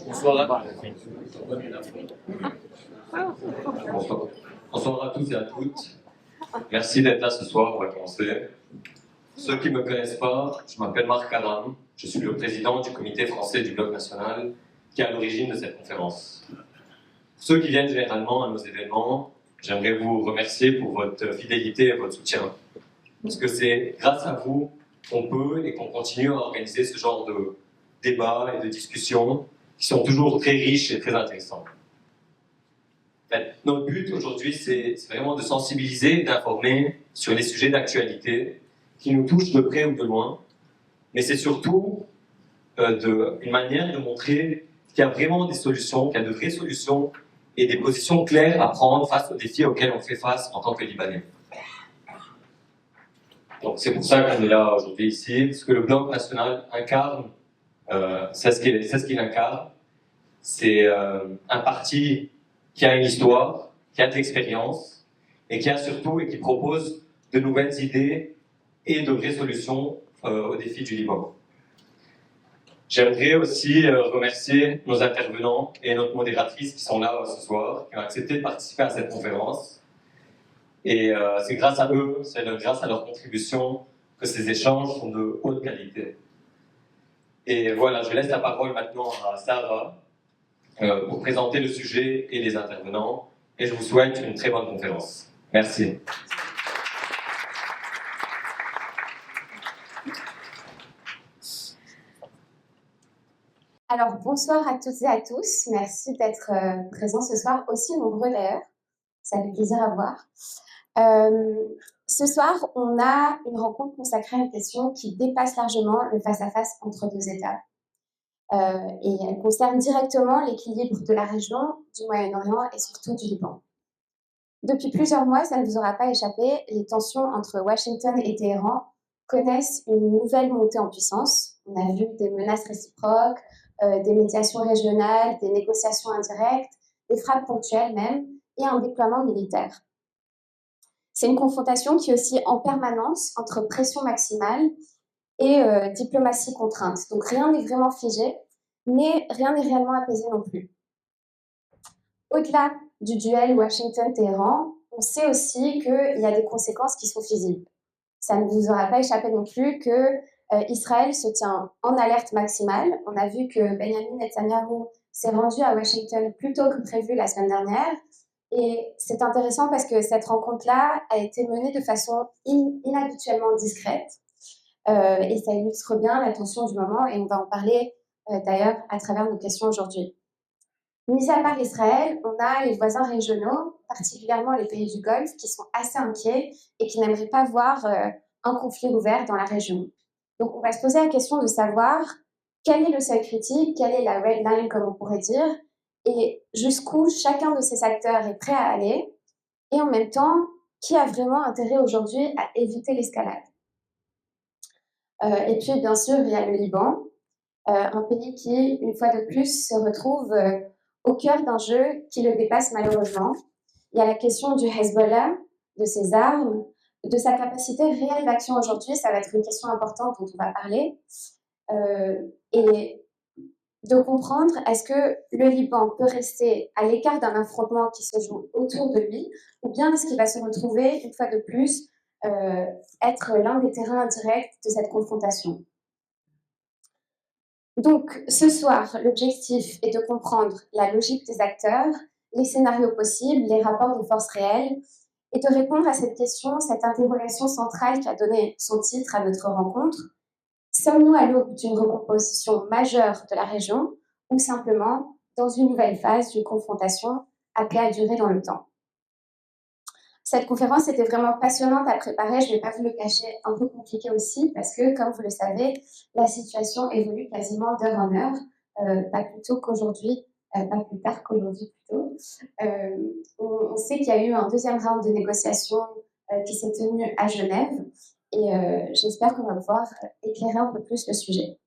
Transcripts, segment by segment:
Bonsoir. Bonsoir à tous et à toutes. Merci d'être là ce soir, on va commencer. Ceux qui ne me connaissent pas, je m'appelle Marc Aram, je suis le président du comité français du Bloc national qui est à l'origine de cette conférence. Pour ceux qui viennent généralement à nos événements, j'aimerais vous remercier pour votre fidélité et votre soutien. Parce que c'est grâce à vous qu'on peut et qu'on continue à organiser ce genre de débats et de discussions qui sont toujours très riches et très intéressants. Notre but aujourd'hui, c'est vraiment de sensibiliser et d'informer sur les sujets d'actualité qui nous touchent de près ou de loin, mais c'est surtout une manière de montrer qu'il y a vraiment des solutions, qu'il y a de vraies solutions et des positions claires à prendre face aux défis auxquels on fait face en tant que Libanais. Donc c'est pour ça qu'on est là aujourd'hui ici, parce que le Bloc national incarne, c'est ce qu'il incarne, c'est un parti qui a une histoire, qui a de l'expérience, et qui a surtout et qui propose de nouvelles idées et de vraies solutions aux défis du Liban. J'aimerais aussi remercier nos intervenants et notre modératrice qui sont là ce soir, qui ont accepté de participer à cette conférence. Et c'est grâce à eux, c'est grâce à leur contribution que ces échanges sont de haute qualité. Et voilà, je laisse la parole maintenant à Sarah pour présenter le sujet et les intervenants. Et je vous souhaite une très bonne conférence. Merci. Alors, bonsoir à toutes et à tous. Merci d'être présents ce soir, aussi nombreux d'ailleurs. Ça fait plaisir à voir. Ce soir, on a une rencontre consacrée à une question qui dépasse largement le face-à-face entre deux États. Et elle concerne directement l'équilibre de la région, du Moyen-Orient et surtout du Liban. Depuis plusieurs mois, ça ne vous aura pas échappé, les tensions entre Washington et Téhéran connaissent une nouvelle montée en puissance. On a vu des menaces réciproques, des médiations régionales, des négociations indirectes, des frappes ponctuelles même, et un déploiement militaire. C'est une confrontation qui est aussi en permanence entre pression maximale et diplomatie contrainte. Donc rien n'est vraiment figé, mais rien n'est réellement apaisé non plus. Au-delà du duel Washington-Téhéran, on sait aussi qu'il y a des conséquences qui sont visibles. Ça ne vous aura pas échappé non plus que Israël se tient en alerte maximale. On a vu que Benjamin Netanyahou s'est rendu à Washington plus tôt que prévu la semaine dernière. Et c'est intéressant parce que cette rencontre-là a été menée de façon inhabituellement discrète. Et ça illustre bien la tension du moment, et on va en parler d'ailleurs à travers nos questions aujourd'hui. Mis à part Israël, on a les voisins régionaux, particulièrement les pays du Golfe, qui sont assez inquiets et qui n'aimeraient pas voir un conflit ouvert dans la région. Donc on va se poser la question de savoir quel est le seuil critique, quelle est la red line, comme on pourrait dire, et jusqu'où chacun de ces acteurs est prêt à aller, et en même temps, qui a vraiment intérêt aujourd'hui à éviter l'escalade. Et puis, bien sûr, il y a le Liban, un pays qui, une fois de plus, se retrouve au cœur d'un jeu qui le dépasse malheureusement. Il y a la question du Hezbollah, de ses armes, de sa capacité réelle d'action aujourd'hui. Ça va être une question importante dont on va parler. Et de comprendre, est-ce que le Liban peut rester à l'écart d'un affrontement qui se joue autour de lui, ou bien est-ce qu'il va se retrouver, une fois de plus, être l'un des terrains indirects de cette confrontation. Donc, ce soir, l'objectif est de comprendre la logique des acteurs, les scénarios possibles, les rapports de force réels, et de répondre à cette question, cette interrogation centrale qui a donné son titre à notre rencontre. Sommes-nous à l'aube d'une recomposition majeure de la région, ou simplement dans une nouvelle phase d'une confrontation appelée à durer dans le temps? Cette conférence était vraiment passionnante à préparer, je ne vais pas vous le cacher, un peu compliquée aussi, parce que, comme vous le savez, la situation évolue quasiment d'heure en heure, pas plus tôt qu'aujourd'hui, pas plus tard qu'aujourd'hui plutôt. On sait qu'il y a eu un deuxième round de négociations qui s'est tenu à Genève, et j'espère qu'on va pouvoir éclairer un peu plus le sujet.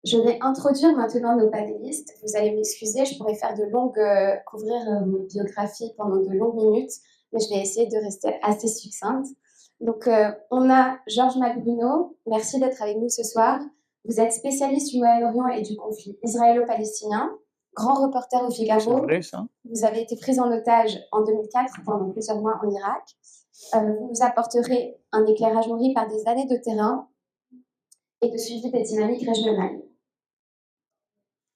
Je vais introduire maintenant nos panélistes. Vous allez m'excuser, je pourrais faire couvrir vos biographies pendant de longues minutes, mais je vais essayer de rester assez succincte. Donc, on a Georges Macbruno. Merci d'être avec nous ce soir. Vous êtes spécialiste du Moyen-Orient et du conflit israélo-palestinien, grand reporter au C'est Figaro. vrai, ça? Vous avez été pris en otage en 2004 pendant plusieurs mois en Irak. Vous nous apporterez un éclairage nourri par des années de terrain et de suivi des dynamiques régionales.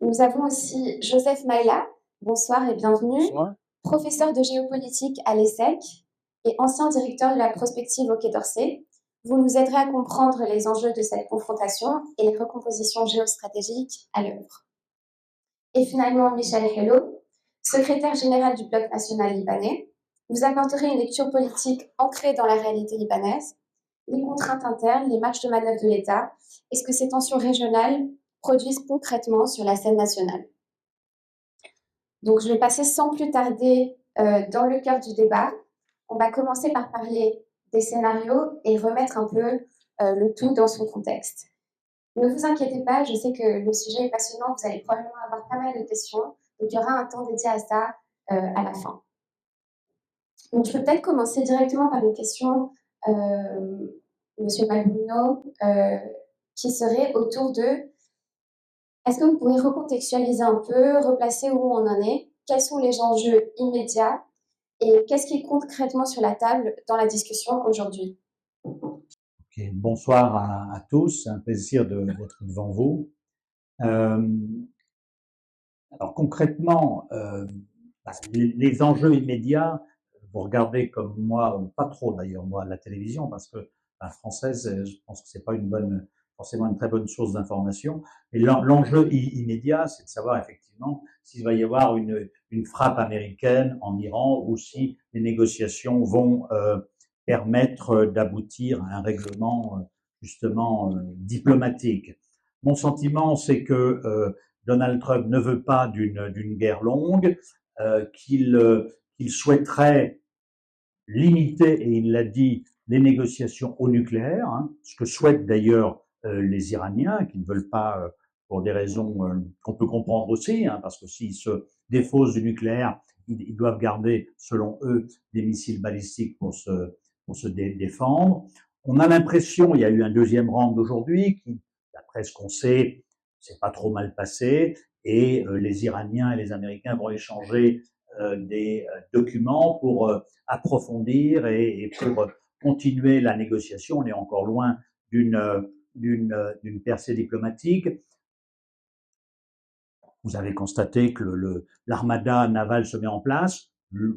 Nous avons aussi Joseph Maïla. Bonsoir et bienvenue. Bonsoir. Professeur de géopolitique à l'ESSEC et ancien directeur de la prospective au Quai d'Orsay. Vous nous aiderez à comprendre les enjeux de cette confrontation et les recompositions géostratégiques à l'œuvre. Et finalement, Michel Hello, secrétaire général du Bloc national libanais. Vous apporterez une lecture politique ancrée dans la réalité libanaise, les contraintes internes, les marges de manœuvre de l'État et ce que ces tensions régionales produisent concrètement sur la scène nationale. Donc, je vais passer sans plus tarder dans le cœur du débat. On va commencer par parler des scénarios et remettre un peu le tout dans son contexte. Ne vous inquiétez pas, je sais que le sujet est passionnant, vous allez probablement avoir pas mal de questions, donc il y aura un temps dédié à ça à la fin. Donc, je peux peut-être commencer directement par une question, Monsieur Malbruno, qui serait autour de est-ce que vous pourriez recontextualiser un peu, replacer où on en est, quels sont les enjeux immédiats et qu'est-ce qui est concrètement sur la table dans la discussion aujourd'hui? Okay. Bonsoir à tous, c'est un plaisir d'être devant vous. Alors concrètement, les enjeux immédiats, vous regardez comme moi, pas trop d'ailleurs moi, la télévision, parce que la française, je pense que c'est pas forcément une très bonne source d'information. Et l'enjeu immédiat, c'est de savoir effectivement s'il va y avoir une frappe américaine en Iran ou si les négociations vont permettre d'aboutir à un règlement justement diplomatique. Mon sentiment, c'est que Donald Trump ne veut pas d'une guerre longue, qu'il souhaiterait limiter, et il l'a dit, les négociations au nucléaire, hein, ce que souhaitent d'ailleurs les Iraniens, qui ne veulent pas, pour des raisons qu'on peut comprendre aussi, hein, parce que s'ils se défaussent du nucléaire, ils doivent garder, selon eux, des missiles balistiques pour se défendre. On a l'impression, il y a eu un deuxième round aujourd'hui, qui, d'après ce qu'on sait, c'est pas trop mal passé, et les Iraniens et les Américains vont échanger des documents pour approfondir et pour continuer la négociation. On est encore loin d'une percée diplomatique. Vous avez constaté que l'armada navale se met en place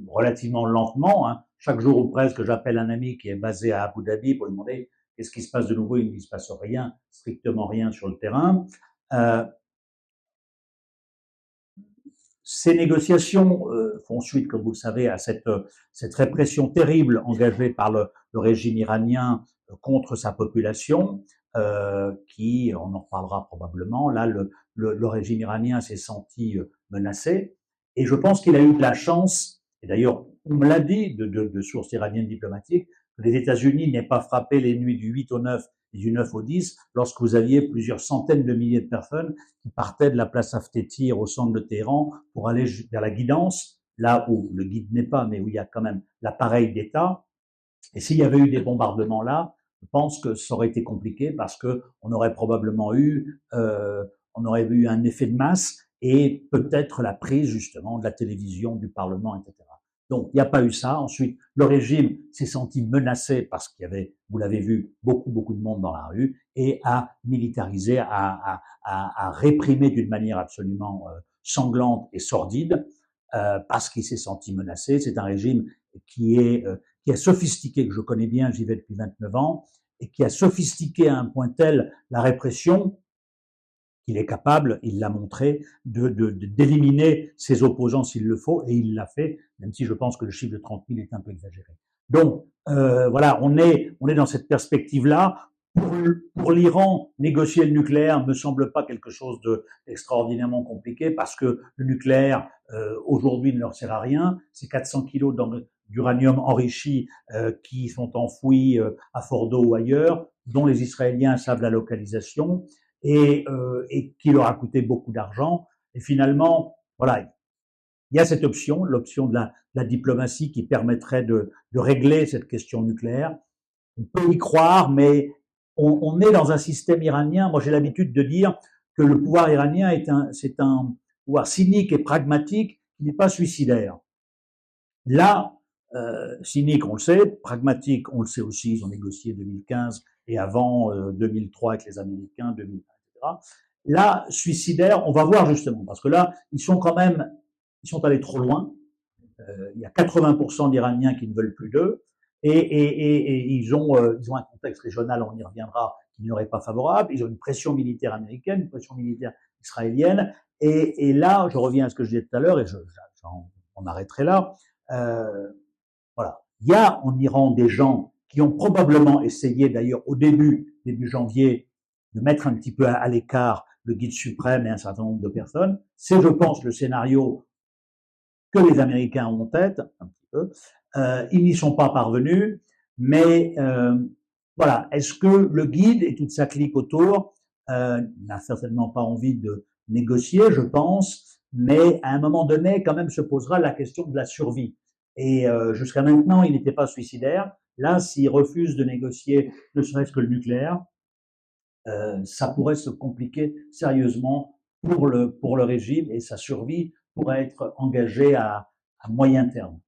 relativement lentement. Hein. Chaque jour ou presque, j'appelle un ami qui est basé à Abu Dhabi pour lui demander qu'est-ce qui se passe de nouveau. Il ne se passe rien, strictement rien sur le terrain. Ces négociations font suite, comme vous le savez, à cette répression terrible engagée par le régime iranien contre sa population, qui, on en reparlera probablement, là, le régime iranien s'est senti menacé, et je pense qu'il a eu de la chance, et d'ailleurs, on me l'a dit de sources iraniennes diplomatiques, que les États-Unis n'aient pas frappé les nuits du 8 au 9 et du 9 au 10, lorsque vous aviez plusieurs centaines de milliers de personnes qui partaient de la place Haftetir au centre de Téhéran pour aller vers la guidance, là où le guide n'est pas, mais où il y a quand même l'appareil d'État. Et s'il y avait eu des bombardements là, je pense que ça aurait été compliqué parce que on aurait probablement eu un effet de masse et peut-être la prise justement de la télévision, du Parlement, etc. Donc, il n'y a pas eu ça. Ensuite, le régime s'est senti menacé parce qu'il y avait, vous l'avez vu, beaucoup de monde dans la rue et a militarisé, a réprimé d'une manière absolument sanglante et sordide parce qu'il s'est senti menacé. C'est un régime qui est sophistiqué, que je connais bien, j'y vais depuis 29 ans, et qui a sophistiqué à un point tel la répression qu'il est capable, il l'a montré, d'éliminer ses opposants s'il le faut, et il l'a fait, même si je pense que le chiffre de 30 000 est un peu exagéré. Donc, voilà, on est dans cette perspective-là. Pour l'Iran, négocier le nucléaire me semble pas quelque chose d'extraordinairement compliqué, parce que le nucléaire, aujourd'hui, ne leur sert à rien. C'est 400 kilos d'uranium enrichi qui sont enfouis à Fordo ou ailleurs, dont les Israéliens savent la localisation, et qui leur a coûté beaucoup d'argent. Et finalement, voilà, il y a cette option, l'option de la diplomatie qui permettrait de régler cette question nucléaire. On peut y croire, mais on est dans un système iranien. Moi, j'ai l'habitude de dire que le pouvoir iranien c'est un pouvoir cynique et pragmatique qui n'est pas suicidaire. Là, cynique, on le sait, pragmatique, on le sait aussi, ils ont négocié 2015 et avant 2003 avec les Américains, 2001, etc. Là, suicidaire, on va voir justement, parce que là, ils sont allés trop loin. Il y a 80% d'Iraniens qui ne veulent plus d'eux, et ils ont un contexte régional, on y reviendra, qui n'y aurait pas favorable. Ils ont une pression militaire américaine, une pression militaire israélienne, et là, je reviens à ce que je disais tout à l'heure, et on arrêterait là. Voilà. Il y a en Iran des gens qui ont probablement essayé, d'ailleurs, au début janvier, de mettre un petit peu à l'écart le guide suprême et un certain nombre de personnes. C'est, je pense, le scénario que les Américains ont en tête, un petit peu. Ils n'y sont pas parvenus, mais voilà. Est-ce que le guide et toute sa clique autour n'a certainement pas envie de négocier, je pense, mais à un moment donné, quand même, se posera la question de la survie. Et jusqu'à maintenant, il n'était pas suicidaire. Là, s'il refuse de négocier, ne serait-ce que le nucléaire, ça pourrait se compliquer sérieusement pour le régime, et sa survie pourrait être engagée à moyen terme.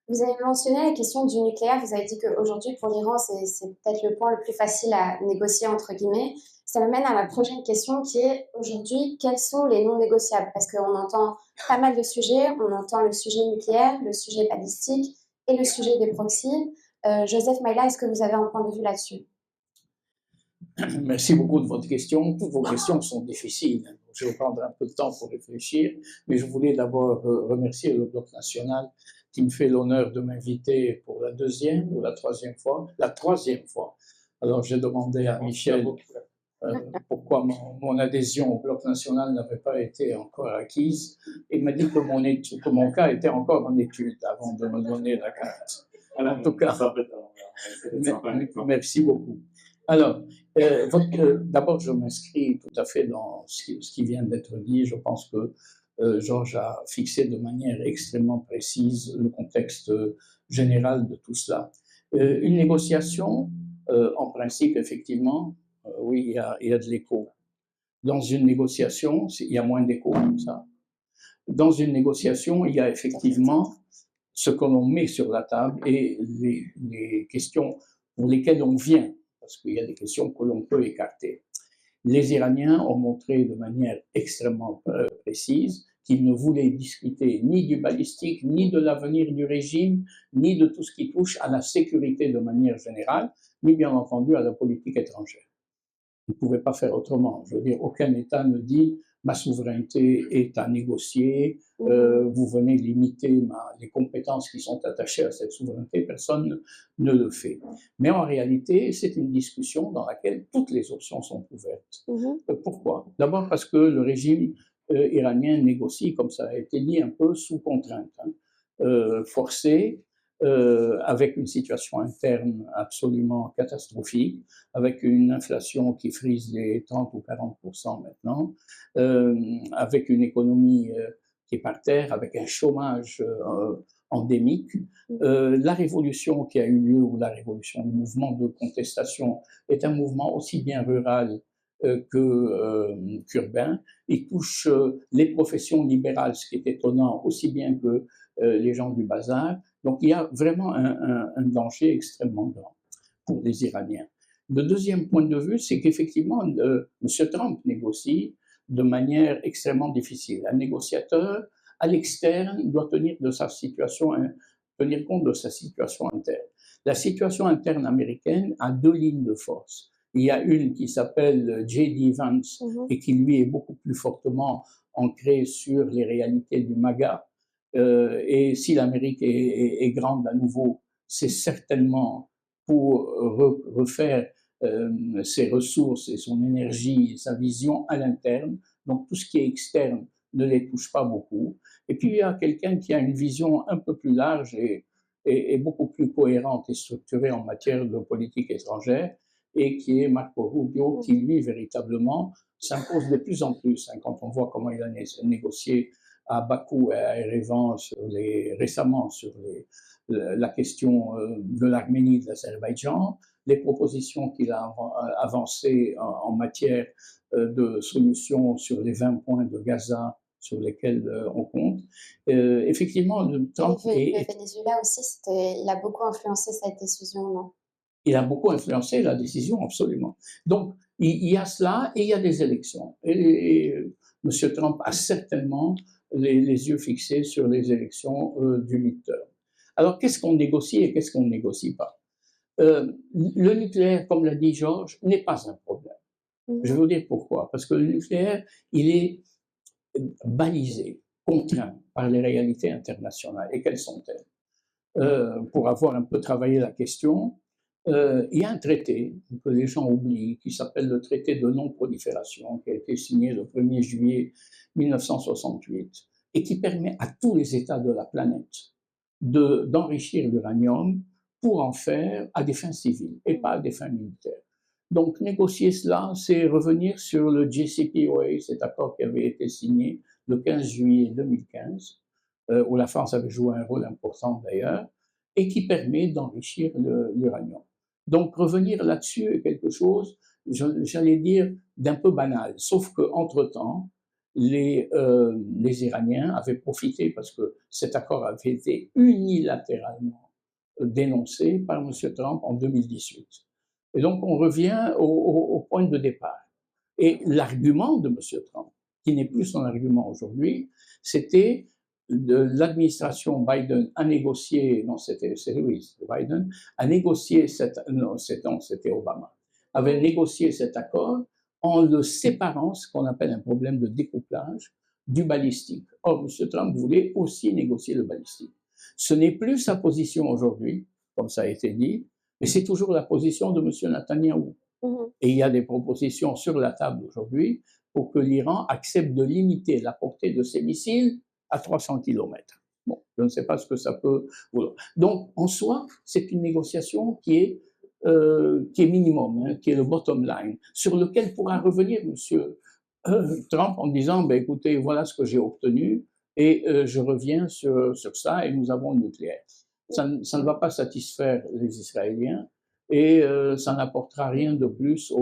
Vous avez mentionné la question du nucléaire. Vous avez dit qu'aujourd'hui, pour l'Iran, c'est peut-être le point le plus facile à négocier, entre guillemets. Ça m'amène à ma prochaine question qui est, aujourd'hui, quels sont les non négociables? Parce qu'on entend pas mal de sujets. On entend le sujet nucléaire, le sujet balistique et le sujet des proxys. Joseph Maïla, est-ce que vous avez un point de vue là-dessus? Merci beaucoup de votre question. Toutes vos questions sont difficiles. Je vais prendre un peu de temps pour réfléchir, mais je voulais d'abord remercier le Bloc national qui me fait l'honneur de m'inviter pour la deuxième ou la troisième fois. La troisième fois. Alors j'ai demandé à Michel pourquoi mon adhésion au Bloc national n'avait pas été encore acquise. Il m'a dit que mon cas était encore en étude avant de me donner la carte. En tout cas, merci beaucoup. Alors, d'abord, je m'inscris tout à fait dans ce qui vient d'être dit. Je pense que Georges a fixé de manière extrêmement précise le contexte général de tout cela. Une négociation, en principe, effectivement, oui, il y a de l'écho. Dans une négociation, il y a moins d'écho comme ça. Dans une négociation, il y a effectivement ce que l'on met sur la table et les questions pour lesquelles on vient, parce qu'il y a des questions que l'on peut écarter. Les Iraniens ont montré de manière extrêmement précise qu'ils ne voulaient discuter ni du balistique, ni de l'avenir du régime, ni de tout ce qui touche à la sécurité de manière générale, ni bien entendu à la politique étrangère. Ils ne pouvaient pas faire autrement. Je veux dire, aucun État ne dit ma souveraineté est à négocier, vous venez limiter les compétences qui sont attachées à cette souveraineté, personne ne le fait. Mais en réalité, c'est une discussion dans laquelle toutes les options sont ouvertes. Pourquoi? D'abord parce que le régime iranien négocie, comme ça a été dit, un peu sous contrainte, forcé, avec une situation interne absolument catastrophique, avec une inflation qui frise les 30 ou 40% maintenant, avec une économie qui est par terre, avec un chômage endémique. La révolution qui a eu lieu, ou la révolution, le mouvement de contestation, est un mouvement aussi bien rural qu'urbain. Il touche les professions libérales, ce qui est étonnant, aussi bien que les gens du bazar. Donc il y a vraiment un danger extrêmement grand pour les Iraniens. Le deuxième point de vue, c'est qu'effectivement, M. Trump négocie de manière extrêmement difficile. Un négociateur, à l'externe, doit tenir compte de sa situation interne. La situation interne américaine a deux lignes de force. Il y a une qui s'appelle J.D. Vance et qui, lui, est beaucoup plus fortement ancrée sur les réalités du MAGA. Et si l'Amérique est grande à nouveau, c'est certainement pour refaire ses ressources et son énergie et sa vision à l'interne. Donc tout ce qui est externe ne les touche pas beaucoup. Et puis il y a quelqu'un qui a une vision un peu plus large et beaucoup plus cohérente et structurée en matière de politique étrangère, et qui est Marco Rubio, qui lui véritablement s'impose de plus en plus, quand on voit comment il a négocié à Bakou et à Erevan récemment sur la question de l'Arménie, de l'Azerbaïdjan, les propositions qu'il a avancées en matière de solutions sur les 20 points de Gaza sur lesquels on compte. Effectivement, Trump le Venezuela aussi, il a beaucoup influencé cette décision, non? Il a beaucoup influencé la décision, absolument. Donc, il y a cela et il y a des élections. Et M. Trump a certainement les yeux fixés sur les élections du midterm. Alors, qu'est-ce qu'on négocie et qu'est-ce qu'on ne négocie pas? Le nucléaire, comme l'a dit Georges, n'est pas un problème. Je vais vous dire pourquoi. Parce que le nucléaire, il est balisé, contraint par les réalités internationales. Et quelles sont-elles? Pour avoir un peu travaillé la question, il y a un traité que les gens oublient, qui s'appelle le traité de non-prolifération, qui a été signé le 1er juillet 1968, et qui permet à tous les États de la planète d'enrichir l'uranium pour en faire à des fins civiles et pas à des fins militaires. Donc, négocier cela, c'est revenir sur le JCPOA, cet accord qui avait été signé le 15 juillet 2015, où la France avait joué un rôle important d'ailleurs, et qui permet d'enrichir l'uranium. Donc, revenir là-dessus est quelque chose, j'allais dire, d'un peu banal, sauf qu'entre-temps, les Iraniens avaient profité, parce que cet accord avait été unilatéralement dénoncé par M. Trump en 2018. Et donc, on revient au point de départ. Et l'argument de M. Trump, qui n'est plus son argument aujourd'hui, c'était de l'administration Biden a négocié, non, c'était Louis Biden, a négocié c'était Obama, avait négocié cet accord en le séparant, ce qu'on appelle un problème de découplage, du balistique. Or, M. Trump voulait aussi négocier le balistique. Ce n'est plus sa position aujourd'hui, comme ça a été dit, mais c'est toujours la position de M. Netanyahou. Et il y a des propositions sur la table aujourd'hui pour que l'Iran accepte de limiter la portée de ses missiles à 300 km. Bon, je ne sais pas ce que ça peut... Donc, en soi, c'est une négociation qui est minimum, hein, qui est le bottom line, sur lequel pourra revenir M. Trump en disant, ben, écoutez, voilà ce que j'ai obtenu, et je reviens sur ça, et nous avons le nucléaire. Ça ne va pas satisfaire les Israéliens, et ça n'apportera rien de plus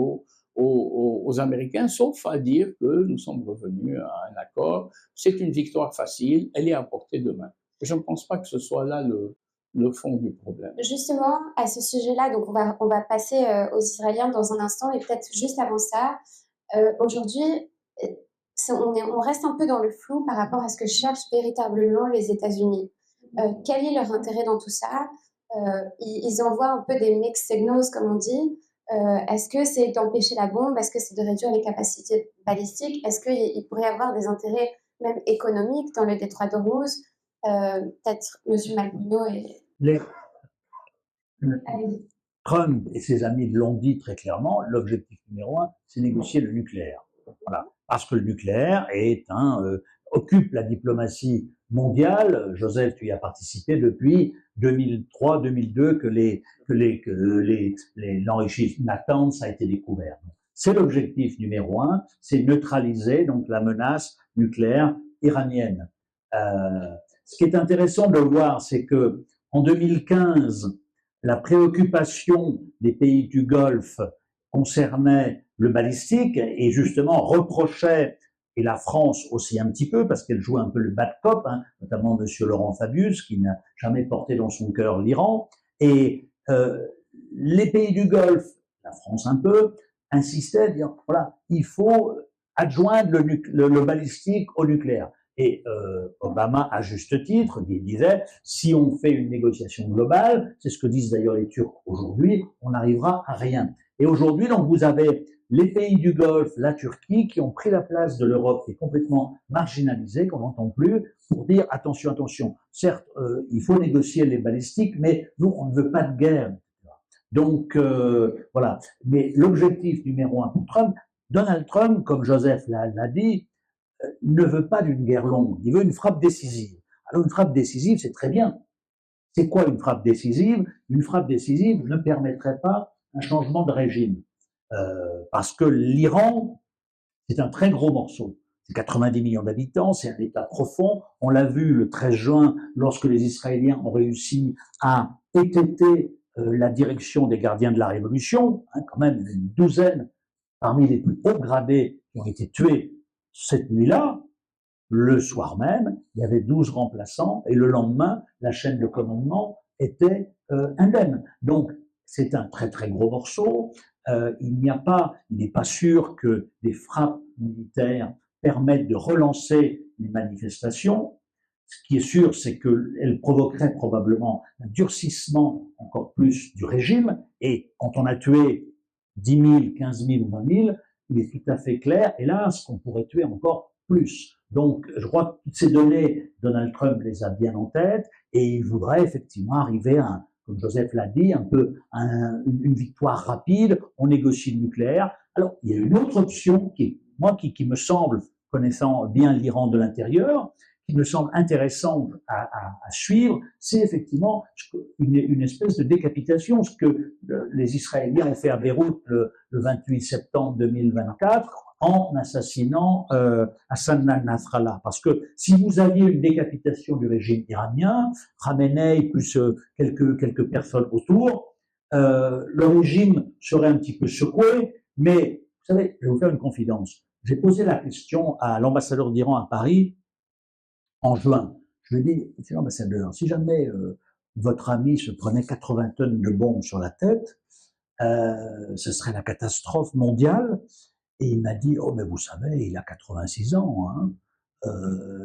aux Américains, sauf à dire que nous sommes revenus à un accord. C'est une victoire facile, elle est à portée de main. Je ne pense pas que ce soit là le fond du problème. Justement, à ce sujet-là, donc on va passer aux Israéliens dans un instant, et peut-être juste avant ça, aujourd'hui, on reste un peu dans le flou par rapport à ce que cherchent véritablement les États-Unis. Quel est leur intérêt dans tout ça? Ils envoient un peu des mixed signals, comme on dit. Est-ce que c'est d'empêcher la bombe? Est-ce que c'est de réduire les capacités balistiques? Est-ce qu'il pourrait y avoir des intérêts même économiques dans le détroit d'Ormuz? Peut-être M. Malbino et... Trump et ses amis l'ont dit très clairement, l'objectif numéro 1, c'est négocier le nucléaire. Voilà. Parce que le nucléaire occupe la diplomatie mondiale. Joseph, tu y as participé depuis 2003-2002 que l'enrichissement Natanz a été découvert. C'est l'objectif numéro 1, c'est neutraliser donc la menace nucléaire iranienne. Ce qui est intéressant de voir, c'est que en 2015, la préoccupation des pays du Golfe concernait le balistique et justement reprochait, et la France aussi un petit peu, parce qu'elle jouait un peu le bad cop, hein, notamment M. Laurent Fabius, qui n'a jamais porté dans son cœur l'Iran. Et les pays du Golfe, la France un peu, insistaient à dire, voilà, il faut adjoindre le balistique au nucléaire. Et Obama, à juste titre, disait, si on fait une négociation globale, c'est ce que disent d'ailleurs les Turcs aujourd'hui, on n'arrivera à rien. Et aujourd'hui, donc, vous avez les pays du Golfe, la Turquie, qui ont pris la place de l'Europe, qui est complètement marginalisée, qu'on n'entend plus, pour dire, attention, attention, certes, il faut négocier les balistiques, mais nous, on ne veut pas de guerre. Donc, voilà. Mais l'objectif numéro 1 pour Trump, Donald Trump, comme Joseph l'a dit, ne veut pas d'une guerre longue, il veut une frappe décisive. Alors une frappe décisive, c'est très bien. C'est quoi une frappe décisive? Une frappe décisive ne permettrait pas un changement de régime. Parce que l'Iran, c'est un très gros morceau. C'est 90 millions d'habitants, c'est un État profond. On l'a vu le 13 juin, lorsque les Israéliens ont réussi à étêter la direction des gardiens de la Révolution, hein, quand même une douzaine parmi les plus hauts gradés qui ont été tués cette nuit-là. Le soir même, il y avait 12 remplaçants et le lendemain, la chaîne de commandement était indemne. Donc, c'est un très très gros morceau. Il n'est pas sûr que des frappes militaires permettent de relancer les manifestations. Ce qui est sûr, c'est qu'elles provoqueraient probablement un durcissement encore plus du régime. Et quand on a tué 10 000, 15 000 ou 20 000, il est tout à fait clair, hélas, qu'on pourrait tuer encore plus. Donc, je crois que toutes ces données, Donald Trump les a bien en tête et il voudrait effectivement arriver à, comme Joseph l'a dit, un peu une victoire rapide. On négocie le nucléaire. Alors, il y a une autre option qui me semble, connaissant bien l'Iran de l'intérieur, qui me semble intéressante à suivre, c'est effectivement une espèce de décapitation, ce que les Israéliens ont fait à Beyrouth le 28 septembre 2024 en assassinant Hassan al-Nasrallah. Parce que si vous aviez une décapitation du régime iranien, Khamenei plus quelques personnes autour, le régime serait un petit peu secoué, mais vous savez, je vais vous faire une confidence. J'ai posé la question à l'ambassadeur d'Iran à Paris en juin. Je lui ai dit, monsieur l'ambassadeur, si jamais votre ami se prenait 80 tonnes de bombes sur la tête, ce serait la catastrophe mondiale. Et il m'a dit, oh mais vous savez, il a 86 ans, hein.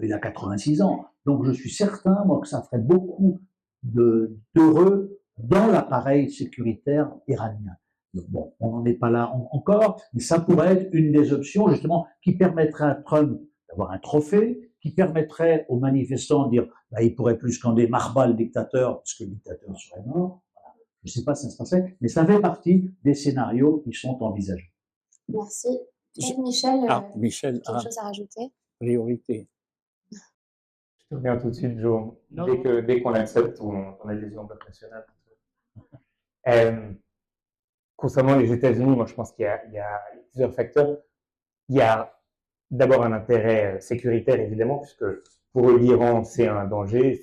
Il a 86 ans. Donc je suis certain, moi, que ça ferait beaucoup d'heureux dans l'appareil sécuritaire iranien. Donc, bon, on n'en est pas là encore, mais ça pourrait être une des options, justement, qui permettrait à Trump d'avoir un trophée, qui permettrait aux manifestants de dire, bah, ils pourraient plus scander Marba le dictateur, parce que le dictateur serait mort. Voilà. Je ne sais pas si ça se passait, mais ça fait partie des scénarios qui sont envisagés. Merci. Michel, Michel, quelque chose à rajouter? priorité. Je te reviens tout de suite, Joe. Dès qu'on accepte ton adhésion au bloc national. Concernant les États-Unis, moi je pense qu'il y a plusieurs facteurs. Il y a d'abord un intérêt sécuritaire, évidemment, puisque pour eux, l'Iran, c'est un danger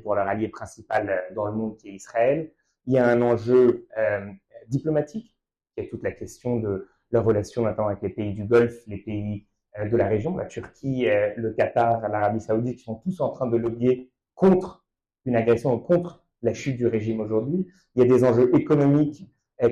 pour leur allié principal dans le monde qui est Israël. Il y a un enjeu diplomatique, qui est toute la question de leur relation maintenant avec les pays du Golfe, les pays de la région, la Turquie, le Qatar, l'Arabie Saoudite, qui sont tous en train de lobbyer contre une agression, contre la chute du régime aujourd'hui. Il y a des enjeux économiques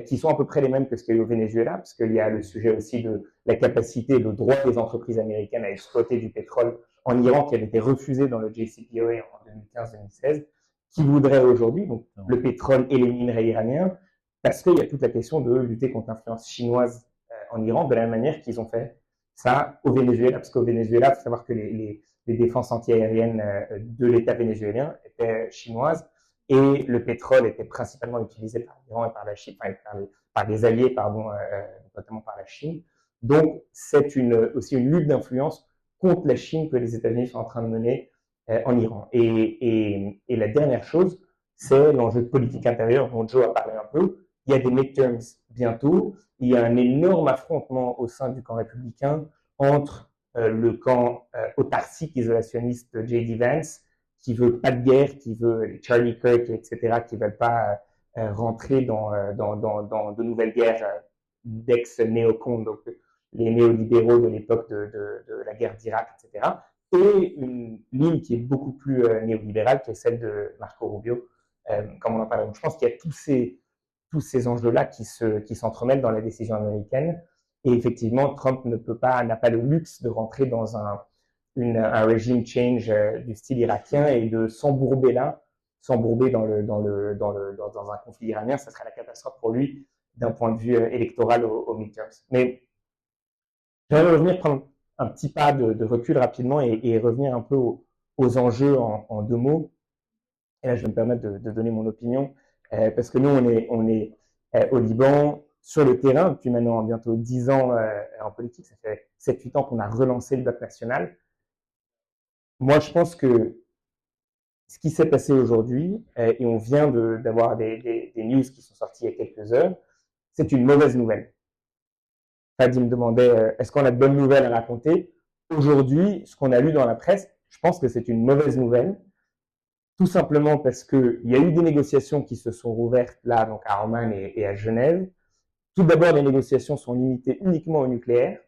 qui sont à peu près les mêmes que ce qu'il y a eu au Venezuela, parce qu'il y a le sujet aussi de la capacité, le droit des entreprises américaines à exploiter du pétrole en Iran, qui avait été refusé dans le JCPOA en 2015-2016, qui voudrait aujourd'hui donc le pétrole et les minerais iraniens, parce qu'il y a toute la question de lutter contre l'influence chinoise en Iran, de la même manière qu'ils ont fait ça au Venezuela, parce qu'au Venezuela, il faut savoir que les défenses antiaériennes de l'État vénézuélien étaient chinoises, et le pétrole était principalement utilisé par l'Iran et par la Chine, enfin, par des alliés, notamment par la Chine. Donc, c'est aussi une lutte d'influence contre la Chine que les États-Unis sont en train de mener en Iran. Et la dernière chose, c'est l'enjeu de politique intérieure dont Joe a parlé un peu. Il y a des midterms bientôt. Il y a un énorme affrontement au sein du camp républicain entre le camp autarcique isolationniste de J.D. Vance, qui veut pas de guerre, qui veut Charlie Kirk, etc., qui veulent pas rentrer dans de nouvelles guerres d'ex-néocons, donc les néolibéraux de l'époque de la guerre d'Irak, etc. Et une ligne qui est beaucoup plus néolibérale, qui est celle de Marco Rubio, comme on en parlait. Donc, je pense qu'il y a tous ces enjeux-là qui s'entremêlent dans la décision américaine. Et effectivement, Trump n'a pas le luxe de rentrer dans un régime change du style irakien et de s'embourber dans un conflit iranien. Ça serait la catastrophe pour lui d'un point de vue électoral aux midterms. Mais j'aimerais revenir, prendre un petit pas de recul rapidement et revenir un peu aux enjeux en deux mots. Et là, je vais me permettre de donner mon opinion parce que nous, on est au Liban, sur le terrain, depuis maintenant bientôt 10 ans en politique. Ça fait 7-8 ans qu'on a relancé le bloc national. Moi, je pense que ce qui s'est passé aujourd'hui, et on vient d'avoir des news qui sont sorties il y a quelques heures, c'est une mauvaise nouvelle. Fadi me demandait, est-ce qu'on a de bonnes nouvelles à raconter? Aujourd'hui, ce qu'on a lu dans la presse, je pense que c'est une mauvaise nouvelle. tout simplement parce qu'il y a eu des négociations qui se sont rouvertes là, donc à Oman et à Genève. Tout d'abord, les négociations sont limitées uniquement au nucléaire,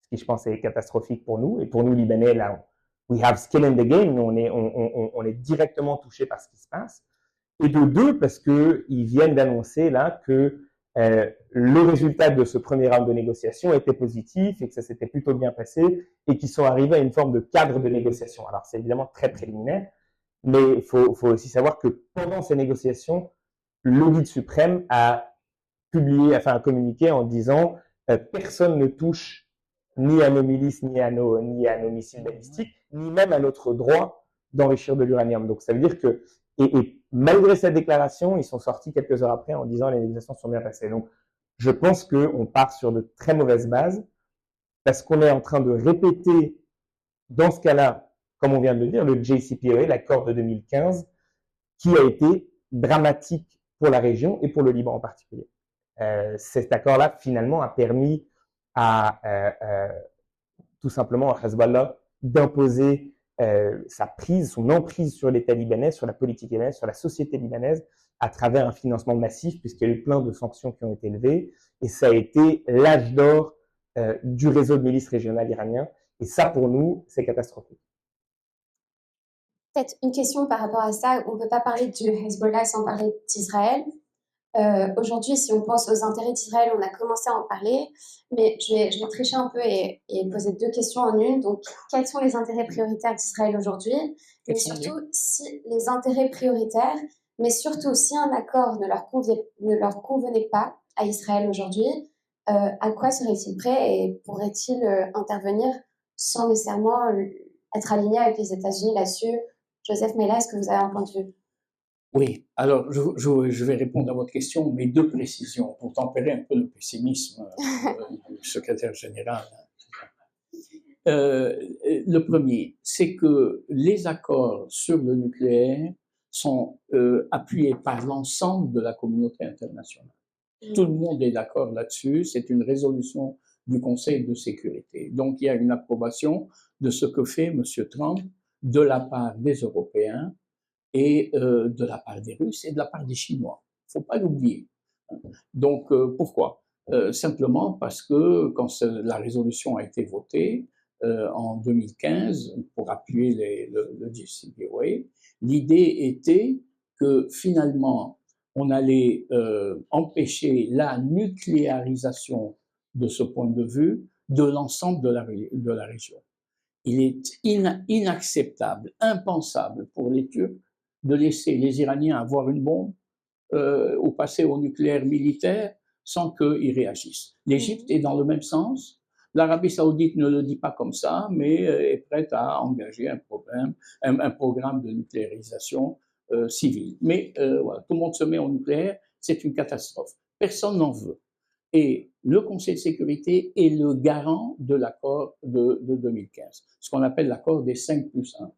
ce qui, je pense, est catastrophique pour nous. Et pour nous, Libanais, là, we have skin in the game, nous, on est directement touchés par ce qui se passe. Et de deux, parce qu'ils viennent d'annoncer là que le résultat de ce premier round de négociation était positif et que ça s'était plutôt bien passé et qu'ils sont arrivés à une forme de cadre de négociation. Alors, c'est évidemment très préliminaire, mais il faut aussi savoir que pendant ces négociations, le guide suprême a publié, enfin a communiqué en disant personne ne touche ni à nos milices, ni à nos missiles balistiques, ni même à notre droit d'enrichir de l'uranium. Donc ça veut dire que, et malgré cette déclaration, ils sont sortis quelques heures après en disant les négociations sont bien passées. Donc je pense qu'on part sur de très mauvaises bases parce qu'on est en train de répéter, dans ce cas-là, comme on vient de le dire, le JCPOA, l'accord de 2015, qui a été dramatique pour la région et pour le Liban en particulier. Cet accord-là, finalement, a permis à tout simplement à Hezbollah d'imposer son emprise sur l'État libanais, sur la politique libanaise, sur la société libanaise, à travers un financement massif, puisqu'il y a eu plein de sanctions qui ont été levées, et ça a été l'âge d'or du réseau de milices régionales iranien, et ça, pour nous, c'est catastrophique. Peut-être une question par rapport à ça. On ne peut pas parler du Hezbollah sans parler d'Israël. Aujourd'hui, si on pense aux intérêts d'Israël, on a commencé à en parler, mais je vais tricher un peu et poser deux questions en une. Donc, quels sont les intérêts prioritaires d'Israël aujourd'hui? Mais surtout, si les intérêts prioritaires, mais surtout si un accord ne leur convenait pas à Israël aujourd'hui, à quoi serait-il prêt et pourrait-il intervenir sans nécessairement être aligné avec les États-Unis là-dessus? Joseph Mella, est-ce que vous avez un point de vue? Oui, alors je vais répondre à votre question, mais deux précisions pour tempérer un peu le pessimisme du secrétaire général. Le premier, c'est que les accords sur le nucléaire sont appuyés par l'ensemble de la communauté internationale. Tout le monde est d'accord là-dessus, c'est une résolution du Conseil de sécurité. Donc il y a une approbation de ce que fait M. Trump de la part des Européens et de la part des Russes et de la part des Chinois. Il ne faut pas l'oublier. Donc, pourquoi? Simplement parce que quand la résolution a été votée en 2015 pour appuyer le JCPOA, l'idée était que finalement, on allait empêcher la nucléarisation de ce point de vue de l'ensemble de la région. Il est inacceptable, impensable pour les Turcs de laisser les Iraniens avoir une bombe ou passer au nucléaire militaire sans qu'ils réagissent. L'Égypte est dans le même sens. L'Arabie saoudite ne le dit pas comme ça, mais est prête à engager un programme de nucléarisation civile. Mais voilà, tout le monde se met au nucléaire, c'est une catastrophe. Personne n'en veut. Et le Conseil de sécurité est le garant de l'accord de 2015, ce qu'on appelle l'accord des 5+1.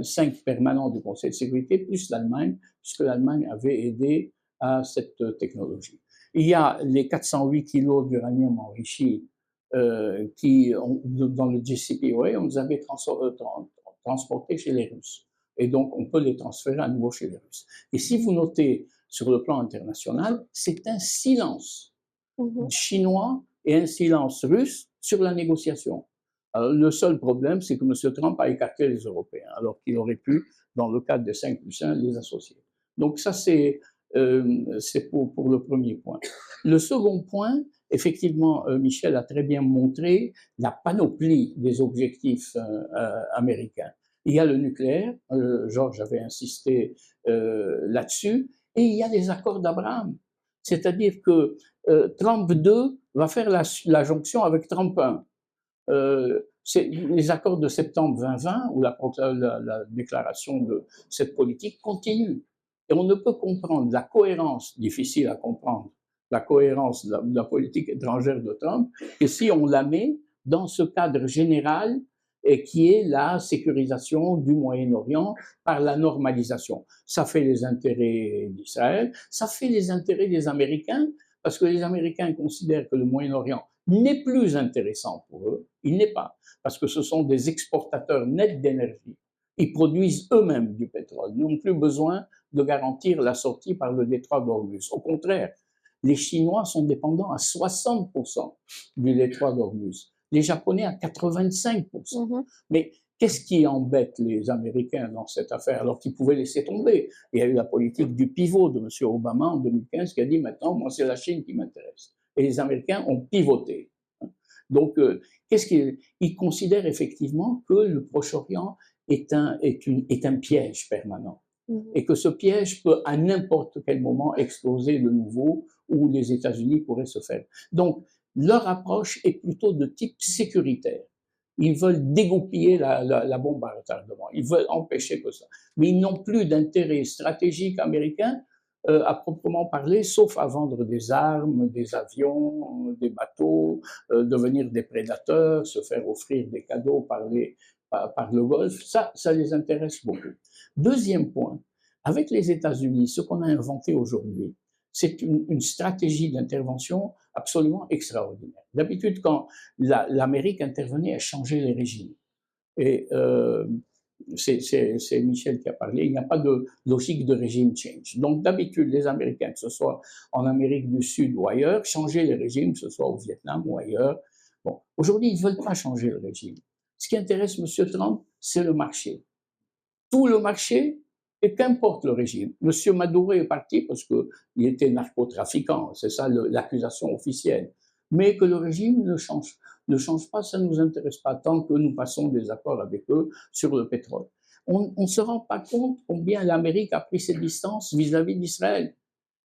5 permanents du Conseil de sécurité, plus l'Allemagne, puisque l'Allemagne avait aidé à cette technologie. Il y a les 408 kilos d'uranium enrichi qui, dans le JCPOA, on les avait transportés chez les Russes. Et donc, on peut les transférer à nouveau chez les Russes. Et si vous notez sur le plan international, c'est un silence chinois et un silence russe sur la négociation. Alors, le seul problème, c'est que M. Trump a écarté les Européens, alors qu'il aurait pu, dans le cadre des 5+1, les associer. Donc ça, c'est pour le premier point. Le second point, effectivement, Michel a très bien montré la panoplie des objectifs américains. Il y a le nucléaire, Georges avait insisté là-dessus, et il y a les accords d'Abraham. C'est-à-dire que Trump 2 va faire la jonction avec Trump 1. Les accords de septembre 2020, où la déclaration de cette politique continue. Et on ne peut comprendre la cohérence, difficile à comprendre, la cohérence de la politique étrangère de Trump, que si on la met dans ce cadre général et qui est la sécurisation du Moyen-Orient par la normalisation. Ça fait les intérêts d'Israël, ça fait les intérêts des Américains, parce que les Américains considèrent que le Moyen-Orient n'est plus intéressant pour eux, il n'est pas, parce que ce sont des exportateurs nets d'énergie Ils produisent eux-mêmes du pétrole. Ils n'ont plus besoin de garantir la sortie par le détroit d'Ormuz. Au contraire, les Chinois sont dépendants à 60% du détroit d'Ormuz. Les Japonais à 85%. Mais qu'est-ce qui embête les Américains dans cette affaire alors qu'ils pouvaient laisser tomber? Il y a eu la politique du pivot de M. Obama en 2015 qui a dit maintenant, moi, c'est la Chine qui m'intéresse. Et les Américains ont pivoté. Donc, qu'est-ce qu'ils considèrent effectivement que le Proche-Orient est un piège permanent. Et que ce piège peut à n'importe quel moment exploser de nouveau où les États-Unis pourraient se faire. Donc, leur approche est plutôt de type sécuritaire. Ils veulent dégoupiller la bombe à retardement. Ils veulent empêcher que ça. Mais ils n'ont plus d'intérêt stratégique américain à proprement parler, sauf à vendre des armes, des avions, des bateaux, devenir des prédateurs, se faire offrir des cadeaux par le Golfe. Ça les intéresse beaucoup. Deuxième point, avec les États-Unis, ce qu'on a inventé aujourd'hui, c'est une stratégie d'intervention absolument extraordinaire. D'habitude, quand l'Amérique intervenait, elle changeait les régimes. Et c'est Michel qui a parlé, il n'y a pas de logique de régime change. Donc d'habitude, les Américains, que ce soit en Amérique du Sud ou ailleurs, changer les régimes, que ce soit au Vietnam ou ailleurs. Bon, aujourd'hui, ils ne veulent pas changer le régime. Ce qui intéresse M. Trump, c'est le marché. Tout le marché, et qu'importe le régime. M. Maduro est parti parce qu'il était narcotrafiquant, c'est ça l'accusation officielle. Mais que le régime ne change pas, ça ne nous intéresse pas tant que nous passons des accords avec eux sur le pétrole. On ne se rend pas compte combien l'Amérique a pris ses distances vis-à-vis d'Israël.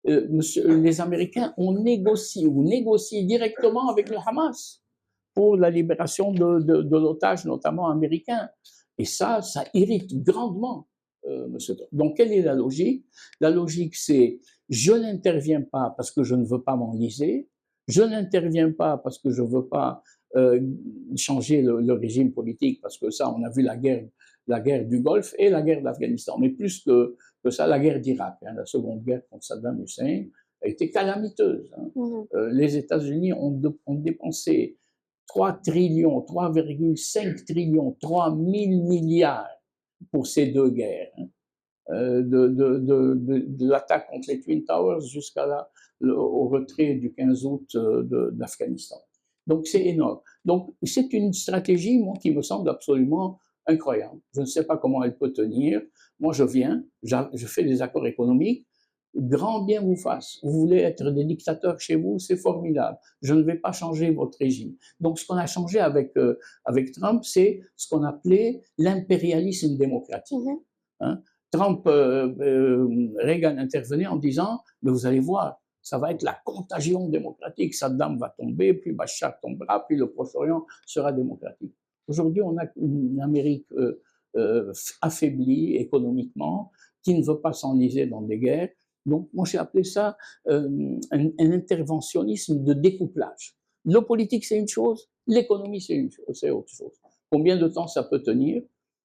Les Américains ont négocié directement avec le Hamas pour la libération de l'otage, notamment américain. Et ça irrite grandement M. Trump. Donc, quelle est la logique? La logique, c'est je n'interviens pas parce que je ne veux pas m'enliser, je n'interviens pas parce que je ne veux pas changer le régime politique, parce que ça, on a vu la guerre du Golfe et la guerre d'Afghanistan. Mais plus que ça, la guerre d'Irak, la seconde guerre contre Saddam Hussein, a été calamiteuse. Les États-Unis ont dépensé 3,5 trillions, 3 000 milliards pour ces deux guerres, de l'attaque contre les Twin Towers au retrait du 15 août d'Afghanistan. Donc c'est énorme. Donc c'est une stratégie, moi, qui me semble absolument incroyable. Je ne sais pas comment elle peut tenir. Moi, je fais des accords économiques. Grand bien vous fasse. Vous voulez être des dictateurs chez vous, c'est formidable. Je ne vais pas changer votre régime. Donc, ce qu'on a changé avec Trump, c'est ce qu'on appelait l'impérialisme démocratique. Trump, Reagan intervenait en disant, mais vous allez voir, ça va être la contagion démocratique. Saddam va tomber, puis Bachar tombera, puis le Proche-Orient sera démocratique. Aujourd'hui, on a une Amérique affaiblie économiquement, qui ne veut pas s'enliser dans des guerres. Donc, moi, j'ai appelé ça un interventionnisme de découplage. Le politique, c'est une chose, l'économie, c'est autre chose. Combien de temps ça peut tenir?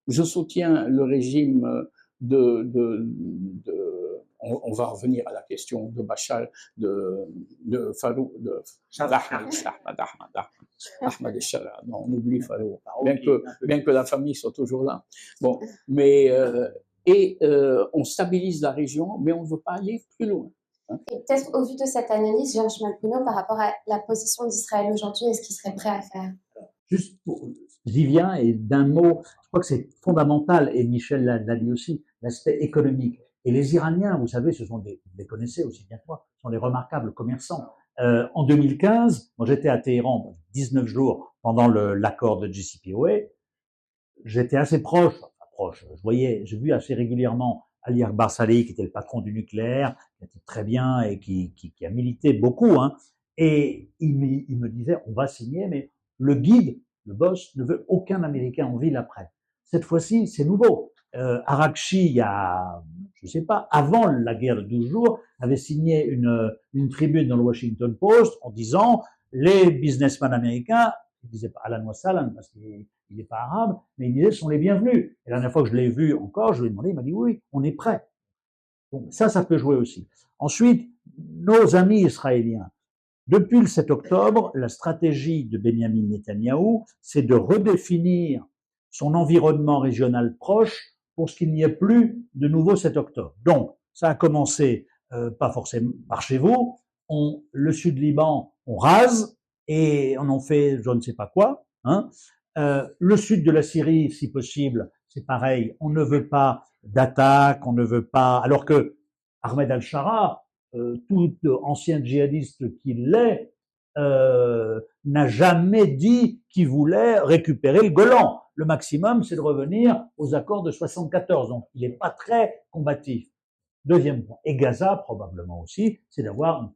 Je soutiens le régime on va revenir à la question de Bachar, de Farouk, Ahmad el-Shara. Non, on oublie Farouk, bien que la famille soit toujours là. Bon, mais on stabilise la région, mais on ne veut pas aller plus loin. Et peut-être au vu de cette analyse, Georges Malpino, par rapport à la position d'Israël aujourd'hui, est-ce qu'il serait prêt à faire? Juste, j'y viens, et d'un mot, je crois que c'est fondamental, et Michel l'a dit aussi, l'aspect économique. Et les Iraniens, vous savez, vous les connaissez aussi bien que moi, sont des remarquables commerçants. En 2015, moi j'étais à Téhéran 19 jours pendant l'accord de JCPOA, j'étais assez proche, j'ai vu assez régulièrement Ali Akbar Saleh, qui était le patron du nucléaire, qui était très bien et qui a milité beaucoup, et il me disait, on va signer, mais le guide, le boss, ne veut aucun Américain en ville après. Cette fois-ci, c'est nouveau. Arakchi, il y a, je sais pas, avant la guerre de 12 jours, avait signé une tribune dans le Washington Post en disant les businessmen américains, il disait pas Alan Wassalam parce qu'il n'est pas arabe, mais il disait sont les bienvenus. Et la dernière fois que je l'ai vu encore, je lui ai demandé, il m'a dit oui, on est prêt. Donc ça peut jouer aussi. Ensuite, nos amis israéliens. Depuis le 7 octobre, la stratégie de Benjamin Netanyahou, c'est de redéfinir son environnement régional proche pour qu'il n'y ait plus de nouveau 7 octobre. Donc, ça a commencé pas forcément par chez vous. Le sud Liban, on rase et on en fait je ne sais pas quoi. Hein. Le sud de la Syrie, si possible, c'est pareil. On ne veut pas d'attaque, on ne veut pas. Alors que Ahmed al-Shara, tout ancien djihadiste qu'il l'est, n'a jamais dit qu'il voulait récupérer le Golan. Le maximum, c'est de revenir aux accords de 74. Donc, il n'est pas très combatif. Deuxième point. Et Gaza, probablement aussi, c'est d'avoir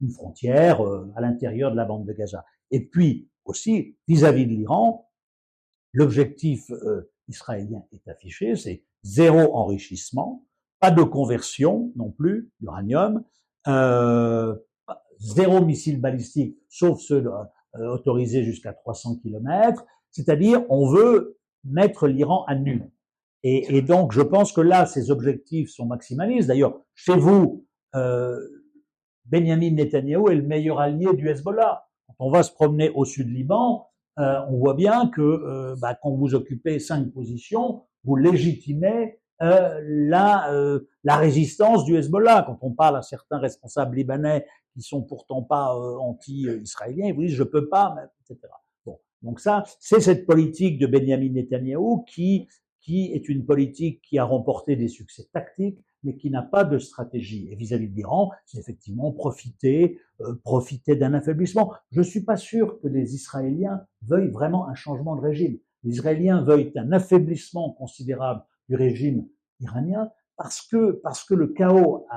une frontière à l'intérieur de la bande de Gaza. Et puis, aussi, vis-à-vis de l'Iran, l'objectif israélien est affiché, c'est zéro enrichissement, pas de conversion non plus d'uranium, zéro missile balistique, sauf ceux autorisés jusqu'à 300 km, c'est-à-dire on veut mettre l'Iran à nu. Et donc, je pense que là, ces objectifs sont maximalistes. D'ailleurs, chez vous, Benyamin Netanyahou est le meilleur allié du Hezbollah. Quand on va se promener au sud Liban, on voit bien que quand vous occupez 5 positions, vous légitimez la résistance du Hezbollah. Quand on parle à certains responsables libanais qui sont pourtant pas anti-israéliens, ils vous disent je peux pas, etc. Bon, donc ça, c'est cette politique de Benyamin Netanyahou qui est une politique qui a remporté des succès tactiques, mais qui n'a pas de stratégie. Et vis-à-vis de l'Iran, c'est effectivement profiter d'un affaiblissement. Je suis pas sûr que les Israéliens veuillent vraiment un changement de régime. Les Israéliens veulent un affaiblissement considérable du régime iranien parce que le chaos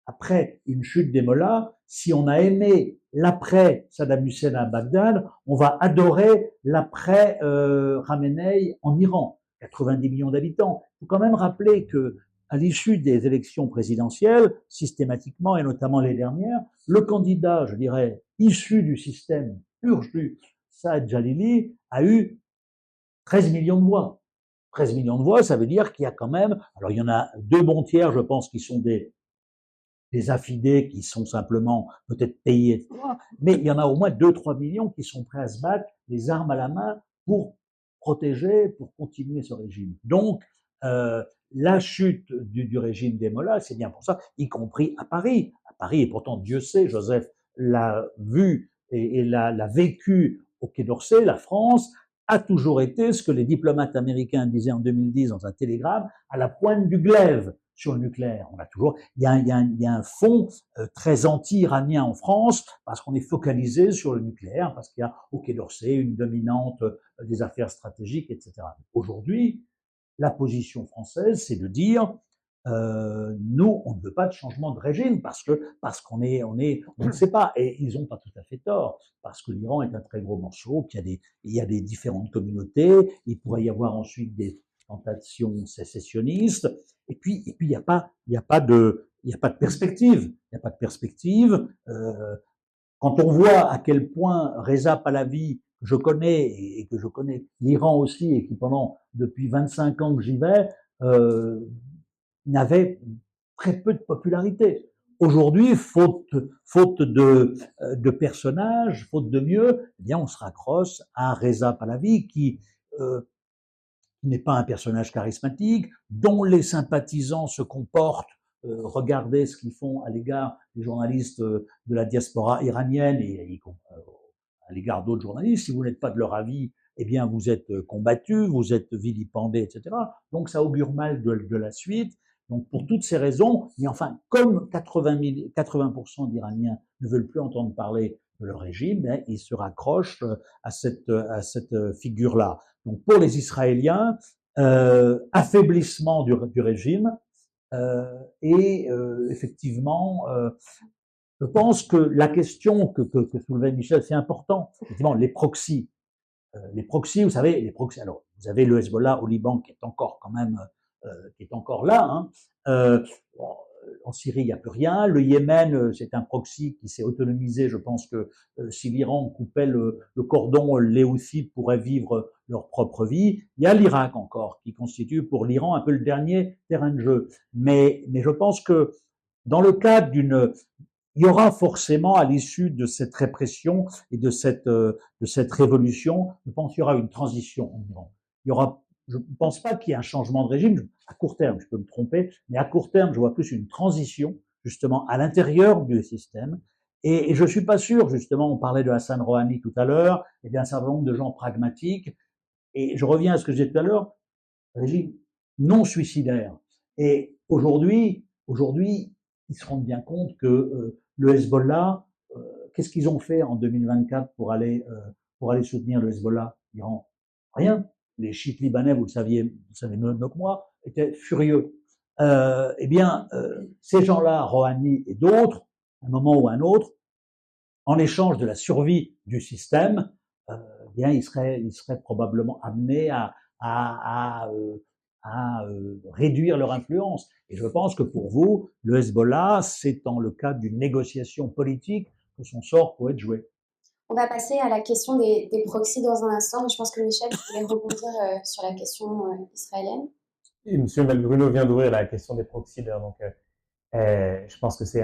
après une chute des mollahs, si on a aimé l'après Saddam Hussein à Bagdad, on va adorer l'après Khamenei en Iran. 90 millions d'habitants. Il faut quand même rappeler que, à l'issue des élections présidentielles, systématiquement, et notamment les dernières, le candidat, je dirais, issu du système pur jus, Saad Jalili, a eu 13 millions de voix. 13 millions de voix, ça veut dire qu'il y a quand même, alors il y en a 2 bons tiers, je pense, qui sont des affidés, qui sont simplement peut-être payés, etc. Mais il y en a au moins 2-3 millions qui sont prêts à se battre, les armes à la main, pour protéger, pour continuer ce régime. Donc, la chute du régime des mollahs, c'est bien pour ça, y compris à Paris. À Paris, et pourtant, Dieu sait, Joseph l'a vu et l'a vécu au Quai d'Orsay, la France a toujours été ce que les diplomates américains disaient en 2010 dans un télégramme, à la pointe du glaive sur le nucléaire. On a toujours, il y a un fond très anti-iranien en France parce qu'on est focalisé sur le nucléaire, parce qu'il y a au Quai d'Orsay une dominante des affaires stratégiques, etc. Aujourd'hui, la position française, c'est de dire nous, on ne veut pas de changement de régime parce qu'on on ne sait pas, et ils n'ont pas tout à fait tort, parce que l'Iran est un très gros morceau, qu'il y a des différentes communautés, il pourrait y avoir ensuite des tentations sécessionnistes, et puis il n'y a pas de perspective, il n'y a pas de perspective. Quand on voit à quel point Reza Pahlavi, que je connais et que je connais l'Iran aussi, et qui depuis 25 ans que j'y vais, n'avait très peu de popularité. Aujourd'hui, faute de personnages, faute de mieux, eh bien on se raccroche à Reza Pahlavi qui n'est pas un personnage charismatique, dont les sympathisants se comportent. Regardez ce qu'ils font à l'égard des journalistes de la diaspora iranienne et à l'égard d'autres journalistes. Si vous n'êtes pas de leur avis, eh bien vous êtes combattus, vous êtes vilipendés, etc. Donc ça augure mal de la suite. Donc pour toutes ces raisons, mais enfin, comme 80% d'Iraniens ne veulent plus entendre parler de leur régime, ils se raccrochent à cette figure-là. Donc pour les Israéliens, affaiblissement du régime et effectivement, je pense que la question que soulevait Michel, c'est important. Effectivement, les proxys, vous savez, les proxys. Alors, vous avez le Hezbollah au Liban qui est encore quand même qui est encore là. Hein. En Syrie, il n'y a plus rien. Le Yémen, c'est un proxy qui s'est autonomisé. Je pense que si l'Iran coupait le cordon, les Houthis pourraient vivre leur propre vie. Il y a l'Irak encore, qui constitue pour l'Iran un peu le dernier terrain de jeu. Mais je pense que dans le cadre il y aura forcément, à l'issue de cette répression et de cette révolution, je pense qu'il y aura une transition en Iran. il y aura, je ne pense pas qu'il y ait un changement de régime à court terme, je peux me tromper, mais à court terme, je vois plus une transition justement à l'intérieur du système. Et je ne suis pas sûr, justement, on parlait de Hassan Rouhani tout à l'heure, et d'un certain nombre de gens pragmatiques. Et je reviens à ce que je disais tout à l'heure, régime non suicidaire. Et aujourd'hui, ils se rendent bien compte que le Hezbollah, qu'est-ce qu'ils ont fait en 2024 pour aller soutenir le Hezbollah? Iran? Rien. Les chiites libanais, vous savez mieux que moi, étaient furieux. Eh bien, ces gens-là, Rouhani et d'autres, à un moment ou à un autre, en échange de la survie du système, eh bien, ils seraient probablement amenés à réduire leur influence. Et je pense que pour vous, le Hezbollah, c'est dans le cadre d'une négociation politique que son sort pourrait être joué. On va passer à la question des proxys dans un instant, mais je pense que Michel, vous voulez rebondir sur la question israélienne. Et Monsieur Malbruno vient d'ouvrir la question des proxys, donc je pense que c'est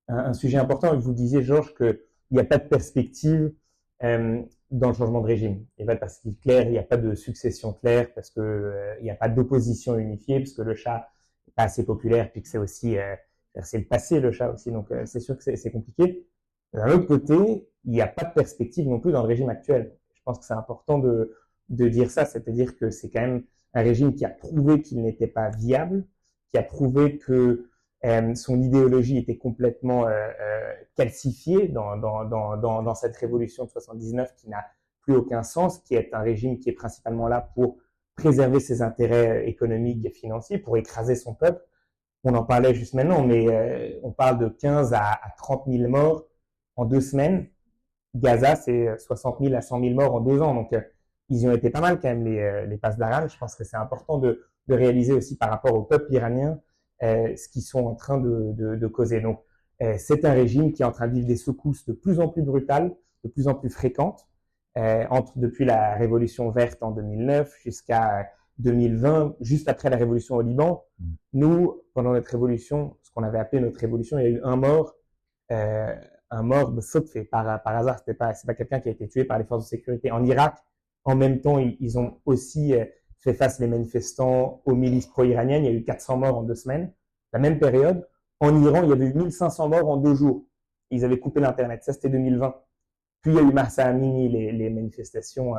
un sujet important. Vous disiez, Georges, qu'il n'y a pas de perspective dans le changement de régime. Il n'y a pas de perspective claire, il n'y a pas de succession claire, parce que il n'y a pas d'opposition unifiée, parce que le Shah n'est pas assez populaire, puis que c'est aussi c'est le passé, le Shah aussi, donc c'est sûr que c'est compliqué. D'un autre côté, il n'y a pas de perspective non plus dans le régime actuel. Je pense que c'est important de dire ça, c'est-à-dire que c'est quand même un régime qui a prouvé qu'il n'était pas viable, qui a prouvé que son idéologie était complètement calcifiée dans cette révolution de 79 qui n'a plus aucun sens, qui est un régime qui est principalement là pour préserver ses intérêts économiques et financiers, pour écraser son peuple. On en parlait juste maintenant, mais on parle de 15 à 30 000 morts en 2 semaines. Gaza, c'est 60 000 à 100 000 morts en 2 ans. Donc, ils y ont été pas mal quand même, les passes d'Aran. Je pense que c'est important de réaliser aussi par rapport au peuple iranien ce qu'ils sont en train de causer. Donc, c'est un régime qui est en train de vivre des secousses de plus en plus brutales, de plus en plus fréquentes, depuis la révolution verte en 2009 jusqu'à 2020, juste après la révolution au Liban. Nous, pendant notre révolution, ce qu'on avait appelé notre révolution, il y a eu un mort fait par hasard. C'est pas quelqu'un qui a été tué par les forces de sécurité. En Irak, en même temps, ils ont aussi fait face, les manifestants, aux milices pro-iraniennes. Il y a eu 400 morts en 2 semaines. La même période, en Iran, il y avait eu 1500 morts en 2 jours. Ils avaient coupé l'Internet. Ça, c'était 2020. Puis, il y a eu Mahsa Amini, les manifestations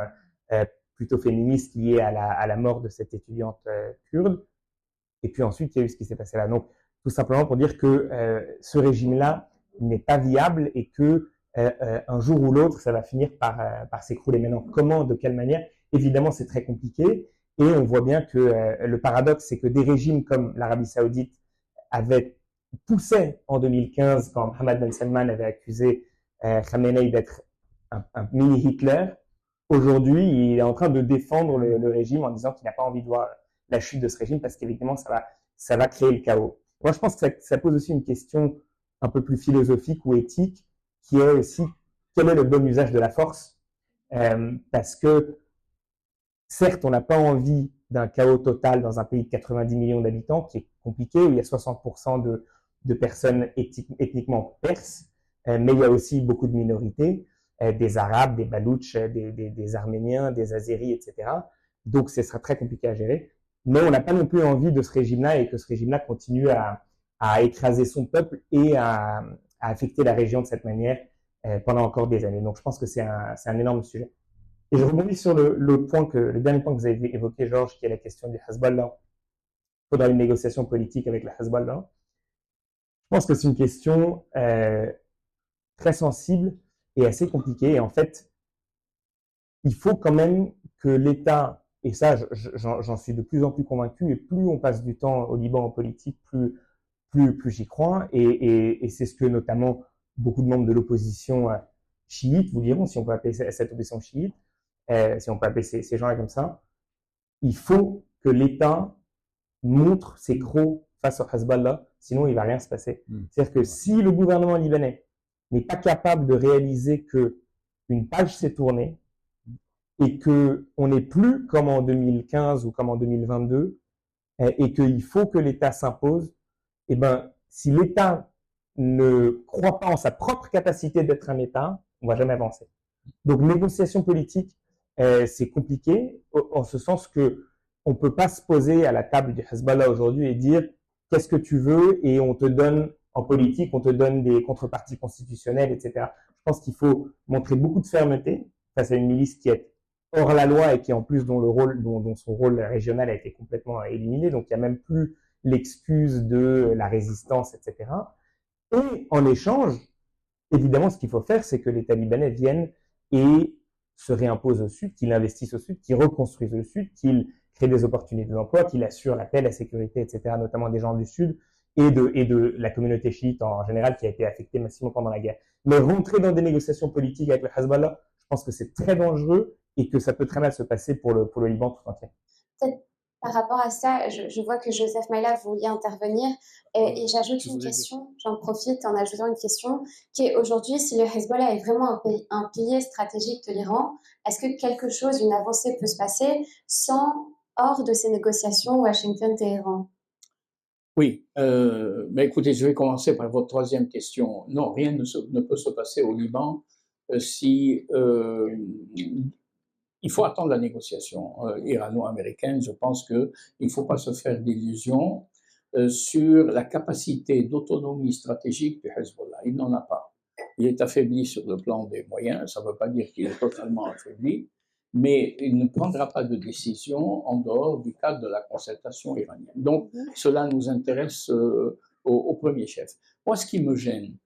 plutôt féministes liées à la mort de cette étudiante kurde. Et puis ensuite, il y a eu ce qui s'est passé là. Donc, tout simplement pour dire que ce régime-là n'est pas viable et que un jour ou l'autre, ça va finir par s'écrouler. Maintenant, comment, de quelle manière? Évidemment, c'est très compliqué. Et on voit bien que le paradoxe, c'est que des régimes comme l'Arabie Saoudite avaient poussé en 2015, quand Mohammed Ben Salman avait accusé Khamenei d'être un mini-Hitler. Aujourd'hui, il est en train de défendre le régime en disant qu'il n'a pas envie de voir la chute de ce régime parce qu'évidemment, ça va créer le chaos. Moi, je pense que ça pose aussi une question un peu plus philosophique ou éthique, qui est aussi quel est le bon usage de la force, parce que certes, on n'a pas envie d'un chaos total dans un pays de 90 millions d'habitants, qui est compliqué, où il y a 60% de personnes ethniquement perses, mais il y a aussi beaucoup de minorités, des Arabes, des Baloutches, des Arméniens, des Azéris, etc. Donc, ce sera très compliqué à gérer. Mais on n'a pas non plus envie de ce régime-là et que ce régime-là continue à écraser son peuple et à affecter la région de cette manière pendant encore des années. Donc, je pense que c'est un énorme sujet. Et je rebondis sur le dernier point que vous avez évoqué, Georges, qui est la question du Hezbollah. Il faudra une négociation politique avec le Hezbollah. Je pense que c'est une question très sensible et assez compliquée. Et en fait, il faut quand même que l'État, et ça, j'en suis de plus en plus convaincu, et plus on passe du temps au Liban en politique, plus j'y crois. Et c'est ce que notamment beaucoup de membres de l'opposition chiite vous diront, si on peut appeler cette opposition chiite, si on peut appeler ces gens-là comme ça. Il faut que l'État montre ses crocs face au Hezbollah, sinon il ne va rien se passer. C'est-à-dire que si le gouvernement libanais n'est pas capable de réaliser que une page s'est tournée et qu'on n'est plus comme en 2015 ou comme en 2022 et qu'il faut que l'État s'impose, eh ben, si l'État ne croit pas en sa propre capacité d'être un État, on ne va jamais avancer. Donc, négociation politique, c'est compliqué en ce sens que on peut pas se poser à la table du Hezbollah aujourd'hui et dire qu'est-ce que tu veux et on te donne en politique, on te donne des contreparties constitutionnelles, etc. Je pense qu'il faut montrer beaucoup de fermeté face à une milice qui est hors la loi et qui en plus dont son rôle régional a été complètement éliminé. Donc il y a même plus l'excuse de la résistance, etc. Et en échange, évidemment, ce qu'il faut faire, c'est que les Talibanais viennent et se réimposent au Sud, qu'ils investissent au Sud, qu'ils reconstruisent le Sud, qu'ils créent des opportunités d'emploi, qu'ils assurent la paix, la sécurité, etc., notamment des gens du Sud et de la communauté chiite en général qui a été affectée massivement pendant la guerre. Mais rentrer dans des négociations politiques avec le Hezbollah, je pense que c'est très dangereux et que ça peut très mal se passer pour le Liban tout entier. Peut-être par rapport à ça, je vois que Joseph Maïla voulait intervenir et j'ajoute une question, j'en profite en ajoutant une question, qui est aujourd'hui, si le Hezbollah est vraiment un pilier stratégique de l'Iran, est-ce que quelque chose, une avancée peut se passer hors de ces négociations Washington-Téhéran? Oui, mais écoutez, je vais commencer par votre troisième question. Non, rien ne peut se passer au Liban si il faut attendre la négociation irano-américaine. Je pense qu'il ne faut pas se faire d'illusions sur la capacité d'autonomie stratégique du Hezbollah. Il n'en a pas. Il est affaibli sur le plan des moyens, ça ne veut pas dire qu'il est totalement affaibli, mais il ne prendra pas de décision en dehors du cadre de la concertation iranienne. Donc, cela nous intéresse au premier chef. Moi, ce qui me gêne,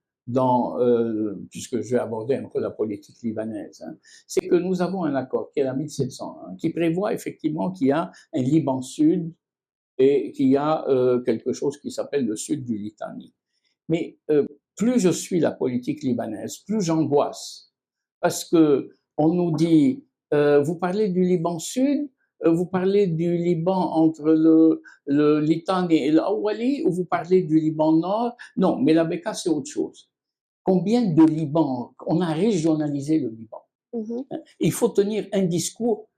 puisque je vais aborder un peu la politique libanaise, c'est que nous avons un accord qui est la 1701, qui prévoit effectivement qu'il y a un Liban Sud et qu'il y a quelque chose qui s'appelle le Sud du Litanie. Mais plus je suis la politique libanaise, plus j'angoisse, parce que on nous dit vous parlez du Liban Sud, vous parlez du Liban entre le Litani et l'Awali, ou vous parlez du Liban Nord? Non, mais la Beka, c'est autre chose. Combien de Liban? On a régionalisé le Liban. Il faut tenir un discours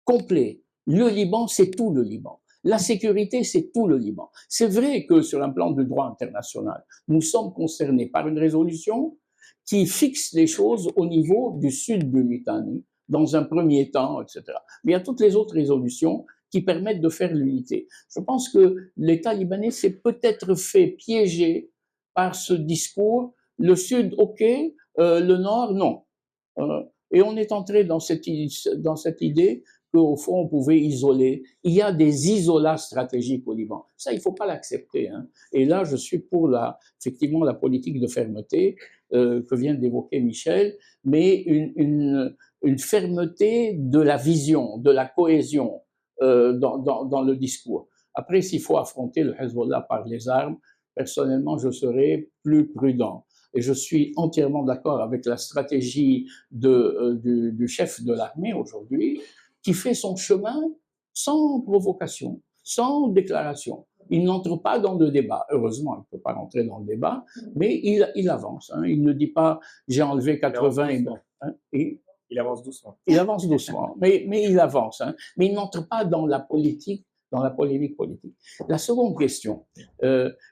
complet. Le Liban, c'est tout le Liban. La sécurité, c'est tout le Liban. C'est vrai que sur un plan de droit international, nous sommes concernés par une résolution qui fixe les choses au niveau du sud de Litanie, dans un premier temps, etc. Mais il y a toutes les autres résolutions qui permettent de faire l'unité. Je pense que l'État libanais s'est peut-être fait piéger par ce discours. Le sud, ok, le nord, non. Et on est entré dans cette idée qu'au fond, on pouvait isoler. Il y a des isolats stratégiques au Liban. Ça, il ne faut pas l'accepter. Hein. Et là, je suis pour effectivement la politique de fermeté que vient d'évoquer Michel, mais une fermeté de la vision, de la cohésion dans le discours. Après, s'il faut affronter le Hezbollah par les armes, personnellement, je serais plus prudent. Et je suis entièrement d'accord avec la stratégie du chef de l'armée aujourd'hui, qui fait son chemin sans provocation, sans déclaration. Il n'entre pas dans le débat. Heureusement, il ne peut pas rentrer dans le débat, mais il avance. Hein. Il ne dit pas « j'ai enlevé 80 ». Il avance doucement. Il avance doucement, mais il avance. Hein. Mais il n'entre pas dans la politique, dans la polémique politique. La seconde question,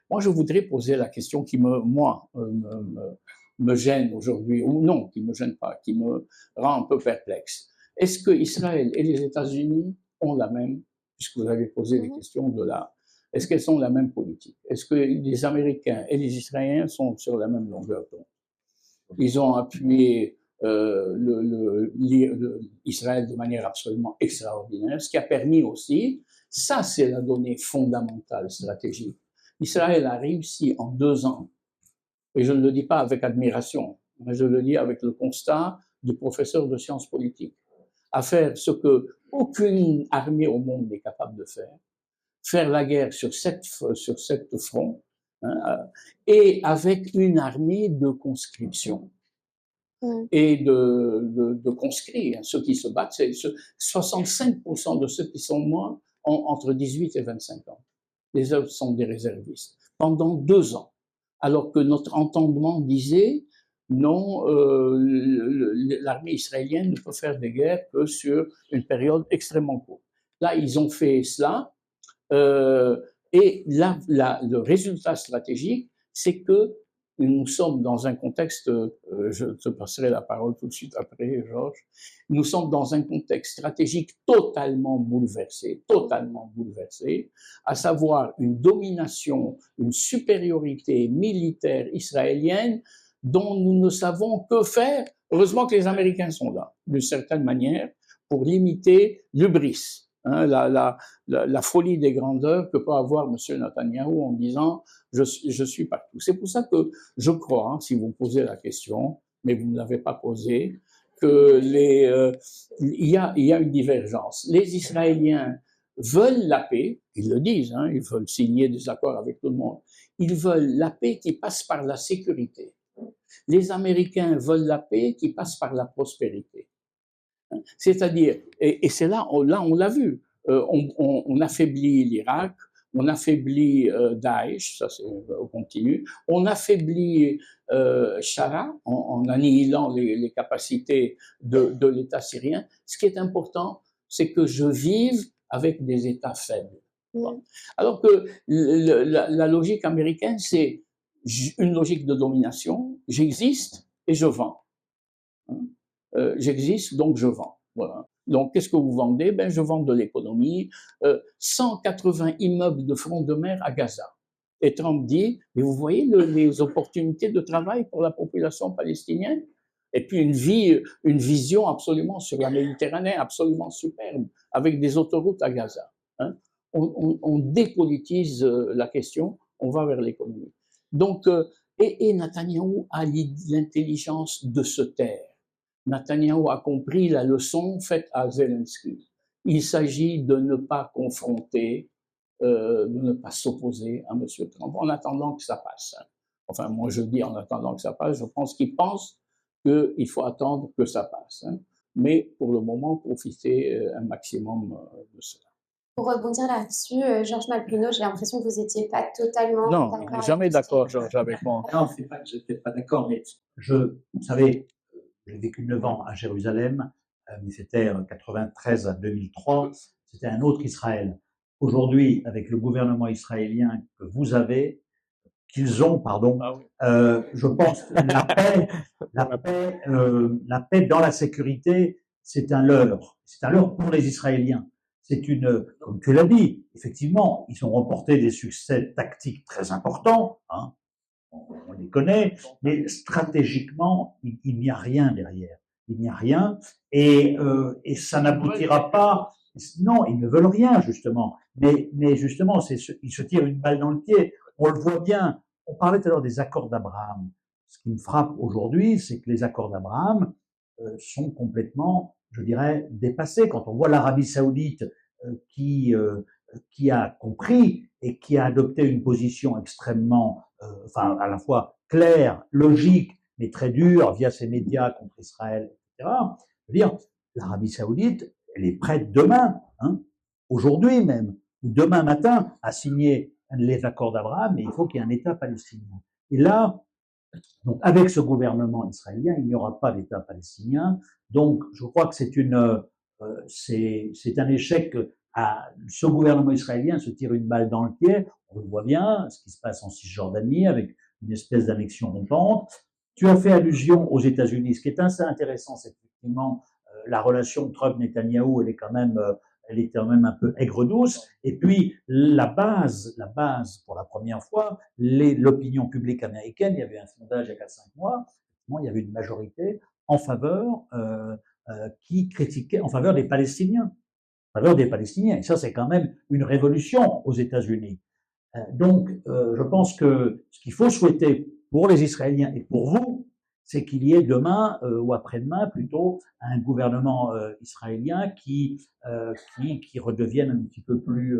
moi je voudrais poser la question qui me gêne aujourd'hui, ou non, qui me gêne pas, qui me rend un peu perplexe. Est-ce que Israël et les États-Unis ont la même, puisque vous avez posé des questions est-ce qu'elles ont la même politique? Est-ce que les Américains et les Israéliens sont sur la même longueur d'onde? Ils ont appuyé Israël de manière absolument extraordinaire, ce qui a permis aussi, ça c'est la donnée fondamentale stratégique. Israël a réussi en 2 ans, et je ne le dis pas avec admiration, mais je le dis avec le constat du professeur de sciences politiques, à faire ce que aucune armée au monde n'est capable de faire la guerre sur 7 fronts, hein, et avec une armée de conscription. Et de conscrits, hein. Ceux qui se battent, 65% de ceux qui sont morts ont entre 18 et 25 ans. Les autres sont des réservistes. Pendant 2 ans. Alors que notre entendement disait, non, l'armée israélienne ne peut faire des guerres que sur une période extrêmement courte. Là, ils ont fait cela, et là, le résultat stratégique, c'est que nous sommes dans un contexte, je te passerai la parole tout de suite après, Georges, nous sommes dans un contexte stratégique totalement bouleversé, à savoir une domination, une supériorité militaire israélienne dont nous ne savons que faire. Heureusement que les Américains sont là, d'une certaine manière, pour limiter l'hubris, hein, la folie des grandeurs que peut avoir M. Netanyahou en disant je suis partout. C'est pour ça que je crois, hein, si vous posez la question, mais vous ne l'avez pas posée, que il y a une divergence. Les Israéliens veulent la paix, ils le disent, hein, ils veulent signer des accords avec tout le monde. Ils veulent la paix qui passe par la sécurité. Les Américains veulent la paix qui passe par la prospérité. C'est-à-dire, et c'est là on l'a vu, on affaiblit l'Irak, on affaiblit Daesh, ça c'est continu, on affaiblit Shara en annihilant les capacités de l'État syrien. Ce qui est important, c'est que je vive avec des États faibles. Bon. Alors que la logique américaine, c'est une logique de domination, j'existe et je vends. J'existe, donc je vends. Voilà. Donc, qu'est-ce que vous vendez? Ben, je vends de l'économie. 180 immeubles de front de mer à Gaza. Et Trump dit, mais vous voyez les opportunités de travail pour la population palestinienne? Et puis une vision absolument sur la Méditerranée, absolument superbe, avec des autoroutes à Gaza. Hein? On dépolitise la question, on va vers l'économie. Donc, et Netanyahou a l'intelligence de se taire. Netanyahou a compris la leçon faite à Zelensky. Il s'agit de ne pas confronter, de ne pas s'opposer à M. Trump en attendant que ça passe. Enfin, moi je dis en attendant que ça passe, je pense qu'il pense qu'il faut attendre que ça passe. Mais pour le moment, profiter un maximum de cela. Pour rebondir là-dessus, Georges Malbrino, j'ai l'impression que vous n'étiez pas totalement d'accord. d'accord. Non, jamais d'accord, Georges, avec moi. Non, c'est pas que je n'étais pas d'accord, mais vous savez, j'ai vécu 9 ans à Jérusalem, mais c'était 93 à 2003, c'était un autre Israël. Aujourd'hui, avec le gouvernement israélien que vous avez, qu'ils ont, pardon, je pense que la paix dans la sécurité, c'est un leurre pour les Israéliens. C'est comme tu l'as dit, effectivement, ils ont remporté des succès tactiques très importants, hein, on les connaît, mais stratégiquement, il n'y a rien derrière. Il n'y a rien, et ça n'aboutira pas. Non, ils ne veulent rien, justement. Mais justement, ils se tirent une balle dans le pied. On le voit bien. On parlait tout à l'heure des accords d'Abraham. Ce qui me frappe aujourd'hui, c'est que les accords d'Abraham sont complètement, je dirais, dépassés. Quand on voit l'Arabie Saoudite qui a compris et qui a adopté une position extrêmement, enfin, à la fois claire, logique, mais très dure via ses médias contre Israël, etc. Je veux dire, l'Arabie Saoudite, elle est prête demain, hein, aujourd'hui même, ou demain matin, à signer les accords d'Abraham, mais il faut qu'il y ait un État palestinien. Et là, donc, avec ce gouvernement israélien, il n'y aura pas d'État palestinien. Donc, je crois que c'est un échec. Ce gouvernement israélien se tire une balle dans le pied. On le voit bien, ce qui se passe en Cisjordanie avec une espèce d'annexion rampante. Tu as fait allusion aux États-Unis. Ce qui est assez intéressant, c'est effectivement la relation Trump-Netanyahou, elle est quand même un peu aigre-douce. Et puis, la base, pour la première fois, l'opinion publique américaine, il y avait un sondage il y a 4-5 mois, il y avait une majorité en faveur, qui critiquait, en faveur des Palestiniens. En faveur des Palestiniens. Et ça, c'est quand même une révolution aux États-Unis. Donc, je pense que ce qu'il faut souhaiter pour les Israéliens et pour vous, c'est qu'il y ait demain ou après-demain plutôt un gouvernement israélien qui redevienne un petit peu plus,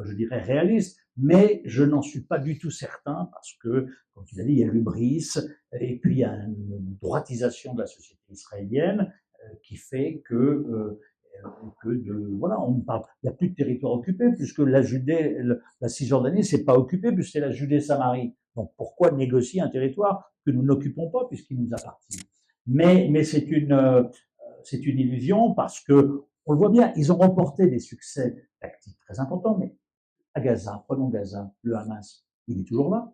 je dirais, réaliste. Mais je n'en suis pas du tout certain parce que, comme tu l'as dit, il y a l'hubris et puis il y a une droitisation de la société israélienne qui fait que voilà, on parle, il n'y a plus de territoire occupé puisque la Cisjordanie, c'est pas occupé puisque c'est la Judée-Samarie. Donc pourquoi négocier un territoire que nous n'occupons pas puisqu'il nous appartient? Mais c'est une illusion parce que on le voit bien, ils ont remporté des succès tactiques très importants, mais à Gaza, prenons Gaza, le Hamas, il est toujours là.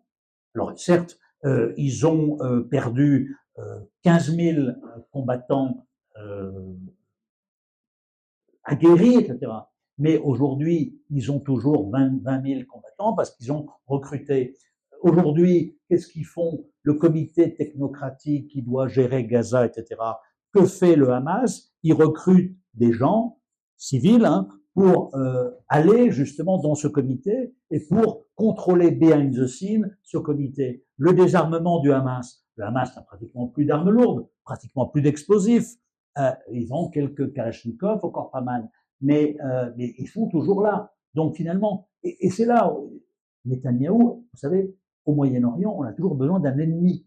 Alors certes, Ils ont perdu 15 000 combattants aguerris, etc. Mais aujourd'hui, ils ont toujours 20 000 combattants parce qu'ils ont recruté. Aujourd'hui, qu'est-ce qu'ils font? Le comité technocratique qui doit gérer Gaza, etc. Que fait le Hamas? Il recrute des gens civils pour aller justement dans ce comité et pour contrôler behind the scene ce comité. Le désarmement du Hamas. Le Hamas n'a pratiquement plus d'armes lourdes, pratiquement plus d'explosifs. Ils ont quelques Kalachnikov, encore pas mal. Mais ils sont toujours là. Donc finalement, et c'est là, Netanyahou, vous savez, au Moyen-Orient, on a toujours besoin d'un ennemi.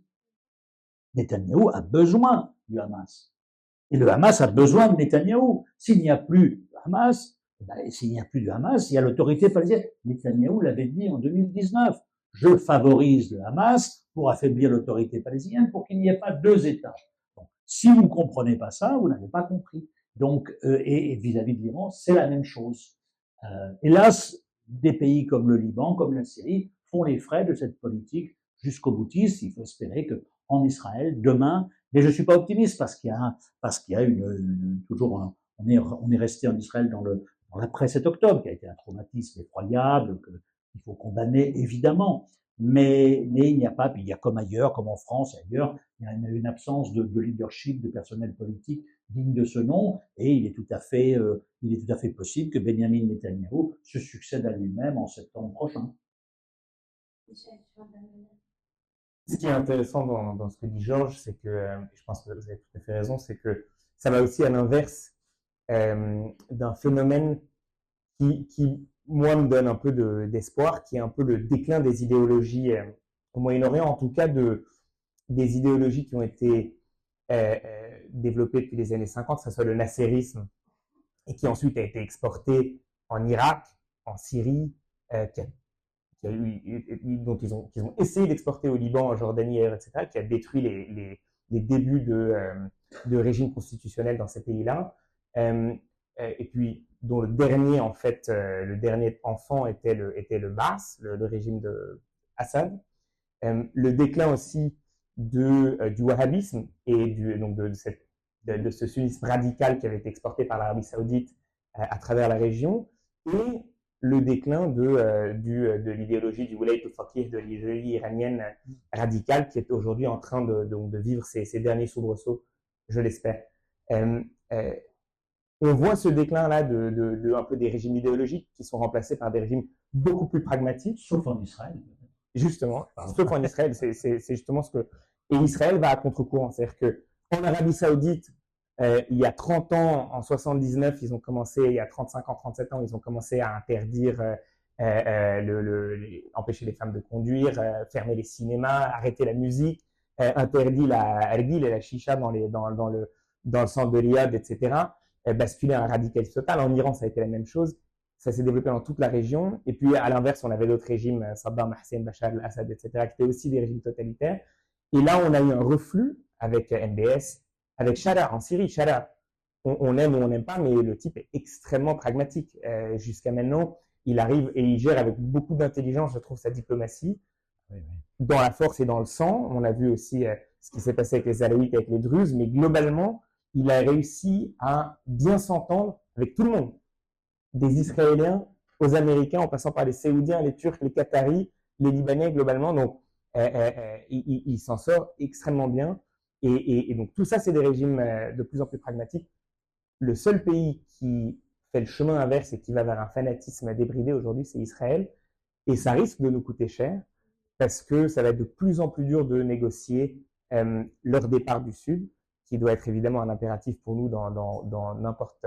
Netanyahou a besoin du Hamas. Et le Hamas a besoin de Netanyahou. S'il n'y a plus de Hamas, s'il n'y a plus de Hamas, il y a l'autorité palestinienne. Netanyahou l'avait dit en 2019. Je favorise le Hamas pour affaiblir l'autorité palestinienne pour qu'il n'y ait pas deux États. Bon, si vous ne comprenez pas ça, vous n'avez pas compris. Donc, et vis-à-vis de l'Iran, c'est la même chose. Hélas, des pays comme le Liban, comme la Syrie, font les frais de cette politique jusqu'au boutiste. Il faut espérer que en Israël, demain, mais je suis pas optimiste parce qu'il y a toujours on est resté en Israël dans l'après 7 octobre, qui a été un traumatisme effroyable, qu'il faut condamner évidemment. Mais il n'y a pas, puis il y a comme ailleurs, comme en France et ailleurs, il y a une absence de leadership, de personnel politique digne de ce nom, et il est tout à fait possible que Benjamin Netanyahou se succède à lui-même en septembre prochain. Ce qui est intéressant dans ce que dit Georges, c'est que, je pense que vous avez tout à fait raison, c'est que ça va aussi à l'inverse d'un phénomène qui, moi, me donne un peu d'espoir, qui est un peu le déclin des idéologies au Moyen-Orient, en tout cas des idéologies qui ont été développées depuis les années 50, que ce soit le nasserisme, et qui ensuite a été exporté en Irak, en Syrie, dont ils ont essayé d'exporter au Liban, en Jordanie, etc., qui a détruit les débuts de régime constitutionnel dans ces pays-là, et puis dont le dernier enfant était le Baas, le régime de Assad. Le déclin aussi du wahhabisme et de ce sunnisme radical qui avait été exporté par l'Arabie saoudite à travers la région, et le déclin de l'idéologie du Wilayat al-Faqih, de l'idéologie iranienne radicale, qui est aujourd'hui en train de vivre ses derniers soubresauts, je l'espère. On voit ce déclin-là un peu des régimes idéologiques qui sont remplacés par des régimes beaucoup plus pragmatiques. Sauf en Israël. Justement, sauf en Israël, c'est justement ce que... Et Israël va à contre-courant, c'est-à-dire qu'en Arabie saoudite, il y a 30 ans, en 79, ils ont commencé, il y a 35 ans, 37 ans, ils ont commencé à interdire, empêcher les femmes de conduire, fermer les cinémas, arrêter la musique, interdit la hargil et la chicha dans le centre de Riyad, etc., basculer un radicalisme total. En Iran, ça a été la même chose. Ça s'est développé dans toute la région. Et puis, à l'inverse, on avait d'autres régimes, Saddam Hussein, Bachar al-Assad, etc., qui étaient aussi des régimes totalitaires. Et là, on a eu un reflux avec MBS, avec Shara en Syrie. Shara, on aime ou on n'aime pas, mais le type est extrêmement pragmatique. Jusqu'à maintenant, il arrive et il gère avec beaucoup d'intelligence, je trouve, sa diplomatie, dans la force et dans le sang. On a vu aussi ce qui s'est passé avec les Alaouites, avec les Druzes, mais globalement, il a réussi à bien s'entendre avec tout le monde. Des Israéliens aux Américains, en passant par les Saoudiens, les Turcs, les Qataris, les Libanais, globalement. Donc, il s'en sort extrêmement bien. Et donc, tout ça, c'est des régimes de plus en plus pragmatiques. Le seul pays qui fait le chemin inverse et qui va vers un fanatisme débridé aujourd'hui, c'est Israël. Et ça risque de nous coûter cher parce que ça va être de plus en plus dur de négocier leur départ du Sud, qui doit être évidemment un impératif pour nous dans n'importe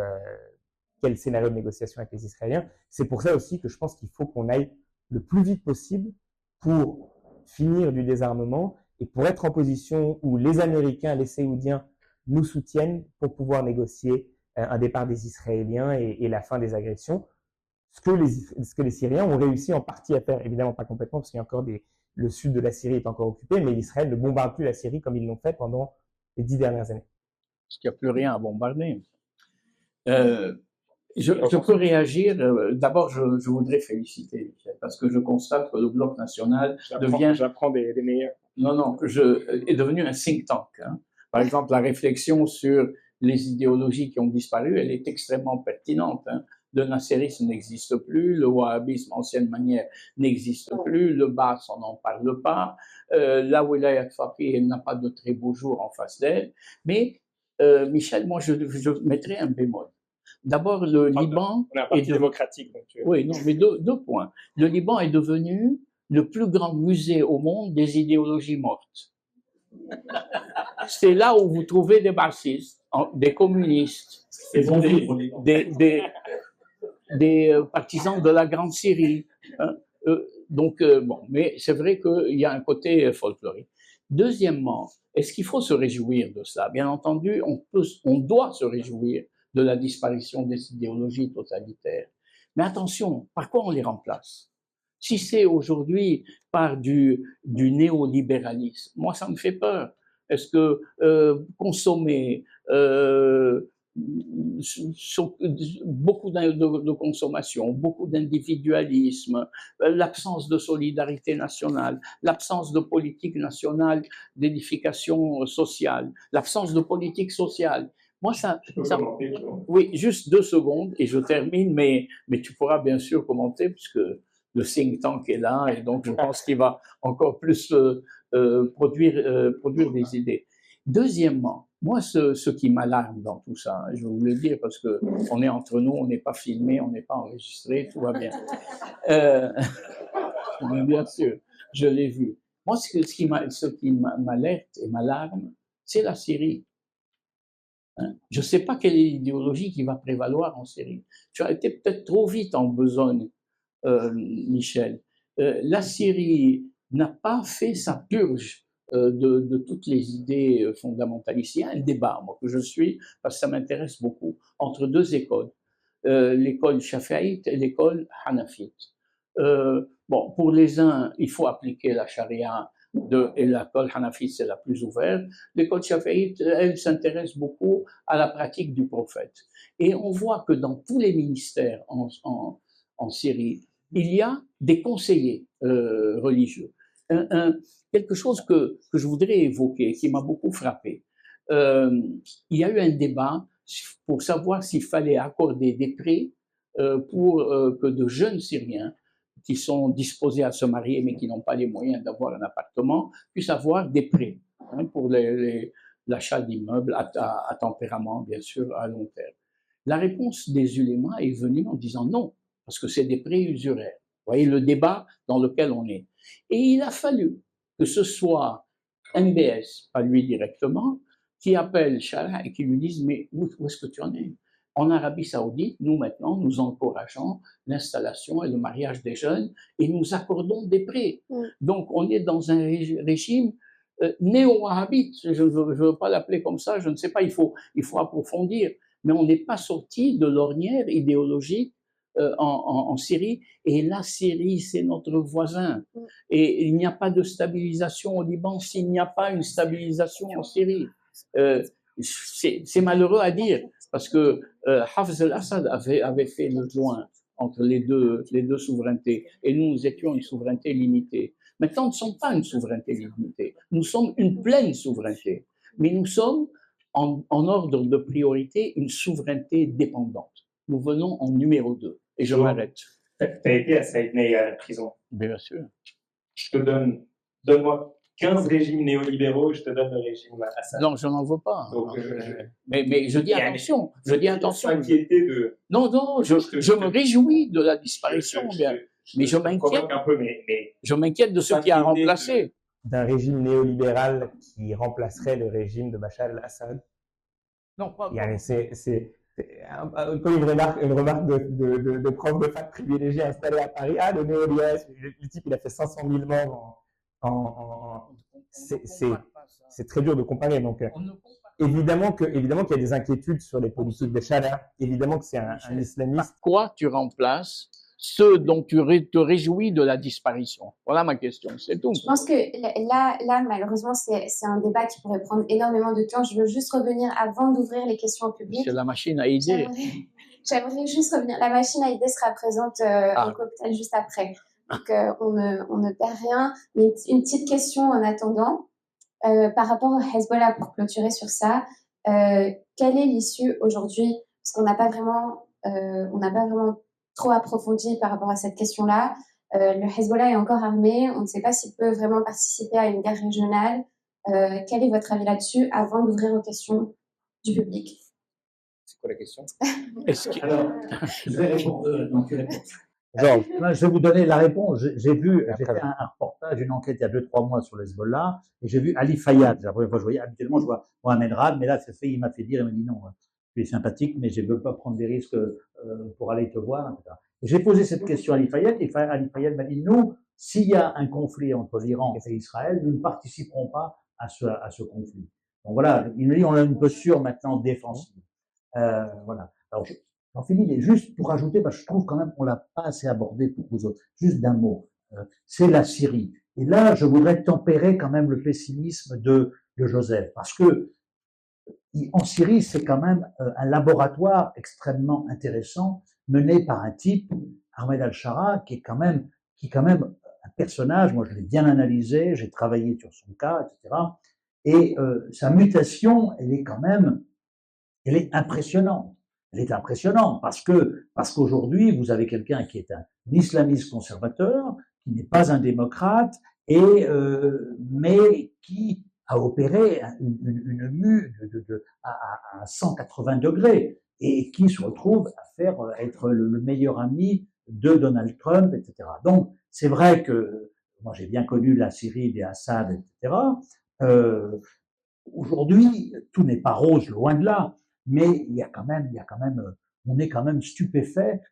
quel scénario de négociation avec les Israéliens. C'est pour ça aussi que je pense qu'il faut qu'on aille le plus vite possible pour finir du désarmement et pour être en position où les Américains, les Saoudiens nous soutiennent pour pouvoir négocier un départ des Israéliens et la fin des agressions. Ce que les Syriens ont réussi en partie à faire, évidemment pas complètement, parce qu'il y a encore le sud de la Syrie est encore occupé, mais Israël ne bombarde plus la Syrie comme ils l'ont fait pendant les 10 dernières années. Parce qu'il n'y a plus rien à bombarder. Je peux réagir. D'abord, je voudrais féliciter Michel, parce que je constate que le Bloc national devient... J'apprends des meilleurs. non, est devenu un think tank. Hein. Par exemple, la réflexion sur les idéologies qui ont disparu, elle est extrêmement pertinente. Hein. Le nasserisme n'existe plus, le wahhabisme, ancienne manière, n'existe plus, le Baas, on n'en parle pas, la Wilayat Faqih, elle n'a pas de très beaux jours en face d'elle. Mais, Michel, moi, je mettrais un bémol. D'abord, le Liban... On est un parti démocratique. Donc Oui, non, mais deux points. Le Liban est devenu le plus grand musée au monde des idéologies mortes. C'est là où vous trouvez des marxistes, des communistes, des partisans de la Grande Syrie. Hein. Donc, bon, mais c'est vrai qu'il y a un côté folklorique. Deuxièmement, est-ce qu'il faut se réjouir de cela? Bien entendu, on doit se réjouir de la disparition des idéologies totalitaires. Mais attention, par quoi on les remplace? Si c'est aujourd'hui par du néolibéralisme, moi ça me fait peur. Est-ce que consommer beaucoup de consommation, beaucoup d'individualisme, l'absence de solidarité nationale, l'absence de politique nationale d'édification sociale, l'absence de politique sociale. Moi, oui, juste 2 secondes et je termine, mais tu pourras bien sûr commenter puisque le think tank est là et donc je pense qu'il va encore plus produire des idées. Deuxièmement, moi, ce qui m'alarme dans tout ça, je vais vous le dire parce que on est entre nous, on n'est pas filmé, on n'est pas enregistré, tout va bien. Bien sûr, je l'ai vu. Moi, ce qui m'alerte et m'alarme, c'est la Syrie. Hein? Je ne sais pas quelle est l'idéologie qui va prévaloir en Syrie. Tu as été peut-être trop vite en besogne, Michel. La Syrie n'a pas fait sa purge de toutes les idées fondamentalistes. Il y a un débat, moi, que je suis, parce que ça m'intéresse beaucoup, entre 2 écoles, l'école shafi'ite et l'école hanafite. Bon, pour les uns, il faut appliquer la charia, et l'école hanafite, c'est la plus ouverte. L'école shafi'ite, elle s'intéresse beaucoup à la pratique du prophète. Et on voit que dans tous les ministères en Syrie, il y a des conseillers religieux. Quelque chose que je voudrais évoquer, qui m'a beaucoup frappé. Il y a eu un débat pour savoir s'il fallait accorder des prêts pour que de jeunes Syriens qui sont disposés à se marier mais qui n'ont pas les moyens d'avoir un appartement puissent avoir des prêts hein, pour l'achat d'immeubles à tempérament, bien sûr, à long terme. La réponse des ulémas est venue en disant non, parce que c'est des prêts usuraires. Vous voyez le débat dans lequel on est. Et il a fallu que ce soit MBS, pas lui directement, qui appelle Chalah et qui lui dise mais où est-ce que tu en es? En Arabie Saoudite, nous maintenant, nous encourageons l'installation et le mariage des jeunes et nous accordons des prêts. Donc on est dans un régime néo-wahhabite, je ne veux pas l'appeler comme ça, je ne sais pas, il faut approfondir, mais on n'est pas sorti de l'ornière idéologique en Syrie, et la Syrie, c'est notre voisin. Et il n'y a pas de stabilisation au Liban s'il n'y a pas une stabilisation en Syrie. C'est malheureux à dire, parce que Hafez al-Assad avait fait le joint entre les deux souverainetés, et nous étions une souveraineté limitée. Maintenant, nous ne sommes pas une souveraineté limitée, nous sommes une pleine souveraineté, mais nous sommes en ordre de priorité une souveraineté dépendante. Nous venons en numéro 2. Et je m'arrête. Tu as été à Saïdney, à la prison. Bien sûr. Je te donne-moi 15 régimes néolibéraux, je te donne le régime Assad. Non, je n'en veux pas. Donc, mais je dis attention. Je dis attention. Non, je me réjouis de la disparition. Mais je m'inquiète. Je m'inquiète de ce qui a remplacé. D'un régime néolibéral qui remplacerait le régime de Bachar el-Assad. Non, pas. C'est comme une remarque de prof de fac privilégié installé à Paris. Ah, le néolibéralisme, le type, il a fait 500 000 morts c'est très dur de comparer. Donc, évidemment qu'il y a des inquiétudes sur les politiques de Chalah. Évidemment que c'est un islamiste. Par quoi tu remplaces ceux dont tu te réjouis de la disparition? Voilà ma question, c'est tout. Je pense que là malheureusement, c'est un débat qui pourrait prendre énormément de temps. Je veux juste revenir avant d'ouvrir les questions au public. C'est la machine à idées. J'aimerais juste revenir. La machine à idées sera présente au cocktail juste après. Donc, on ne perd rien. Mais une petite question en attendant, par rapport au Hezbollah, pour clôturer sur ça, quelle est l'issue aujourd'hui? Parce qu'on n'a pas vraiment trop approfondi par rapport à cette question-là. Le Hezbollah est encore armé, on ne sait pas s'il peut vraiment participer à une guerre régionale. Quel est votre avis là-dessus avant d'ouvrir aux questions du public? C'est quoi la question? Alors, je vais répondre. Non, tu réponds. Georges, je vais vous donner la réponse. J'ai Après, fait un reportage, une enquête il y a 2-3 mois sur l'Hezbollah, et j'ai vu Ali Fayad. La première fois que je voyais, habituellement, je vois Mohamed Rad, mais là, il m'a fait dire, il m'a dit non, tu es sympathique, mais je ne veux pas prendre des risques pour aller te voir, etc. J'ai posé cette question à Ali Fayad, et Ali Fayad m'a dit, nous, s'il y a un conflit entre l'Iran et Israël, nous ne participerons pas à ce conflit. Donc voilà, il me dit, on a une posture maintenant défensive. Voilà. Alors, j'en finis, mais juste pour rajouter, parce que je trouve quand même qu'on l'a pas assez abordé pour vous autres. Juste d'un mot. C'est la Syrie. Et là, je voudrais tempérer quand même le pessimisme de Joseph, parce que en Syrie, c'est quand même un laboratoire extrêmement intéressant mené par un type, Ahmed al-Shara, qui est quand même un personnage. Moi, je l'ai bien analysé, j'ai travaillé sur son cas, etc. Et sa mutation, elle est impressionnante. Elle est impressionnante parce qu'aujourd'hui, vous avez quelqu'un qui est un islamiste conservateur, qui n'est pas un démocrate, mais qui a opéré une mue à 180 degrés et qui se retrouve à être le meilleur ami de Donald Trump, etc. Donc, c'est vrai que moi, j'ai bien connu la Syrie des Assad, etc. Aujourd'hui, tout n'est pas rose, loin de là, mais il y a quand même, on est quand même stupéfait.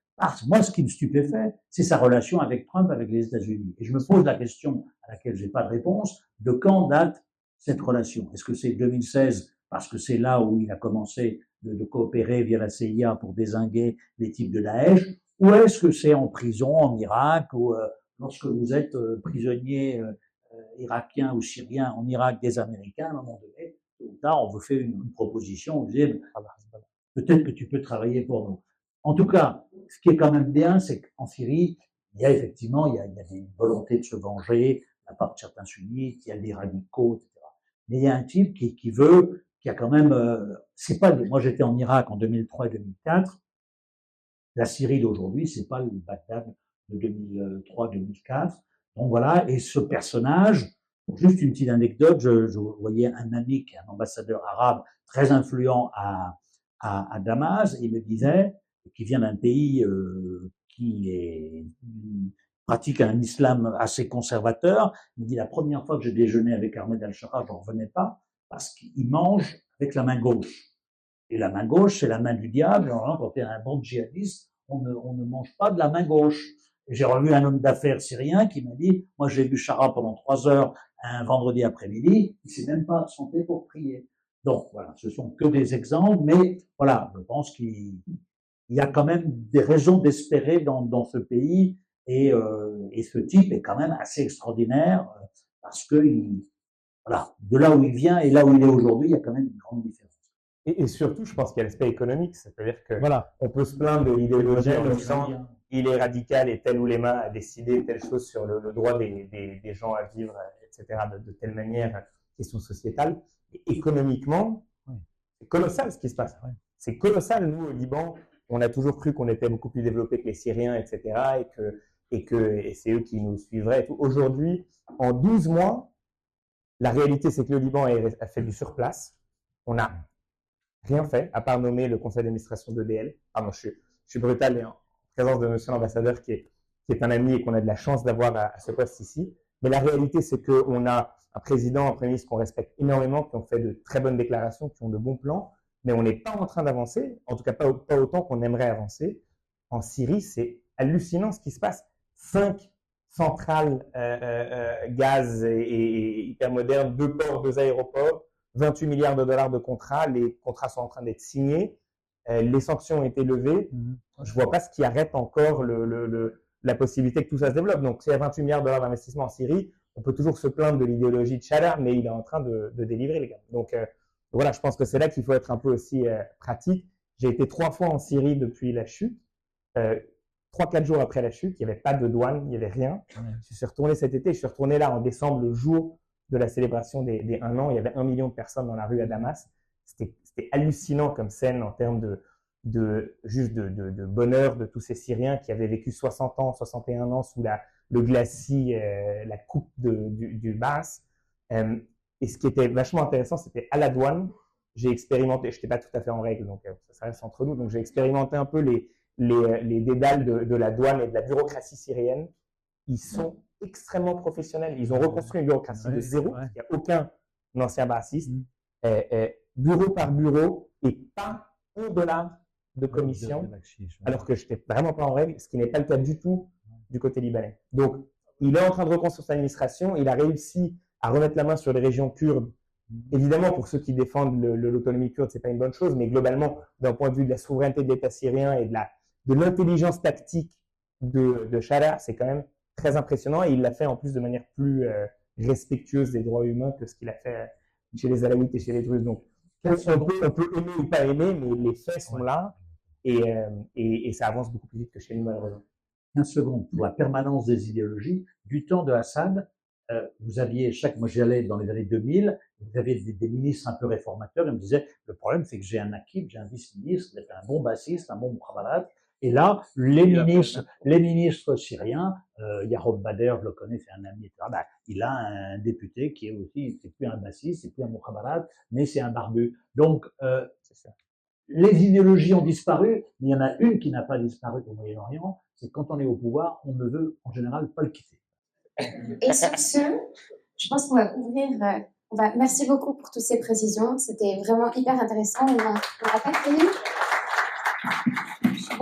Moi, ce qui me stupéfait, c'est sa relation avec Trump, avec les États-Unis. Et je me pose la question à laquelle j'ai pas de réponse, de quand date cette relation? Est-ce que c'est 2016 parce que c'est là où il a commencé de coopérer via la CIA pour dézinguer les types de Daesh, ou est-ce que c'est en prison, en Irak, ou lorsque vous êtes prisonnier irakien ou syrien en Irak des Américains, à un moment donné, tôt ou tard, on vous fait une proposition, on vous dit, peut-être que tu peux travailler pour nous. En tout cas, ce qui est quand même bien, c'est qu'en Syrie, il y a effectivement, il y a des volontés de se venger de la part de certains sunnites, il y a des radicaux, etc. Mais il y a un type qui a quand même, c'est pas, moi j'étais en Irak en 2003 et 2004, la Syrie d'aujourd'hui, c'est pas le Bagdad de 2003-2004. Donc voilà, et ce personnage, juste une petite anecdote, je voyais un ami qui est un ambassadeur arabe très influent à Damas, et il me disait, qui vient d'un pays qui pratique un islam assez conservateur, il me dit la première fois que j'ai déjeuné avec Ahmed al-Shara, j'en revenais pas, parce qu'il mange avec la main gauche. Et la main gauche, c'est la main du diable. Alors, quand tu es un bon djihadiste, on ne mange pas de la main gauche. J'ai revu un homme d'affaires syrien qui m'a dit, moi j'ai vu Shara pendant 3 heures un vendredi après-midi, il s'est même pas absenté pour prier. Donc voilà, ce sont que des exemples, mais voilà, je pense qu'il y a quand même des raisons d'espérer dans ce pays, et ce type est quand même assez extraordinaire parce que voilà, de là où il vient et là où il est aujourd'hui, il y a quand même une grande différence. Et surtout, je pense qu'il y a l'aspect économique, c'est-à-dire que Voilà. on peut se plaindre de l'idéologie en disant il est radical et tel ouléma a décidé telle chose sur le droit des gens à vivre, etc., de telle manière, question sociétale. Et économiquement, c'est colossal ce qui se passe. C'est colossal. Nous, au Liban, on a toujours cru qu'on était beaucoup plus développé que les Syriens, etc., et c'est eux qui nous suivraient. Aujourd'hui, en 12 mois, la réalité, c'est que le Liban a fait du surplace. On n'a rien fait, à part nommer le conseil d'administration d'EDL. Pardon, je suis brutal, et en présence de monsieur l'ambassadeur qui est un ami et qu'on a de la chance d'avoir à ce poste ici. Mais la réalité, c'est qu'on a un président, un premier ministre qu'on respecte énormément, qui ont fait de très bonnes déclarations, qui ont de bons plans, mais on n'est pas en train d'avancer, en tout cas pas autant qu'on aimerait avancer. En Syrie, c'est hallucinant ce qui se passe. 5 centrales gaz et hyper modernes, 2 ports, 2 aéroports, 28 milliards de dollars de contrats. Les contrats sont en train d'être signés. Les sanctions ont été levées. Je vois pas ce qui arrête encore la possibilité que tout ça se développe. Donc, s'il y a 28 milliards de dollars d'investissement en Syrie, on peut toujours se plaindre de l'idéologie de Chadar, mais il est en train de délivrer, les gars. Donc, voilà, je pense que c'est là qu'il faut être un peu aussi pratique. J'ai été 3 fois en Syrie depuis la chute. 3-4 jours après la chute, il n'y avait pas de douane, il n'y avait rien. Je suis retourné cet été, je suis retourné là en décembre, le jour de la célébration des 1 an. Il y avait 1 million de personnes dans la rue à Damas. C'était hallucinant comme scène en termes de bonheur de tous ces Syriens qui avaient vécu 60 ans, 61 ans sous le glacis, la coupe du Baas. Et ce qui était vachement intéressant, c'était à la douane, j'ai expérimenté, je n'étais pas tout à fait en règle, donc ça reste entre nous, donc j'ai expérimenté un peu les dédales de la douane et de la bureaucratie syrienne. Ils sont extrêmement professionnels. Ils ont reconstruit une bureaucratie de zéro, parce qu'il n'y a aucun ancien bassiste, bureau par bureau, et pas $1 de commission, alors que je n'étais vraiment pas en règle, ce qui n'est pas le cas du tout du côté libanais. Donc, il est en train de reconstruire son administration, il a réussi à remettre la main sur les régions kurdes. Évidemment, pour ceux qui défendent l'autonomie kurde, ce n'est pas une bonne chose, mais globalement, d'un point de vue de la souveraineté de l'État syrien et de l'intelligence tactique de Shara, c'est quand même très impressionnant, et il l'a fait en plus de manière plus respectueuse des droits humains que ce qu'il a fait chez les Alaouites et chez les Druzes. Donc, on peut aimer ou pas aimer, mais les faits sont là, et ça avance beaucoup plus vite que chez nous, malheureusement. 15 secondes. Pour la permanence des idéologies, du temps de Assad, vous aviez moi j'y allais dans les années 2000, vous aviez des ministres un peu réformateurs, ils me disaient, le problème c'est que j'ai un Nakib, j'ai un vice-ministre, il a un bon bassiste, un bon mukhabarat, et là, les ministres syriens, Yarob Bader, je le connais, c'est un ami, etc. Ben, il a un député qui est aussi, c'est plus un bassiste, c'est plus un mukhabarat, mais c'est un barbu. Donc, les idéologies ont disparu, mais il y en a une qui n'a pas disparu au Moyen-Orient, c'est quand on est au pouvoir, on ne veut en général pas le quitter. Et sur ce, je pense qu'on va ouvrir. Merci beaucoup pour toutes ces précisions. C'était vraiment hyper intéressant. On n'a pas fini. Je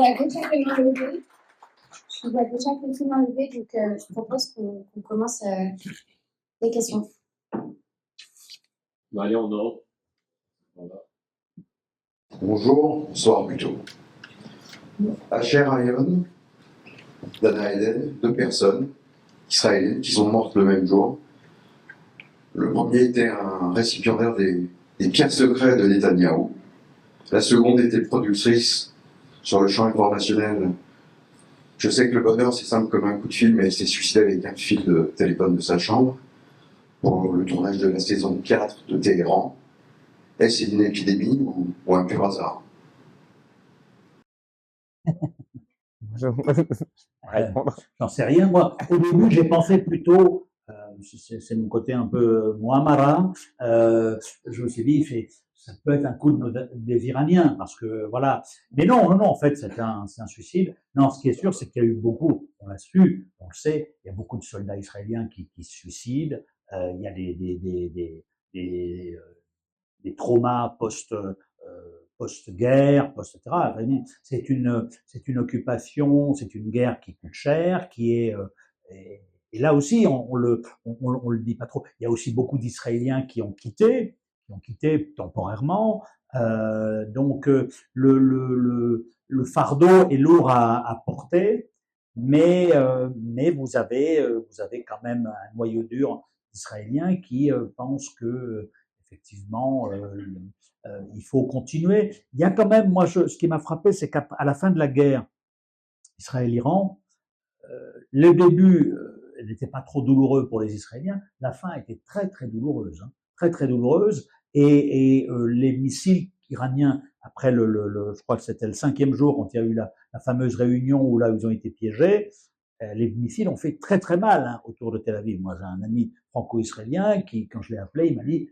vois déjà quelques mains levées, donc je propose qu'on commence les questions. Allez, on ordre. Voilà. Bonjour, bonsoir plutôt. Asher Ayon, Dana Eden, 2 personnes israéliennes qui sont mortes le même jour. Le premier était un récipiendaire des pires secrets de Netanyahou. La seconde était productrice sur le champ informationnel. Je sais que le bonheur c'est simple comme un coup de fil, mais elle s'est suicidée avec un fil de téléphone de sa chambre pour le tournage de la saison 4 de Téhéran. Est-ce une épidémie ou un pur hasard? J'en sais rien. Moi, au début, j'ai pensé plutôt, c'est mon côté un peu Muammara, je me suis dit, ça peut être un coup des Iraniens, parce que voilà. Mais non, en fait, c'est un suicide. Non, ce qui est sûr, c'est qu'il y a eu beaucoup, on l'a su, on le sait, il y a beaucoup de soldats israéliens qui se suicident, il y a des traumas post-guerre, etc. C'est une occupation, c'est une guerre qui coûte cher, qui est et là aussi on le dit pas trop. Il y a aussi beaucoup d'Israéliens qui ont quitté temporairement. Donc le fardeau est lourd à porter, mais vous avez quand même un noyau dur d'Israéliens qui pensent que effectivement, il faut continuer. Il y a quand même, moi, ce qui m'a frappé, c'est qu'à la fin de la guerre Israël-Iran, le début n'était pas trop douloureux pour les Israéliens, la fin était très très douloureuse, très très douloureuse, et les missiles iraniens, après je crois que c'était le 5e jour, quand il y a eu la fameuse réunion où là ils ont été piégés, les missiles ont fait très très mal autour de Tel Aviv. Moi, j'ai un ami franco-israélien qui, quand je l'ai appelé, il m'a dit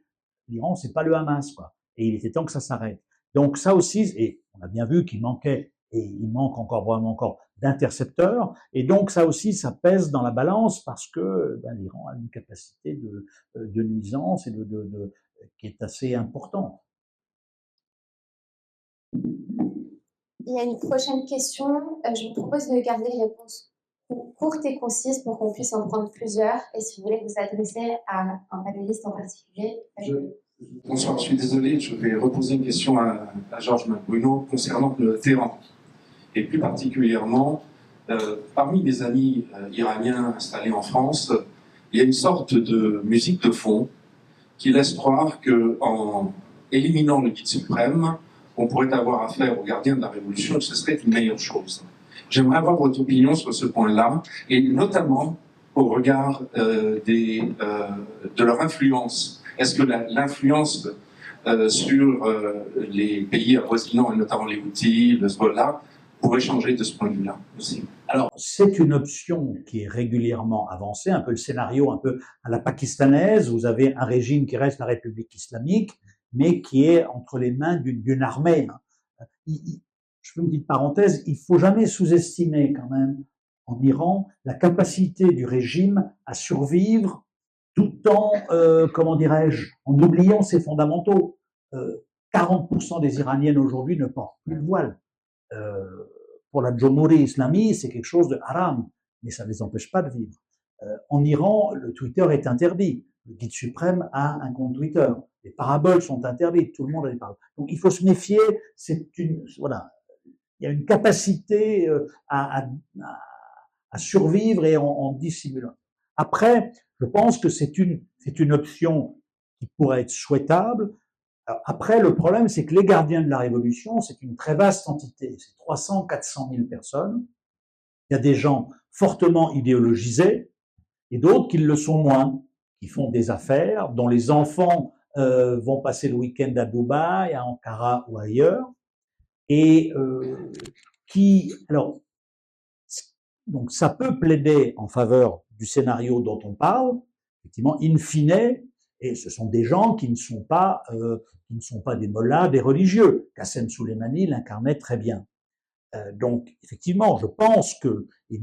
l'Iran, c'est pas le Hamas, quoi. Et il était temps que ça s'arrête. Donc ça aussi, et on a bien vu qu'il manquait, et il manque encore d'intercepteurs, et donc ça aussi, ça pèse dans la balance parce que l'Iran a une capacité de nuisance et qui est assez importante. Il y a une prochaine question. Je vous propose de garder les réponses courtes et concises pour qu'on puisse en prendre plusieurs. Et si vous voulez vous adresser à un panéliste en particulier. Bonsoir, je suis désolé, je vais reposer une question à Georges Macbruno concernant le Téhéran. Et plus particulièrement, parmi les amis iraniens installés en France, il y a une sorte de musique de fond qui laisse croire qu'en éliminant le guide suprême, on pourrait avoir affaire aux gardiens de la Révolution et que ce serait une meilleure chose. J'aimerais avoir votre opinion sur ce point-là, et notamment au regard de leur influence. Est-ce que l'influence sur les pays avoisinants, et notamment les Houthis, le Hezbollah, pourrait changer de ce point de vue-là aussi? Alors, c'est une option qui est régulièrement avancée, un peu le scénario un peu à la pakistanaise. Vous avez un régime qui reste la République islamique, mais qui est entre les mains d'une armée. Je fais une petite parenthèse, il faut jamais sous-estimer quand même en Iran la capacité du régime à survivre tout en, comment dirais-je, en oubliant ses fondamentaux. 40% des Iraniennes aujourd'hui ne portent plus le voile. Pour la Jomhuri islamique, c'est quelque chose de haram, mais ça ne les empêche pas de vivre. En Iran, le Twitter est interdit. Le guide suprême a un compte Twitter. Les paraboles sont interdites. Tout le monde a des paraboles. Donc, il faut se méfier. Voilà. Il y a une capacité à survivre et en dissimulant. Après, je pense que c'est une option qui pourrait être souhaitable. Alors après, le problème, c'est que les gardiens de la Révolution, c'est une très vaste entité. C'est 300, 400 000 personnes. Il y a des gens fortement idéologisés et d'autres qui le sont moins, qui font des affaires, dont les enfants vont passer le week-end à Dubaï, à Ankara ou ailleurs, et alors, donc ça peut plaider en faveur du scénario dont on parle, effectivement, in fine, et ce sont des gens qui ne sont pas des mollahs, des religieux. Qassem Soleimani l'incarnait très bien. Donc, effectivement, je pense que, et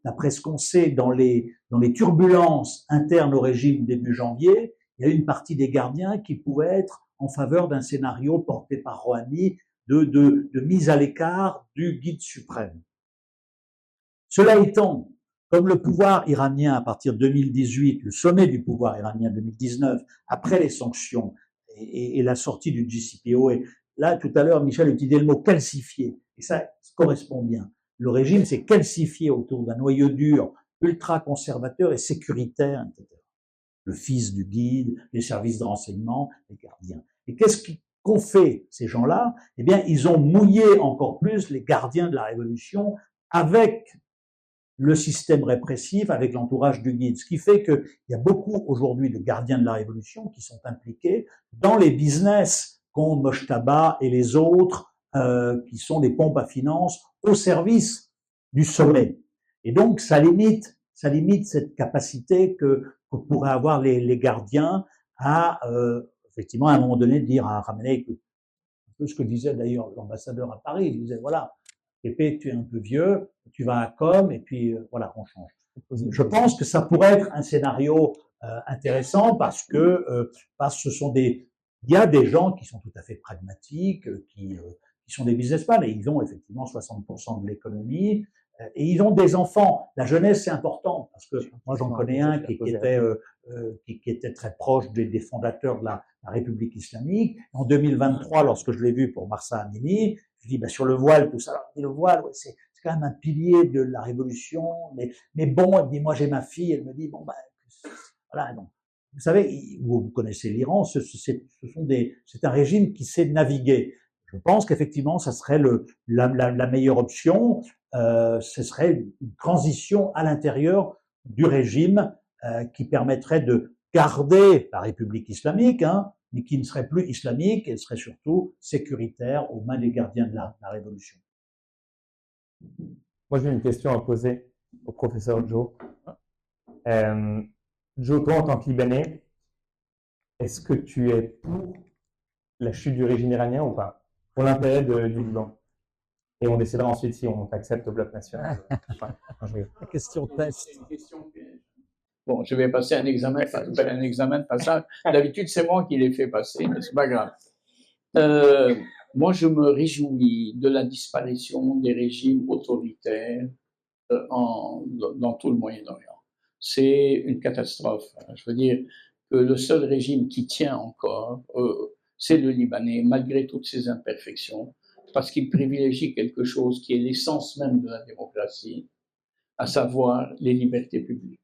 d'après ce qu'on sait, dans les turbulences internes au régime début janvier, il y a une partie des gardiens qui pouvaient être en faveur d'un scénario porté par Rouhani de mise à l'écart du guide suprême. Cela étant, comme le pouvoir iranien à partir de 2018, le sommet du pouvoir iranien 2019, après les sanctions et la sortie du JCPOA, là tout à l'heure Michel utilisait le mot calcifié, et ça correspond bien. Le régime s'est calcifié autour d'un noyau dur ultra-conservateur et sécuritaire, etc. Le fils du guide, les services de renseignement, les gardiens. Et qu'est-ce qu'ont fait ces gens-là? Eh bien, ils ont mouillé encore plus les gardiens de la Révolution avec le système répressif, avec l'entourage du guide. Ce qui fait qu'il y a beaucoup aujourd'hui de gardiens de la Révolution qui sont impliqués dans les business qu'ont Mojtaba et les autres, qui sont des pompes à finances au service du sommet. Et donc, ça limite cette capacité que pourraient avoir les gardiens à, effectivement, à un moment donné, dire à Khamenei, un peu ce que disait d'ailleurs l'ambassadeur à Paris, il disait, voilà, Pépé, tu es un peu vieux, tu vas à Com, et puis voilà, on change. Je pense que ça pourrait être un scénario intéressant parce que il y a des gens qui sont tout à fait pragmatiques, qui sont des businessmen, et ils ont effectivement 60% de l'économie, et ils ont des enfants. La jeunesse, c'est important, parce que moi, j'en connais un qui était très proche des fondateurs de la République islamique. En 2023, lorsque je l'ai vu pour Marsa Amini, je dis, sur le voile, tout ça. Et le voile, ouais, c'est quand même un pilier de la révolution. Mais bon, elle me dit, moi, j'ai ma fille. Elle me dit, bon, voilà, donc. Vous savez, vous connaissez l'Iran, c'est un régime qui sait naviguer. Je pense qu'effectivement, ça serait la meilleure option. Ce serait une transition à l'intérieur du régime qui permettrait de garder la République islamique, mais qui ne serait plus islamique, elle serait surtout sécuritaire aux mains des gardiens de la Révolution. Moi, j'ai une question à poser au professeur Joe. Joe, toi, en tant que Libanais, est-ce que tu es pour la chute du régime iranien ou pas? Pour l'intérêt du Liban? Et on décidera ensuite si on t'accepte au bloc national. La question test. Bon, je vais passer un examen de passage. D'habitude, c'est moi qui l'ai fait passer, mais c'est pas grave. Moi, je me réjouis de la disparition des régimes autoritaires dans tout le Moyen-Orient. C'est une catastrophe. Je veux dire que le seul régime qui tient encore, c'est le Libanais, malgré toutes ses imperfections, parce qu'il privilégie quelque chose qui est l'essence même de la démocratie, à savoir les libertés publiques.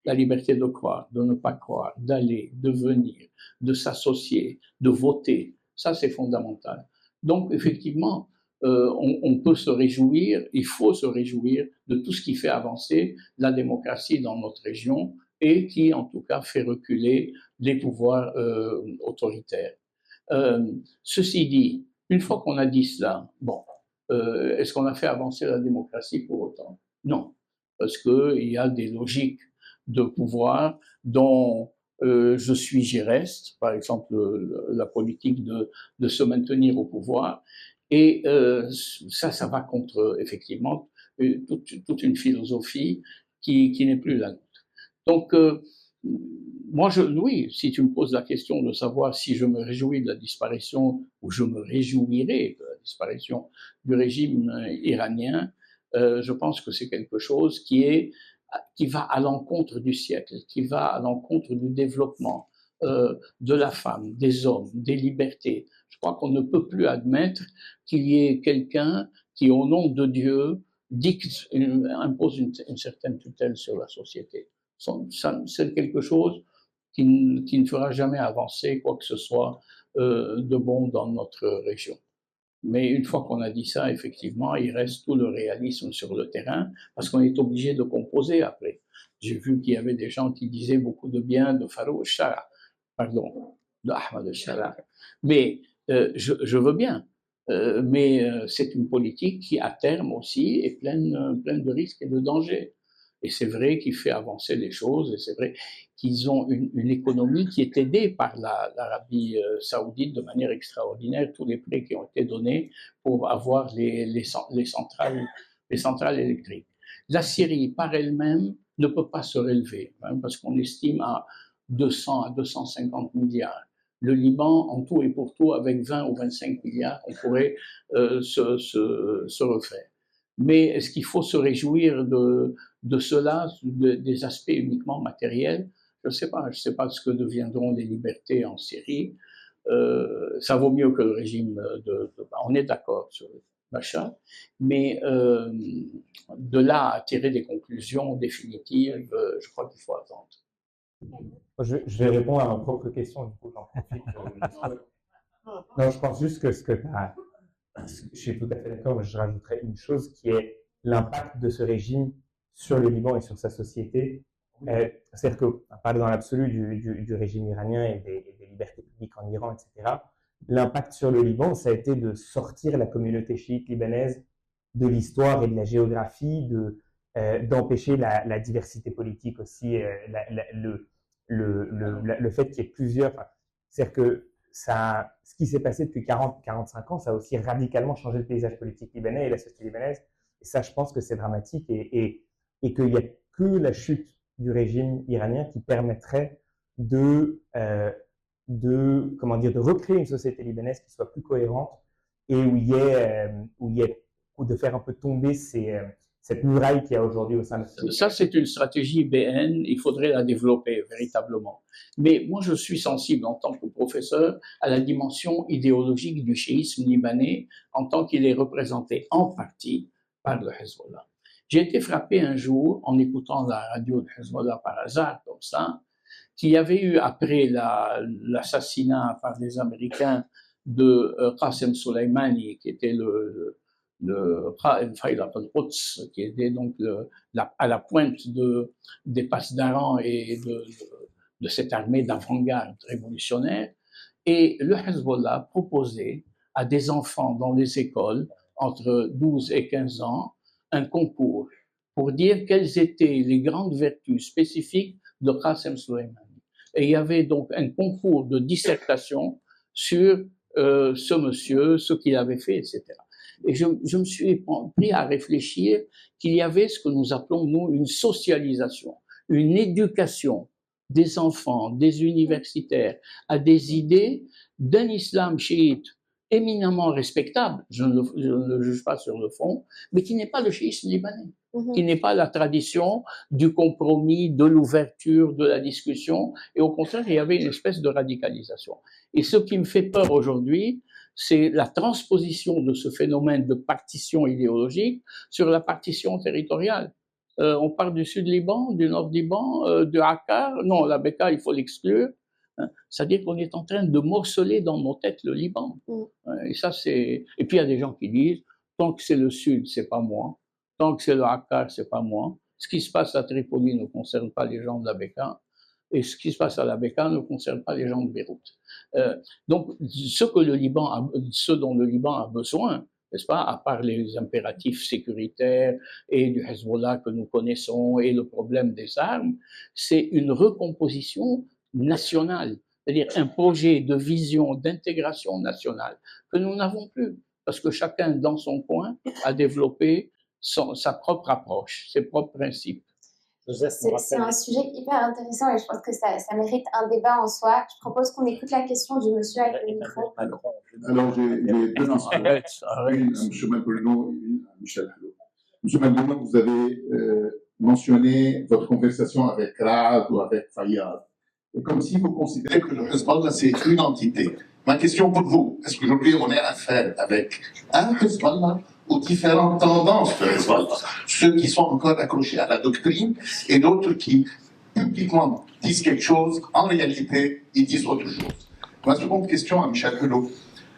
La liberté de croire, de ne pas croire, d'aller, de venir, de s'associer, de voter, ça c'est fondamental. Donc effectivement, on peut se réjouir, il faut se réjouir de tout ce qui fait avancer la démocratie dans notre région et qui, en tout cas, fait reculer les pouvoirs autoritaires. Ceci dit, une fois qu'on a dit cela, bon, est-ce qu'on a fait avancer la démocratie pour autant? Non, parce qu'il y a des logiques de pouvoir dont je suis, j'y reste, par exemple la politique de se maintenir au pouvoir, et ça va contre, effectivement, toute une philosophie qui n'est plus la nôtre. Donc, moi, oui, si tu me poses la question de savoir si je me réjouis de la disparition ou je me réjouirais de la disparition du régime iranien, je pense que c'est quelque chose qui va à l'encontre du siècle, qui va à l'encontre du développement de la femme, des hommes, des libertés. Je crois qu'on ne peut plus admettre qu'il y ait quelqu'un qui, au nom de Dieu, impose une certaine tutelle sur la société. C'est quelque chose qui ne fera jamais avancer quoi que ce soit de bon dans notre région. Mais une fois qu'on a dit ça, effectivement, il reste tout le réalisme sur le terrain, parce qu'on est obligé de composer après. J'ai vu qu'il y avait des gens qui disaient beaucoup de bien de Farouk Shara, pardon, de Ahmad Shara. Mais je veux bien. Mais c'est une politique qui, à terme aussi, est pleine de risques et de dangers. Et c'est vrai qu'il fait avancer les choses, et c'est vrai qu'ils ont une économie qui est aidée par l'Arabie saoudite de manière extraordinaire, tous les prêts qui ont été donnés pour avoir les centrales électriques. La Syrie, par elle-même, ne peut pas se relever, hein, parce qu'on estime à 200 à 250 milliards. Le Liban, en tout et pour tout, avec 20 ou 25 milliards, on pourrait se refaire. Mais est-ce qu'il faut se réjouir de cela, des aspects uniquement matériels? Je ne sais pas. Je ne sais pas ce que deviendront les libertés en Syrie. Ça vaut mieux que le régime on est d'accord sur Bachar, mais de là à tirer des conclusions définitives, je crois qu'il faut attendre. Je vais répondre à ma propre question, du coup, j'en profite. Non, je pense juste que ce que tu as. Je suis tout à fait d'accord, mais je rajouterais une chose qui est l'impact de ce régime sur le Liban et sur sa société. C'est-à-dire que, parler dans l'absolu du régime iranien et des libertés publiques en Iran, etc., l'impact sur le Liban, ça a été de sortir la communauté chiite libanaise de l'histoire et de la géographie, d'empêcher la diversité politique aussi, le fait qu'il y ait plusieurs. C'est-à-dire que ce qui s'est passé depuis 40-45 ans, ça a aussi radicalement changé le paysage politique libanais et la société libanaise. Et ça, je pense que c'est dramatique et qu'il n'y a que la chute du régime iranien qui permettrait de recréer une société libanaise qui soit plus cohérente et où de faire un peu tomber cette muraille qu'il y a aujourd'hui au sein de la société. Ça, c'est une stratégie BN, il faudrait la développer véritablement. Mais moi, je suis sensible en tant que professeur à la dimension idéologique du chiisme libanais en tant qu'il est représenté en partie par le Hezbollah. J'ai été frappé un jour en écoutant la radio de Hezbollah par hasard, comme ça, qu'il y avait eu, après l'assassinat par les Américains de Qasem Soleimani, qui était le Qaïd al-Quds, qui était donc à la pointe des passes d'Aran et de cette armée d'avant-garde révolutionnaire. Et le Hezbollah proposait à des enfants dans les écoles, entre 12 et 15 ans, un concours pour dire quelles étaient les grandes vertus spécifiques de Qasem Soleimani. Et il y avait donc un concours de dissertation sur ce monsieur, ce qu'il avait fait, etc. Et je me suis pris à réfléchir qu'il y avait ce que nous appelons, nous, une socialisation, une éducation des enfants, des universitaires, à des idées d'un islam chiite éminemment respectable, je ne le juge pas sur le fond, mais qui n'est pas le chiisme libanais, qui n'est pas la tradition du compromis, de l'ouverture, de la discussion, et au contraire, il y avait une espèce de radicalisation. Et ce qui me fait peur aujourd'hui, c'est la transposition de ce phénomène de partition idéologique sur la partition territoriale. On parle du sud Liban, du nord Liban, de Akkar. Non, la Bekaa, il faut l'exclure. C'est-à-dire qu'on est en train de morceler dans nos têtes le Liban. Et ça, c'est. Et puis il y a des gens qui disent Tant que c'est le Sud, c'est pas moi. Tant que c'est le Hakkar, c'est pas moi. Ce qui se passe à Tripoli ne concerne pas les gens de la Béka. Et ce qui se passe à la Béka ne concerne pas les gens de Beyrouth. Donc, ce dont le Liban a besoin, n'est-ce pas, à part les impératifs sécuritaires et du Hezbollah que nous connaissons et le problème des armes, c'est une recomposition nationale, c'est-à-dire un projet de vision d'intégration nationale que nous n'avons plus, parce que chacun dans son coin a développé sa propre approche, ses propres principes. C'est un sujet hyper intéressant et je pense que ça mérite un débat en soi. Je propose qu'on écoute la question du monsieur avec le micro. Alors, j'ai deux questions. Une à M. Malbruno et une à Michel Hello. M. Malbruno, vous avez mentionné votre conversation avec Raad ou avec Fayyad. Et comme si vous considérez que le Hezbollah, c'est une entité. Ma question pour vous, est-ce qu'aujourd'hui on est à faire avec un Hezbollah ou différentes tendances de Hezbollah, ceux qui sont encore accrochés à la doctrine et d'autres qui publiquement disent quelque chose, en réalité ils disent autre chose. Ma seconde question à Michel Hello,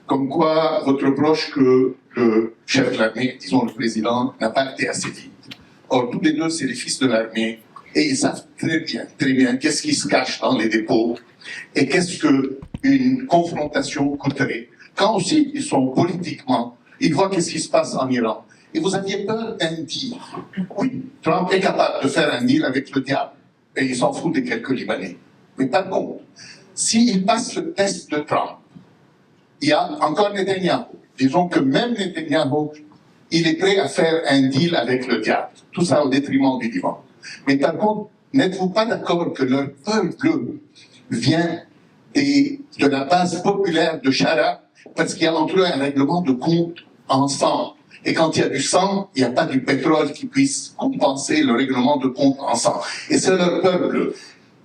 comme quoi votre reproche que le chef de l'armée, disons le président, n'a pas été assez vite. Or tous les deux c'est les fils de l'armée et ils savent très bien qu'est-ce qui se cache dans les dépôts et qu'est-ce qu'une confrontation coûterait. Quand aussi ils sont politiquement, ils voient qu'est-ce qui se passe en Iran. Et vous aviez peur d'un deal. Oui, Trump est capable de faire un deal avec le diable. Et il s'en fout des quelques Libanais. Mais par contre, s'il passe le test de Trump, il y a encore Netanyahu. Disons que même Netanyahu, il est prêt à faire un deal avec le diable. Tout ça au détriment du Liban. Mais par contre, n'êtes-vous pas d'accord que leur peuple vient de la base populaire de Shara, parce qu'il y a entre eux un règlement de compte en sang. Et quand il y a du sang, il n'y a pas du pétrole qui puisse compenser le règlement de compte en sang. Et c'est leur peuple.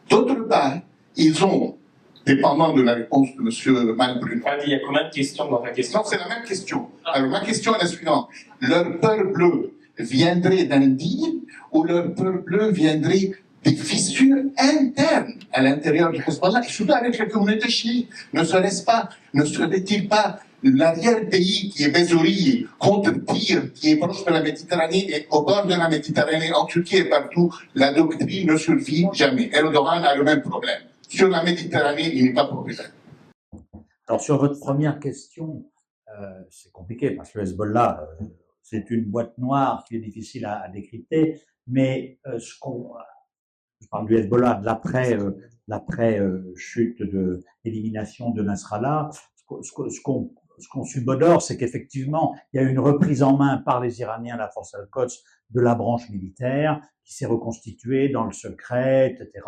D'autre part, ils ont, dépendant de la réponse de M. Malbruno. Il y a combien de questions dans ta question? Non, c'est la même question. Alors, ma question est la suivante. Leur peur bleue viendrait d'un deal ou leur peur bleue viendrait des fissures internes à l'intérieur du Hezbollah, et surtout avec la communauté chiite. Ne serait-il pas l'arrière-pays qui est Bézouri, contre Tyr, qui est proche de la Méditerranée et au bord de la Méditerranée, en Turquie et partout, la doctrine ne survit jamais. Erdogan a le même problème. Sur la Méditerranée, il n'est pas populaire. Alors, sur votre première question, c'est compliqué parce que le Hezbollah, c'est une boîte noire qui est difficile à décrypter, mais je parle du Hezbollah, de l'après-chute élimination de Nasrallah. Ce qu'on subodore, c'est qu'effectivement, il y a une reprise en main par les Iraniens, la force Al-Quds, de la branche militaire, qui s'est reconstituée dans le secret, etc.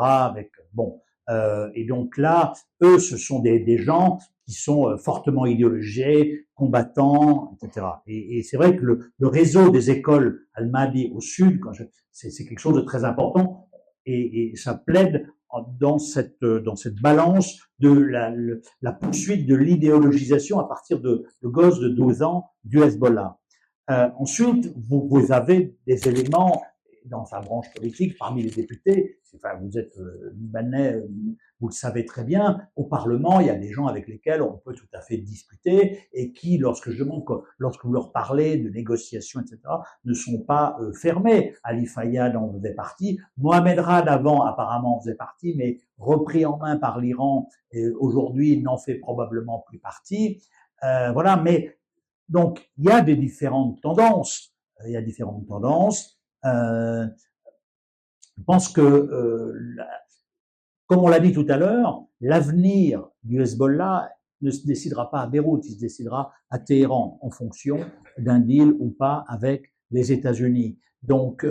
Et donc là, eux, ce sont des gens qui sont fortement idéologisés, combattants, etc. Et c'est vrai que le réseau des écoles Al-Mahdi au sud, c'est quelque chose de très important. Et ça plaide dans cette balance de la poursuite de l'idéologisation à partir de gosses de 12 ans du Hezbollah. Ensuite, vous avez des éléments dans sa branche politique, parmi les députés, enfin, vous êtes libanais, vous le savez très bien, au Parlement, il y a des gens avec lesquels on peut tout à fait discuter et qui, lorsque vous leur parlez de négociations, etc., ne sont pas fermés. Ali Fayyad en faisait partie, Mohamed Rad avant apparemment en faisait partie, mais repris en main par l'Iran, aujourd'hui il n'en fait probablement plus partie. Voilà, mais donc il y a des différentes tendances. Je pense que, comme on l'a dit tout à l'heure, l'avenir du Hezbollah ne se décidera pas à Beyrouth, il se décidera à Téhéran en fonction d'un deal ou pas avec les États-Unis. Donc,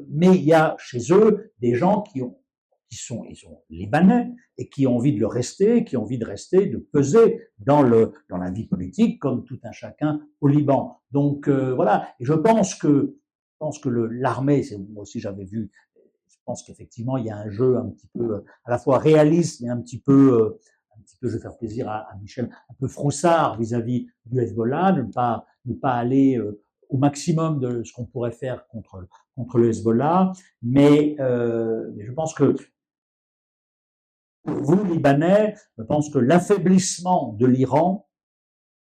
mais il y a chez eux des gens ils sont libanais et qui ont envie de le rester, de peser dans la vie politique comme tout un chacun au Liban. Donc voilà. Et je pense que l'armée, moi aussi j'avais vu, je pense qu'effectivement il y a un jeu un petit peu à la fois réaliste mais un petit peu, je vais faire plaisir à Michel, un peu froussard vis-à-vis du Hezbollah, ne pas aller au maximum de ce qu'on pourrait faire contre le Hezbollah, mais je pense que pour vous, Libanais, je pense que l'affaiblissement de l'Iran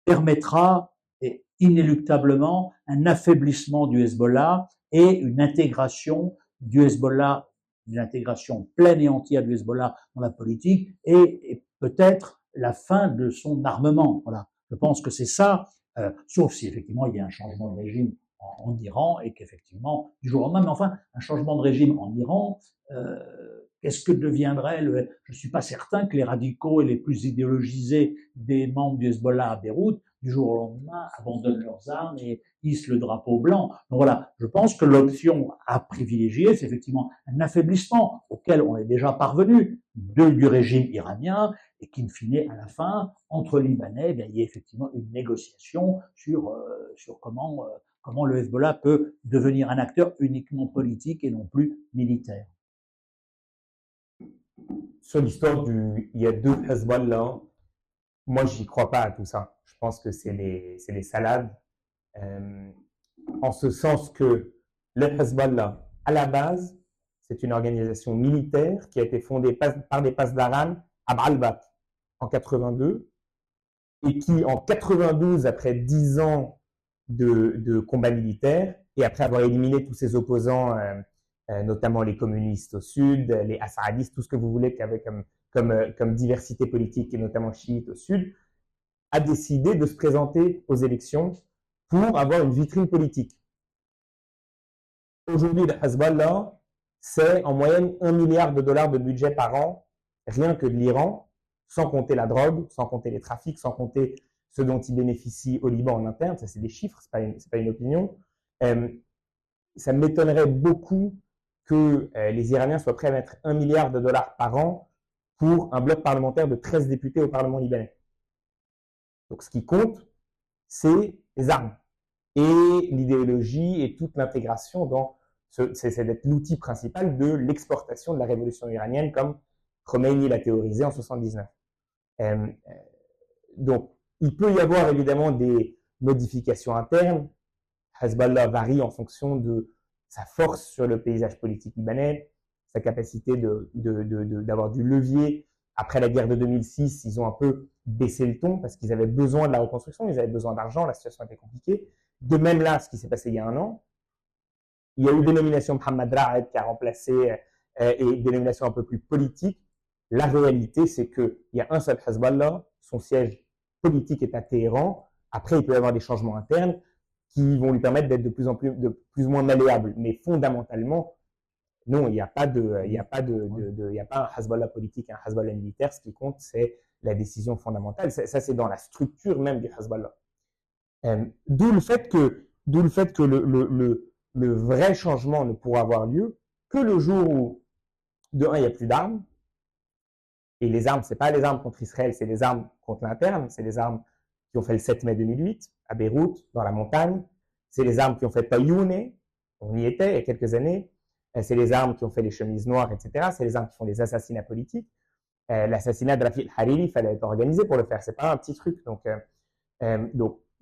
permettra, et inéluctablement un affaiblissement du Hezbollah et une intégration du Hezbollah, une intégration pleine et entière du Hezbollah dans la politique et peut-être la fin de son armement. Voilà. Je pense que c'est ça, sauf si effectivement il y a un changement de régime en Iran et qu'effectivement, du jour au lendemain, mais enfin, un changement de régime en Iran, qu'est-ce que deviendrait je ne suis pas certain que les radicaux et les plus idéologisés des membres du Hezbollah à Beyrouth, du jour au lendemain, abandonnent leurs armes et hissent le drapeau blanc. Donc voilà, je pense que l'option à privilégier, c'est effectivement un affaiblissement auquel on est déjà parvenu du régime iranien et qu'in fine, à la fin, entre Libanais, il y a effectivement une négociation sur comment le Hezbollah peut devenir un acteur uniquement politique et non plus militaire. Sur l'histoire il y a deux Hezbollah, moi j'y crois pas à tout ça. Je pense que c'est les salades, en ce sens que le Hezbollah, à la base, c'est une organisation militaire qui a été fondée par des Pasdaran à Baalbek en 82 et qui, en 92, après 10 ans de combat militaire et après avoir éliminé tous ses opposants, notamment les communistes au sud, les assadistes, tout ce que vous voulez qu'il y avait comme diversité politique et notamment chiite au sud, a décidé de se présenter aux élections pour avoir une vitrine politique. Aujourd'hui, le Hezbollah, c'est en moyenne $1 milliard de budget par an, rien que de l'Iran, sans compter la drogue, sans compter les trafics, sans compter ce dont il bénéficie au Liban en interne. Ça, c'est des chiffres, c'est pas une opinion. Ça m'étonnerait beaucoup que les Iraniens soient prêts à mettre $1 milliard par an pour un bloc parlementaire de 13 députés au Parlement libanais. Donc, ce qui compte, c'est les armes et l'idéologie et toute l'intégration dans c'est d'être l'outil principal de l'exportation de la révolution iranienne, comme Khomeini l'a théorisé en 79. Donc, il peut y avoir évidemment des modifications internes. Hezbollah varie en fonction de sa force sur le paysage politique libanais, sa capacité d'avoir du levier. Après la guerre de 2006, ils ont un peu baissé le ton parce qu'ils avaient besoin de la reconstruction, ils avaient besoin d'argent, la situation était compliquée. De même là, ce qui s'est passé il y a un an, il y a eu des nominations Mohamed Raed qui a remplacé et des nominations un peu plus politiques. La réalité, c'est qu'il y a un seul Hezbollah, son siège politique est à Téhéran. Après, il peut y avoir des changements internes qui vont lui permettre d'être de plus ou moins malléable. Mais fondamentalement, non, il n'y a pas un Hezbollah politique, un Hezbollah militaire. Ce qui compte, c'est la décision fondamentale. Ça, c'est dans la structure même du Hezbollah. D'où le fait que le vrai changement ne pourra avoir lieu que le jour où, de un, il n'y a plus d'armes. Et les armes, ce n'est pas les armes contre Israël, c'est les armes contre l'interne. C'est les armes qui ont fait le 7 mai 2008 à Beyrouth, dans la montagne. C'est les armes qui ont fait Tayoune, on y était il y a quelques années. C'est les armes qui ont fait les chemises noires, etc. C'est les armes qui font les assassinats politiques. L'assassinat de Rafi al-Hariri, il fallait être organisé pour le faire. C'est pas un petit truc. Donc,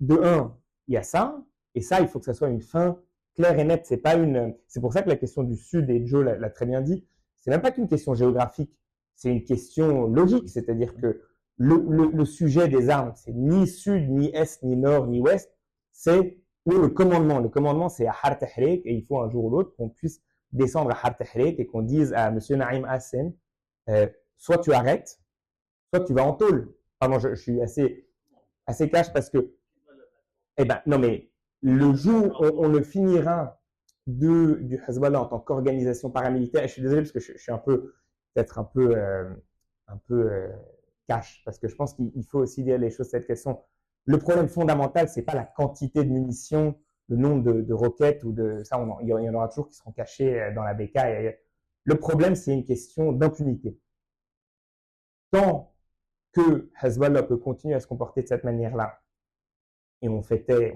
de un, il y a ça. Et ça, il faut que ça soit une fin claire et nette. C'est pour ça que la question du Sud, et Joe l'a très bien dit, c'est même pas qu'une question géographique. C'est une question logique. C'est-à-dire que le sujet des armes, c'est ni Sud, ni Est, ni Nord, ni Ouest. C'est le commandement. Le commandement, c'est à Har Tahrik. Et il faut un jour ou l'autre qu'on puisse descendre à Har Tahrik et qu'on dise à M. Naïm Hassen, soit tu arrêtes, soit tu vas en tôle. Pardon, je suis assez cash parce que, non mais le jour où on le finira du Hezbollah en tant qu'organisation paramilitaire, et je suis désolé parce que je suis peut-être un peu cash, parce que je pense qu'il faut aussi dire les choses telles qu'elles sont. Le problème fondamental, c'est pas la quantité de munitions, le nombre de roquettes ou de ça, il y en aura toujours qui seront cachés dans la BK. Le problème, c'est une question d'impunité. Tant que Hezbollah peut continuer à se comporter de cette manière-là, et on fêtait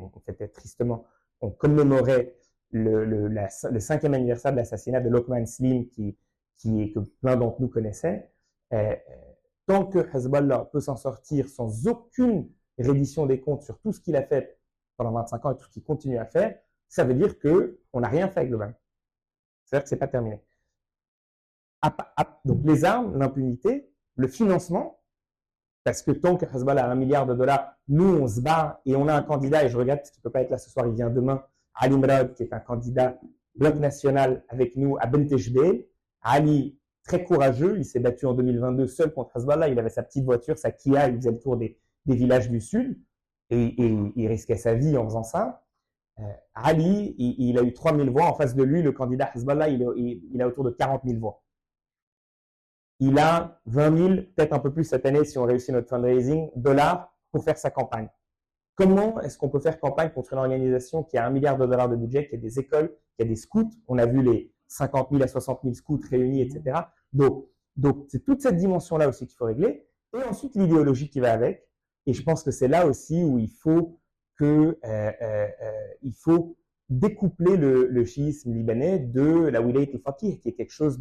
tristement, on commémorait le 5e anniversaire de l'assassinat de Lokman Slim, que plein d'entre nous connaissaient, tant que Hezbollah peut s'en sortir sans aucune reddition des comptes sur tout ce qu'il a fait pendant 25 ans et tout ce qu'il continue à faire, ça veut dire qu'on n'a rien fait globalement. C'est-à-dire que ce n'est pas terminé. Donc les armes, l'impunité, le financement, Parce que tant que Hezbollah a $1 milliard, nous, on se bat et on a un candidat, et je regrette parce qu'il ne peut pas être là ce soir, il vient demain, Ali Mrad, qui est un candidat bloc national avec nous à Bent Jbeil. Ali, très courageux, il s'est battu en 2022 seul contre Hezbollah, il avait sa petite voiture, sa Kia, il faisait le tour des villages du sud et il risquait sa vie en faisant ça. Ali, il a eu 3000 voix. En face de lui, le candidat Hezbollah, il a autour de 40 000 voix. Il a 20 000, peut-être un peu plus cette année si on réussit notre fundraising, dollars pour faire sa campagne. Comment est-ce qu'on peut faire campagne contre une organisation qui a $1 milliard de budget, qui a des écoles, qui a des scouts? On a vu les 50 000 à 60 000 scouts réunis, etc. Donc c'est toute cette dimension-là aussi qu'il faut régler. Et ensuite, l'idéologie qui va avec. Et je pense que c'est là aussi où il faut découpler le chiisme libanais de la wilayat al-faqih, qui est quelque chose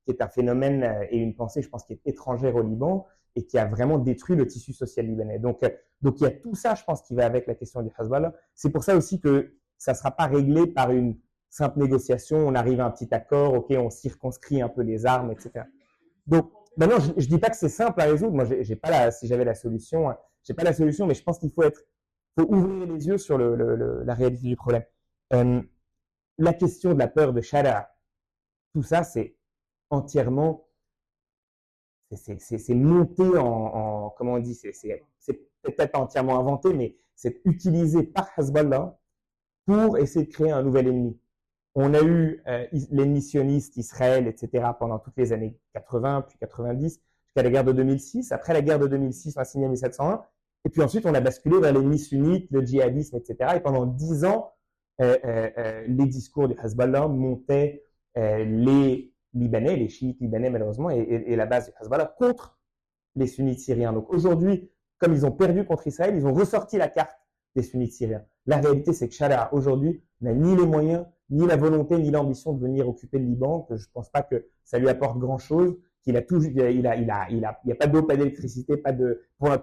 qui est un phénomène et une pensée, je pense, qui est étrangère au Liban et qui a vraiment détruit le tissu social libanais. Donc il y a tout ça, je pense, qui va avec la question du Hezbollah. C'est pour ça aussi que ça ne sera pas réglé par une simple négociation, on arrive à un petit accord, ok, on circonscrit un peu les armes, etc. Donc, maintenant, je ne dis pas que c'est simple à résoudre. Moi, si j'avais la solution, j'ai pas la solution, mais je pense qu'il faut ouvrir les yeux sur la réalité du problème. La question de la peur de Sharia, tout ça, c'est entièrement, c'est monté comment on dit, c'est peut-être pas entièrement inventé, mais c'est utilisé par Hezbollah pour essayer de créer un nouvel ennemi. On a eu l'ennemi sioniste, Israël, etc. pendant toutes les années 80, puis 90, jusqu'à la guerre de 2006. Après la guerre de 2006, on a signé 1701. Et puis ensuite, on a basculé vers l'ennemi sunnite, le djihadisme, etc. Et pendant 10 ans, les discours du Hezbollah montaient les Libanais, les chiites libanais malheureusement, et la base du Hezbollah contre les sunnites syriens. Donc aujourd'hui, comme ils ont perdu contre Israël, ils ont ressorti la carte des sunnites syriens. La réalité, c'est que Sharia, aujourd'hui, n'a ni les moyens, ni la volonté, ni l'ambition de venir occuper le Liban, que je ne pense pas que ça lui apporte grand-chose, qu'il a toujours, il y a pas d'eau, pas d'électricité,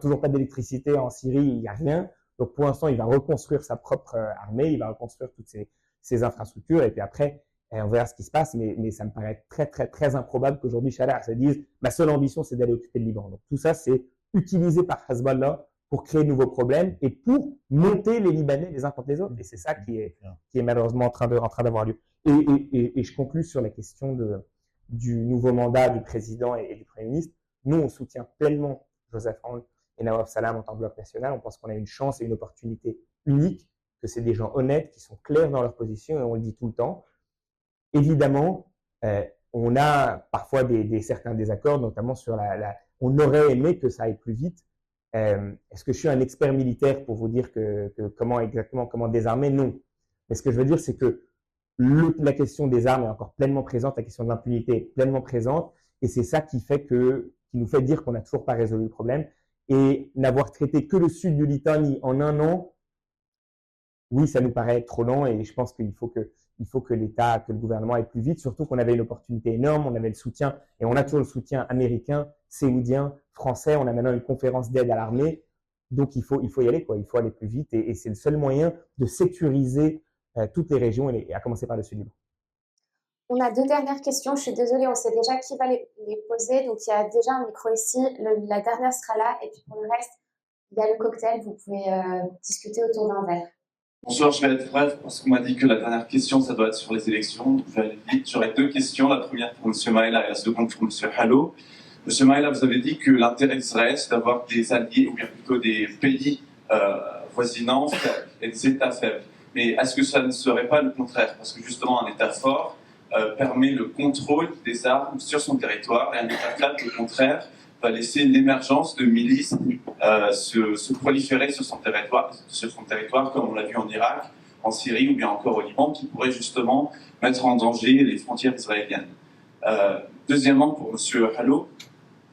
toujours pas d'électricité en Syrie, il n'y a rien. Donc pour l'instant, il va reconstruire sa propre armée, il va reconstruire toutes ses infrastructures, et puis après, on verra ce qui se passe, mais ça me paraît très, très, très improbable qu'aujourd'hui, Sharia se dise, ma seule ambition, c'est d'aller occuper le Liban. Donc tout ça, c'est utilisé par Hezbollah pour créer de nouveaux problèmes et pour monter les Libanais les uns contre les autres. Et c'est ça qui est malheureusement en train d'avoir lieu. Et je conclue sur la question du nouveau mandat du président et du Premier ministre. Nous, on soutient pleinement Joseph Aoun et Nawaf Salam en tant que bloc national. On pense qu'on a une chance et une opportunité unique, que c'est des gens honnêtes, qui sont clairs dans leur position, et on le dit tout le temps. Évidemment, on a parfois certains désaccords, notamment sur on aurait aimé que ça aille plus vite. Est-ce que je suis un expert militaire pour vous dire comment désarmer? Non. Mais ce que je veux dire, c'est que la question des armes est encore pleinement présente, la question de l'impunité est pleinement présente, et c'est ça qui nous fait dire qu'on n'a toujours pas résolu le problème. Et n'avoir traité que le sud du Litanie en 1 an, oui, ça nous paraît trop long, et je pense qu'il faut que l'État, que le gouvernement aille plus vite, surtout qu'on avait une opportunité énorme, on avait le soutien, et on a toujours le soutien américain, saoudien, français, on a maintenant une conférence d'aide à l'armée, donc il faut y aller, quoi. Il faut aller plus vite, et c'est le seul moyen de sécuriser toutes les régions, et à commencer par le sud Liban. On a 2 dernières questions, je suis désolée, on sait déjà qui va les poser, donc il y a déjà un micro ici, la dernière sera là, et puis pour le reste, il y a le cocktail, vous pouvez discuter autour d'un verre. Bonsoir, je vais être bref parce qu'on m'a dit que la dernière question, ça doit être sur les élections. Donc je vais aller vite. J'aurai 2 questions. La première pour M. Maïla et la seconde pour M. Halo. M. Maïla, vous avez dit que l'intérêt d'Israël, c'est d'avoir des alliés, ou bien plutôt des pays voisinants faibles et des États faibles. Mais est-ce que ça ne serait pas le contraire? Parce que justement, un État fort permet le contrôle des armes sur son territoire, et un État faible, au contraire, va laisser l'émergence de milices se proliférer sur son territoire, comme on l'a vu en Irak, en Syrie ou bien encore au Liban, qui pourrait justement mettre en danger les frontières israéliennes. Deuxièmement, pour M. Halo,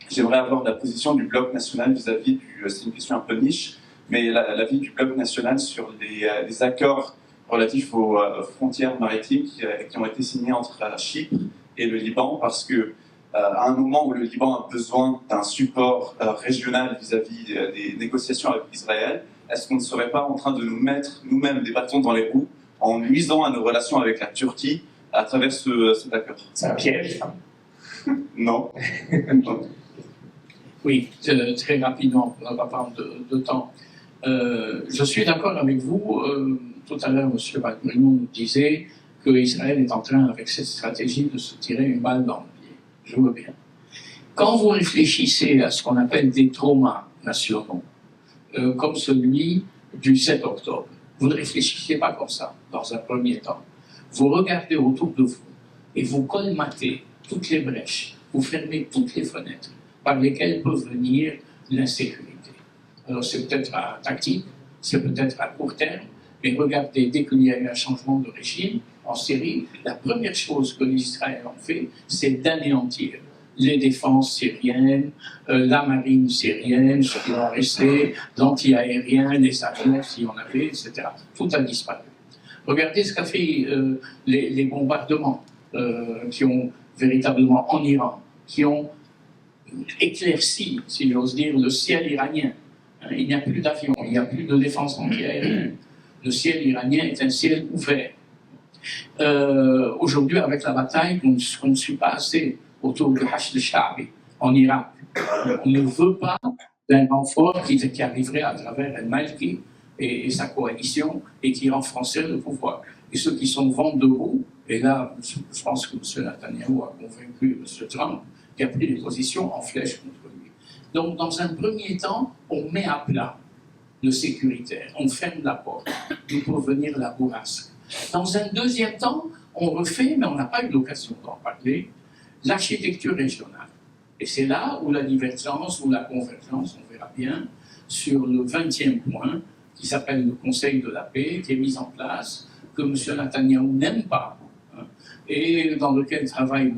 j'aimerais avoir la position du Bloc national vis-à-vis c'est une question un peu niche, mais l'avis du Bloc national sur les accords relatifs aux frontières maritimes qui ont été signés entre Chypre et le Liban, parce que à un moment où le Liban a besoin d'un support régional vis-à-vis des négociations avec Israël, est-ce qu'on ne serait pas en train de nous mettre nous-mêmes des bâtons dans les roues en nuisant à nos relations avec la Turquie à travers cet accord? C'est un piège. Non. Oui, très rapidement, on ne va pas prendre de temps. Je suis d'accord avec vous. Tout à l'heure, M. Bruno nous disait qu'Israël est en train, avec cette stratégie, de se tirer une balle dans le pied. Je veux bien. Quand vous réfléchissez à ce qu'on appelle des traumas nationaux, comme celui du 7 octobre, vous ne réfléchissez pas comme ça, dans un premier temps. Vous regardez autour de vous et vous colmatez toutes les brèches, vous fermez toutes les fenêtres par lesquelles peut venir l'insécurité. Alors c'est peut-être à tactique, c'est peut-être à court terme, mais regardez, dès qu'il y a eu un changement de régime en Syrie, la première chose que les Israéliens ont fait, c'est d'anéantir les défenses syriennes, la marine syrienne, ce qui en restait, l'anti-aérien, les avions, si on avait, etc. Tout a disparu. Regardez ce qu'a fait les bombardements qui ont véritablement en Iran, qui ont éclairci, si j'ose dire, le ciel iranien. Il n'y a plus d'avions, il n'y a plus de défense anti-aérienne. Le ciel iranien est un ciel ouvert. Aujourd'hui, avec la bataille, on ne suit pas assez autour du Hashd al-Sha'bi en Irak. On ne veut pas d'un renfort qui arriverait à travers al-Malki et sa coalition et qui renforcerait le pouvoir. Et ceux qui sont vent debout, et là, je pense que M. Netanyahu a convaincu M. Trump qui a pris des positions en flèche contre lui. Donc, dans un premier temps, on met à plat le sécuritaire, on ferme la porte, il peut venir la bourrasque. Dans un deuxième temps, on refait, mais on n'a pas eu l'occasion d'en parler, l'architecture régionale. Et c'est là où la divergence ou la convergence, on verra bien, sur le 20e point, qui s'appelle le Conseil de la paix, qui est mis en place, que M. Netanyahu n'aime pas, hein, et dans lequel travaille M.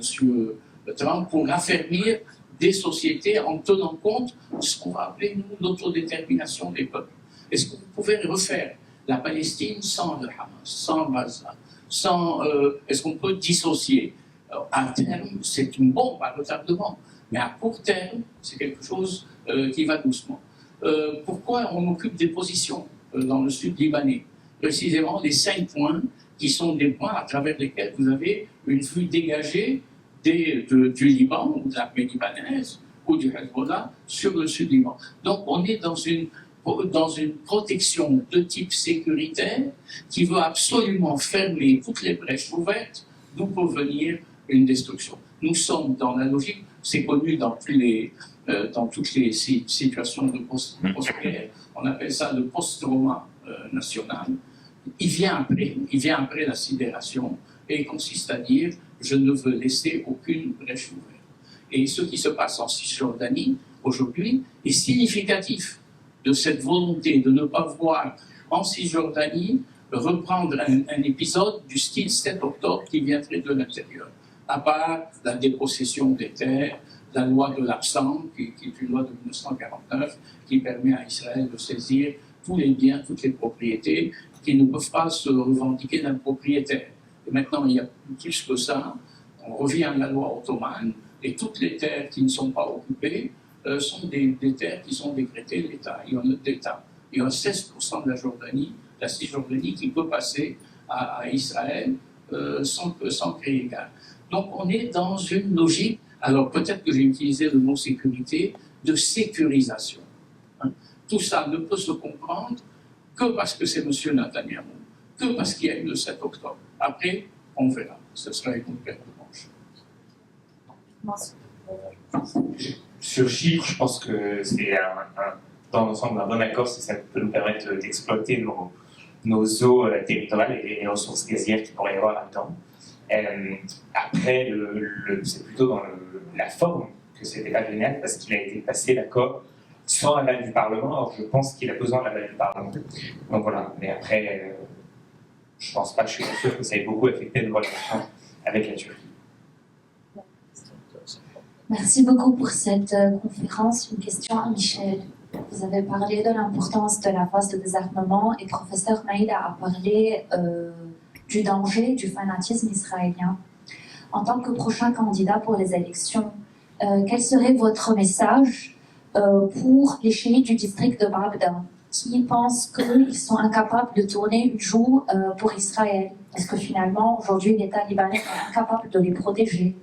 Trump pour affermir des sociétés en tenant compte de ce qu'on va appeler, nous, l'autodétermination des peuples. Est-ce que vous pouvez refaire la Palestine sans le Hamas, sans Gaza, sans... est-ce qu'on peut dissocier? À terme, c'est une bombe à retardement, mais à court terme, c'est quelque chose qui va doucement. Pourquoi on occupe des positions dans le sud libanais? Précisément les 5 points qui sont des points à travers lesquels vous avez une vue dégagée du Liban ou de l'armée libanaise ou du Hezbollah sur le sud Liban. Donc on est dans une protection de type sécuritaire qui veut absolument fermer toutes les brèches ouvertes d'où peut venir une destruction. Nous sommes dans la logique, c'est connu dans toutes les situations de post-guerre, on appelle ça le post-trauma national. Il vient après la sidération et il consiste à dire je ne veux laisser aucune brèche ouverte. Et ce qui se passe en Cisjordanie aujourd'hui est significatif de cette volonté de ne pas voir en Cisjordanie reprendre un épisode du style 7 octobre qui viendrait de l'intérieur, à part la dépossession des terres, la loi de l'Absam, qui est une loi de 1949, qui permet à Israël de saisir tous les biens, toutes les propriétés, qui ne peuvent pas se revendiquer d'un propriétaire. Et maintenant, il y a plus que ça. On revient à la loi ottomane, et toutes les terres qui ne sont pas occupées sont des terres qui sont décrétées d'État. Il y a 16% de la Cisjordanie, qui peut passer à Israël sans créer garde. Donc on est dans une logique, alors peut-être que j'ai utilisé le mot sécurité, de sécurisation. Tout ça ne peut se comprendre que parce que c'est M. Netanyahu, que parce qu'il y a eu le 7 octobre. Après, on verra. Ce sera une autre paire de manches. Sur Chypre, je pense que c'est dans l'ensemble un bon accord si ça peut nous permettre d'exploiter nos eaux territoriales et les ressources gazières qu'il pourrait y avoir là-dedans. Après, c'est plutôt dans la forme que c'était pas génial parce qu'il a été passé l'accord sans l'aval du Parlement. Or, je pense qu'il a besoin de l'aval du Parlement. Donc voilà. Mais après, je pense pas, je suis sûr que ça ait beaucoup affecté nos relations avec la Turquie. Merci beaucoup pour cette conférence. Une question à Michel. Vous avez parlé de l'importance de la phase de désarmement et professeur Maïla a parlé du danger du fanatisme israélien. En tant que prochain candidat pour les élections, quel serait votre message pour les chiites du district de Baabda qui pensent qu'ils sont incapables de tourner une joue pour Israël. Parce que finalement, aujourd'hui, l'État libanais est incapable de les protéger.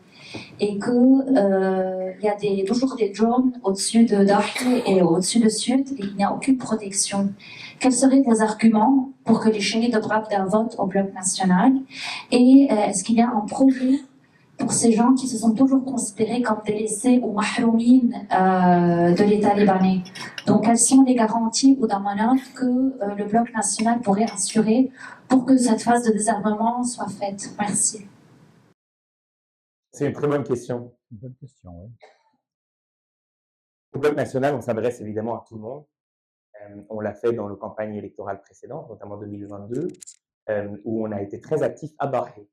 Et qu'il y a toujours des drones au-dessus de Dahi et au-dessus de Sud, et il n'y a aucune protection. Quels seraient vos arguments pour que les chéris de Bravda votent au bloc national? Et est-ce qu'il y a un projet pour ces gens qui se sont toujours considérés comme délaissés ou mahroumines de l'État libanais? Donc, quelles sont les garanties ou damanat que le bloc national pourrait assurer pour que cette phase de désarmement soit faite? Merci. C'est une très bonne question. Une bonne question, oui. Au bloc national, on s'adresse évidemment à tout le monde. On l'a fait dans nos campagnes électorales précédentes, notamment 2022, où on a été très actif à Bahreïn,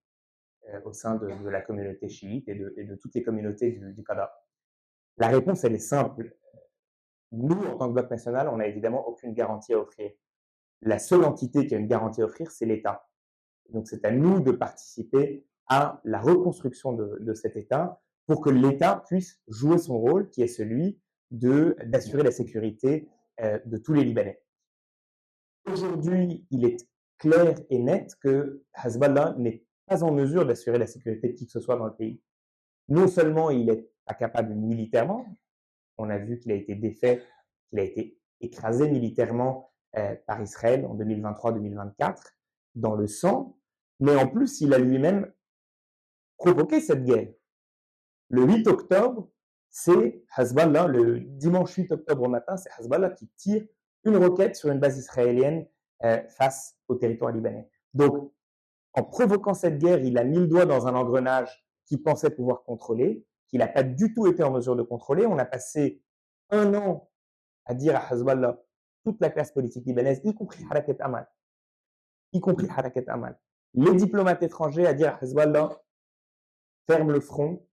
au sein de la communauté chiite et de toutes les communautés du Qadar. La réponse, elle est simple. Nous, en tant que bloc national, on n'a évidemment aucune garantie à offrir. La seule entité qui a une garantie à offrir, c'est l'État. Donc, c'est à nous de participer à la reconstruction de cet État pour que l'État puisse jouer son rôle, qui est celui d'assurer la sécurité de tous les Libanais. Aujourd'hui, il est clair et net que Hezbollah n'est pas en mesure d'assurer la sécurité de qui que ce soit dans le pays. Non seulement il est pas capable militairement, on a vu qu'il a été défait, qu'il a été écrasé militairement par Israël en 2023-2024 dans le sang, mais en plus, il a lui-même provoqué cette guerre. Le 8 octobre, c'est Hezbollah, le dimanche 8 octobre au matin, c'est Hezbollah qui tire une roquette sur une base israélienne face au territoire libanais. Donc, en provoquant cette guerre, il a mis le doigt dans un engrenage qu'il pensait pouvoir contrôler, qu'il n'a pas du tout été en mesure de contrôler. On a passé 1 an à dire à Hezbollah, toute la classe politique libanaise, y compris Harakat Amal, les diplomates étrangers à dire à Hezbollah, ferme le front,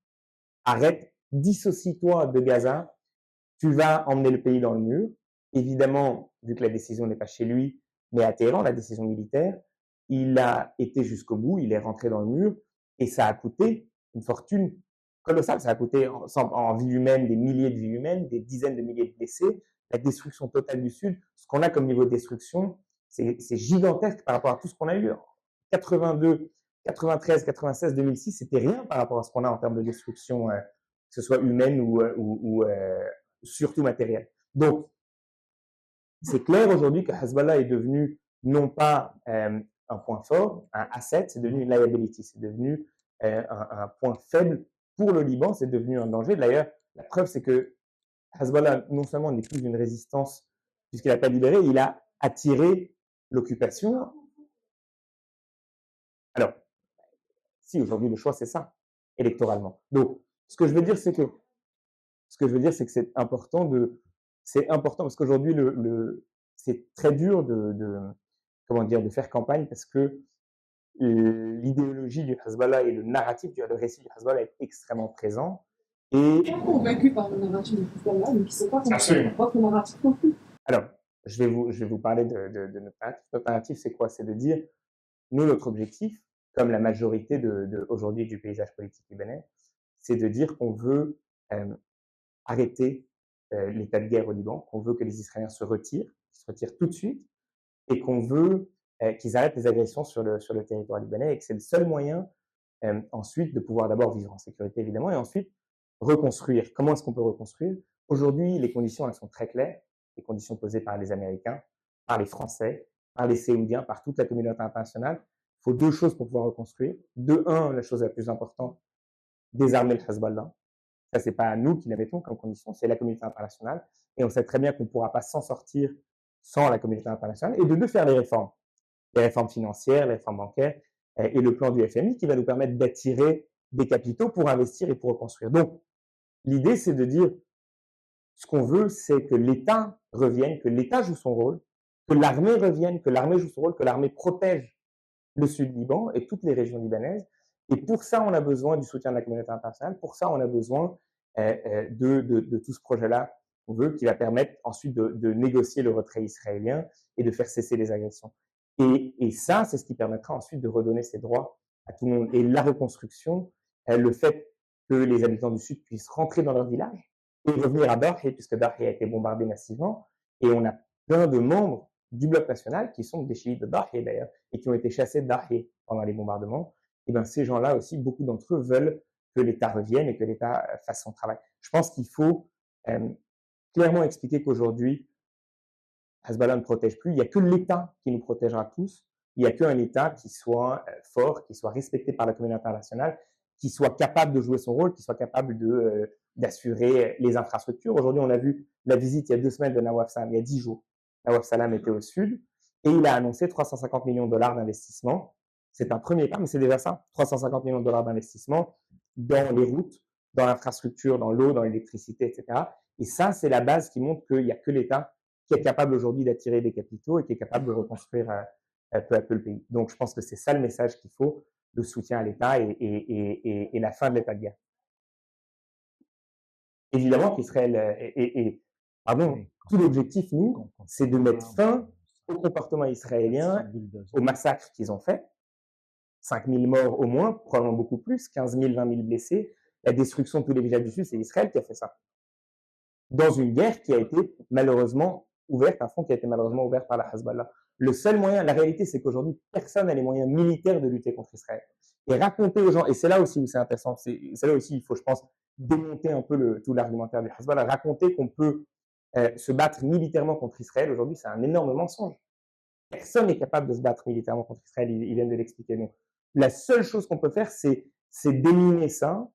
arrête, dissocie-toi de Gaza, tu vas emmener le pays dans le mur. Évidemment, vu que la décision n'est pas chez lui, mais à Téhéran, la décision militaire, il a été jusqu'au bout, il est rentré dans le mur, et ça a coûté une fortune colossale. Ça a coûté en vie humaine des milliers de vies humaines, des dizaines de milliers de blessés, la destruction totale du Sud. Ce qu'on a comme niveau de destruction, c'est gigantesque par rapport à tout ce qu'on a eu. 82, 93, 96, 2006, c'était rien par rapport à ce qu'on a en termes de destruction, que ce soit humaine ou surtout matérielle. Donc, c'est clair aujourd'hui que Hezbollah est devenu non pas un point fort, un asset, c'est devenu une liability, c'est devenu un point faible pour le Liban, c'est devenu un danger. D'ailleurs, la preuve, c'est que Hezbollah, non seulement n'est plus une résistance, puisqu'il n'a pas libéré, il a attiré l'occupation. Alors, si aujourd'hui le choix c'est ça, électoralement. Donc, ce que je veux dire, c'est que c'est important parce qu'aujourd'hui c'est très dur de faire campagne parce que l'idéologie du Hezbollah et le narratif, le récit du Hezbollah est extrêmement présent. Et convaincus par le narratif du Hezbollah, mais qui ne sont pas convaincus par votre narratif non plus. Alors, je vais vous parler de notre narratif. Notre narratif, c'est quoi? C'est de dire, nous, notre objectif, comme la majorité aujourd'hui du paysage politique libanais, c'est de dire qu'on veut arrêter l'état de guerre au Liban, qu'on veut que les Israéliens se retirent tout de suite, et qu'on veut qu'ils arrêtent les agressions sur le territoire libanais, et que c'est le seul moyen ensuite de pouvoir d'abord vivre en sécurité, évidemment, et ensuite reconstruire. Comment est-ce qu'on peut reconstruire? Aujourd'hui, les conditions, elles sont très claires, les conditions posées par les Américains, par les Français, par les Saoudiens, par toute la communauté internationale. Il faut 2 choses pour pouvoir reconstruire. De un, la chose la plus importante, désarmer le Hezbollah. Ça, c'est pas nous qui la mettons comme condition, c'est la communauté internationale. Et on sait très bien qu'on ne pourra pas s'en sortir sans la communauté internationale. Et de 2, faire les réformes financières, les réformes bancaires et le plan du FMI qui va nous permettre d'attirer des capitaux pour investir et pour reconstruire. Donc, l'idée, c'est de dire, ce qu'on veut, c'est que l'État revienne, que l'État joue son rôle, que l'armée revienne, que l'armée joue son rôle, que l'armée protège le Sud-Liban et toutes les régions libanaises. Et pour ça, on a besoin du soutien de la communauté internationale. Pour ça, on a besoin de tout ce projet-là qu'on veut, qui va permettre ensuite de négocier le retrait israélien et de faire cesser les agressions. Et ça, c'est ce qui permettra ensuite de redonner ses droits à tout le monde. Et la reconstruction, le fait que les habitants du Sud puissent rentrer dans leur village et revenir à Darhi, puisque Darhi a été bombardé massivement, et on a plein de membres du bloc national qui sont des chiites de Dahiya d'ailleurs, et qui ont été chassés de Dahiya pendant les bombardements. Et bien ces gens-là aussi, beaucoup d'entre eux veulent que l'État revienne et que l'État fasse son travail. Je pense qu'il faut clairement expliquer qu'aujourd'hui, Hezbollah ne protège plus. Il n'y a que l'État qui nous protégera tous. Il n'y a qu'un État qui soit fort, qui soit respecté par la communauté internationale, qui soit capable de jouer son rôle, qui soit capable d'assurer les infrastructures. Aujourd'hui, on a vu la visite il y a 2 semaines de Nawaf Salam, il y a 10 jours. Nawaf Salam était au sud et il a annoncé 350 millions de dollars d'investissement. C'est un premier pas, mais c'est déjà ça. 350 millions de dollars d'investissement dans les routes, dans l'infrastructure, dans l'eau, dans l'électricité, etc. Et ça, c'est la base qui montre qu'il n'y a que l'État qui est capable aujourd'hui d'attirer des capitaux et qui est capable de reconstruire peu à peu le pays. Donc, je pense que c'est ça le message qu'il faut, le soutien à l'État et la fin de l'état de guerre. Évidemment qu'Israël tout l'objectif, nous, c'est de mettre fin au comportement israélien, au massacre qu'ils ont fait. 5 000 morts au moins, probablement beaucoup plus, 15 000, 20 000 blessés. La destruction de tous les villages du Sud, c'est Israël qui a fait ça. Dans une guerre qui a été malheureusement ouverte, un front qui a été malheureusement ouvert par la Hezbollah. Le seul moyen, la réalité, c'est qu'aujourd'hui, personne n'a les moyens militaires de lutter contre Israël. Et raconter aux gens, et c'est là aussi où c'est intéressant, c'est là aussi il faut, je pense, démonter un peu tout l'argumentaire du Hezbollah, raconter qu'on peut se battre militairement contre Israël, aujourd'hui, c'est un énorme mensonge. Personne n'est capable de se battre militairement contre Israël, ils viennent de l'expliquer. Donc, la seule chose qu'on peut faire, c'est déminer ça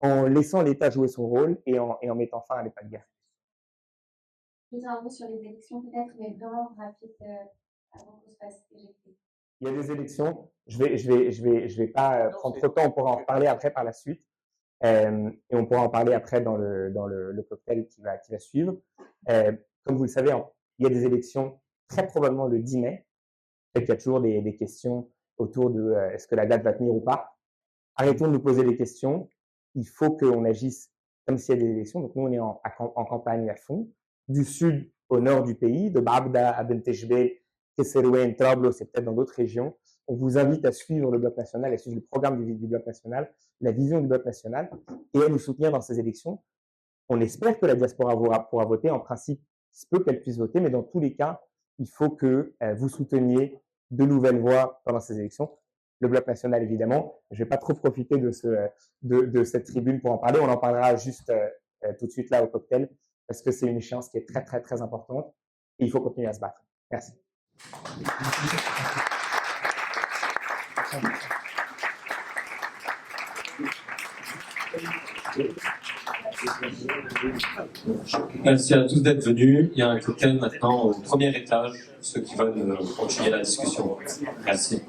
en laissant l'État jouer son rôle et en mettant fin à l'état de guerre. Juste un mot sur les élections peut-être, mais vraiment rapide avant qu'on se fasse éjecter. Il y a des élections, je vais pas prendre trop de temps, on pourra en reparler après par la suite. Et on pourra en parler après dans le cocktail qui va suivre. Comme vous le savez, il y a des élections très probablement le 10 mai. Il y a toujours des questions autour de est-ce que la date va tenir ou pas. Arrêtons de nous poser des questions. Il faut qu'on agisse comme s'il y a des élections. Donc nous, on est en campagne à fond. Du sud au nord du pays, de Babda à Bentejbel, Kesserouen, Trablo, c'est peut-être dans d'autres régions. On vous invite à suivre le Bloc national, à suivre le programme du Bloc national, la vision du Bloc national, et à nous soutenir dans ces élections. On espère que la diaspora pourra voter. En principe, il se peut qu'elle puisse voter, mais dans tous les cas, il faut que vous souteniez de nouvelles voix pendant ces élections. Le Bloc national, évidemment. Je ne vais pas trop profiter de cette tribune pour en parler. On en parlera juste tout de suite là au cocktail, parce que c'est une échéance qui est très, très, très importante et il faut continuer à se battre. Merci. Merci à tous d'être venus. Il y a un cocktail maintenant au premier étage, ceux qui veulent continuer la discussion. Merci.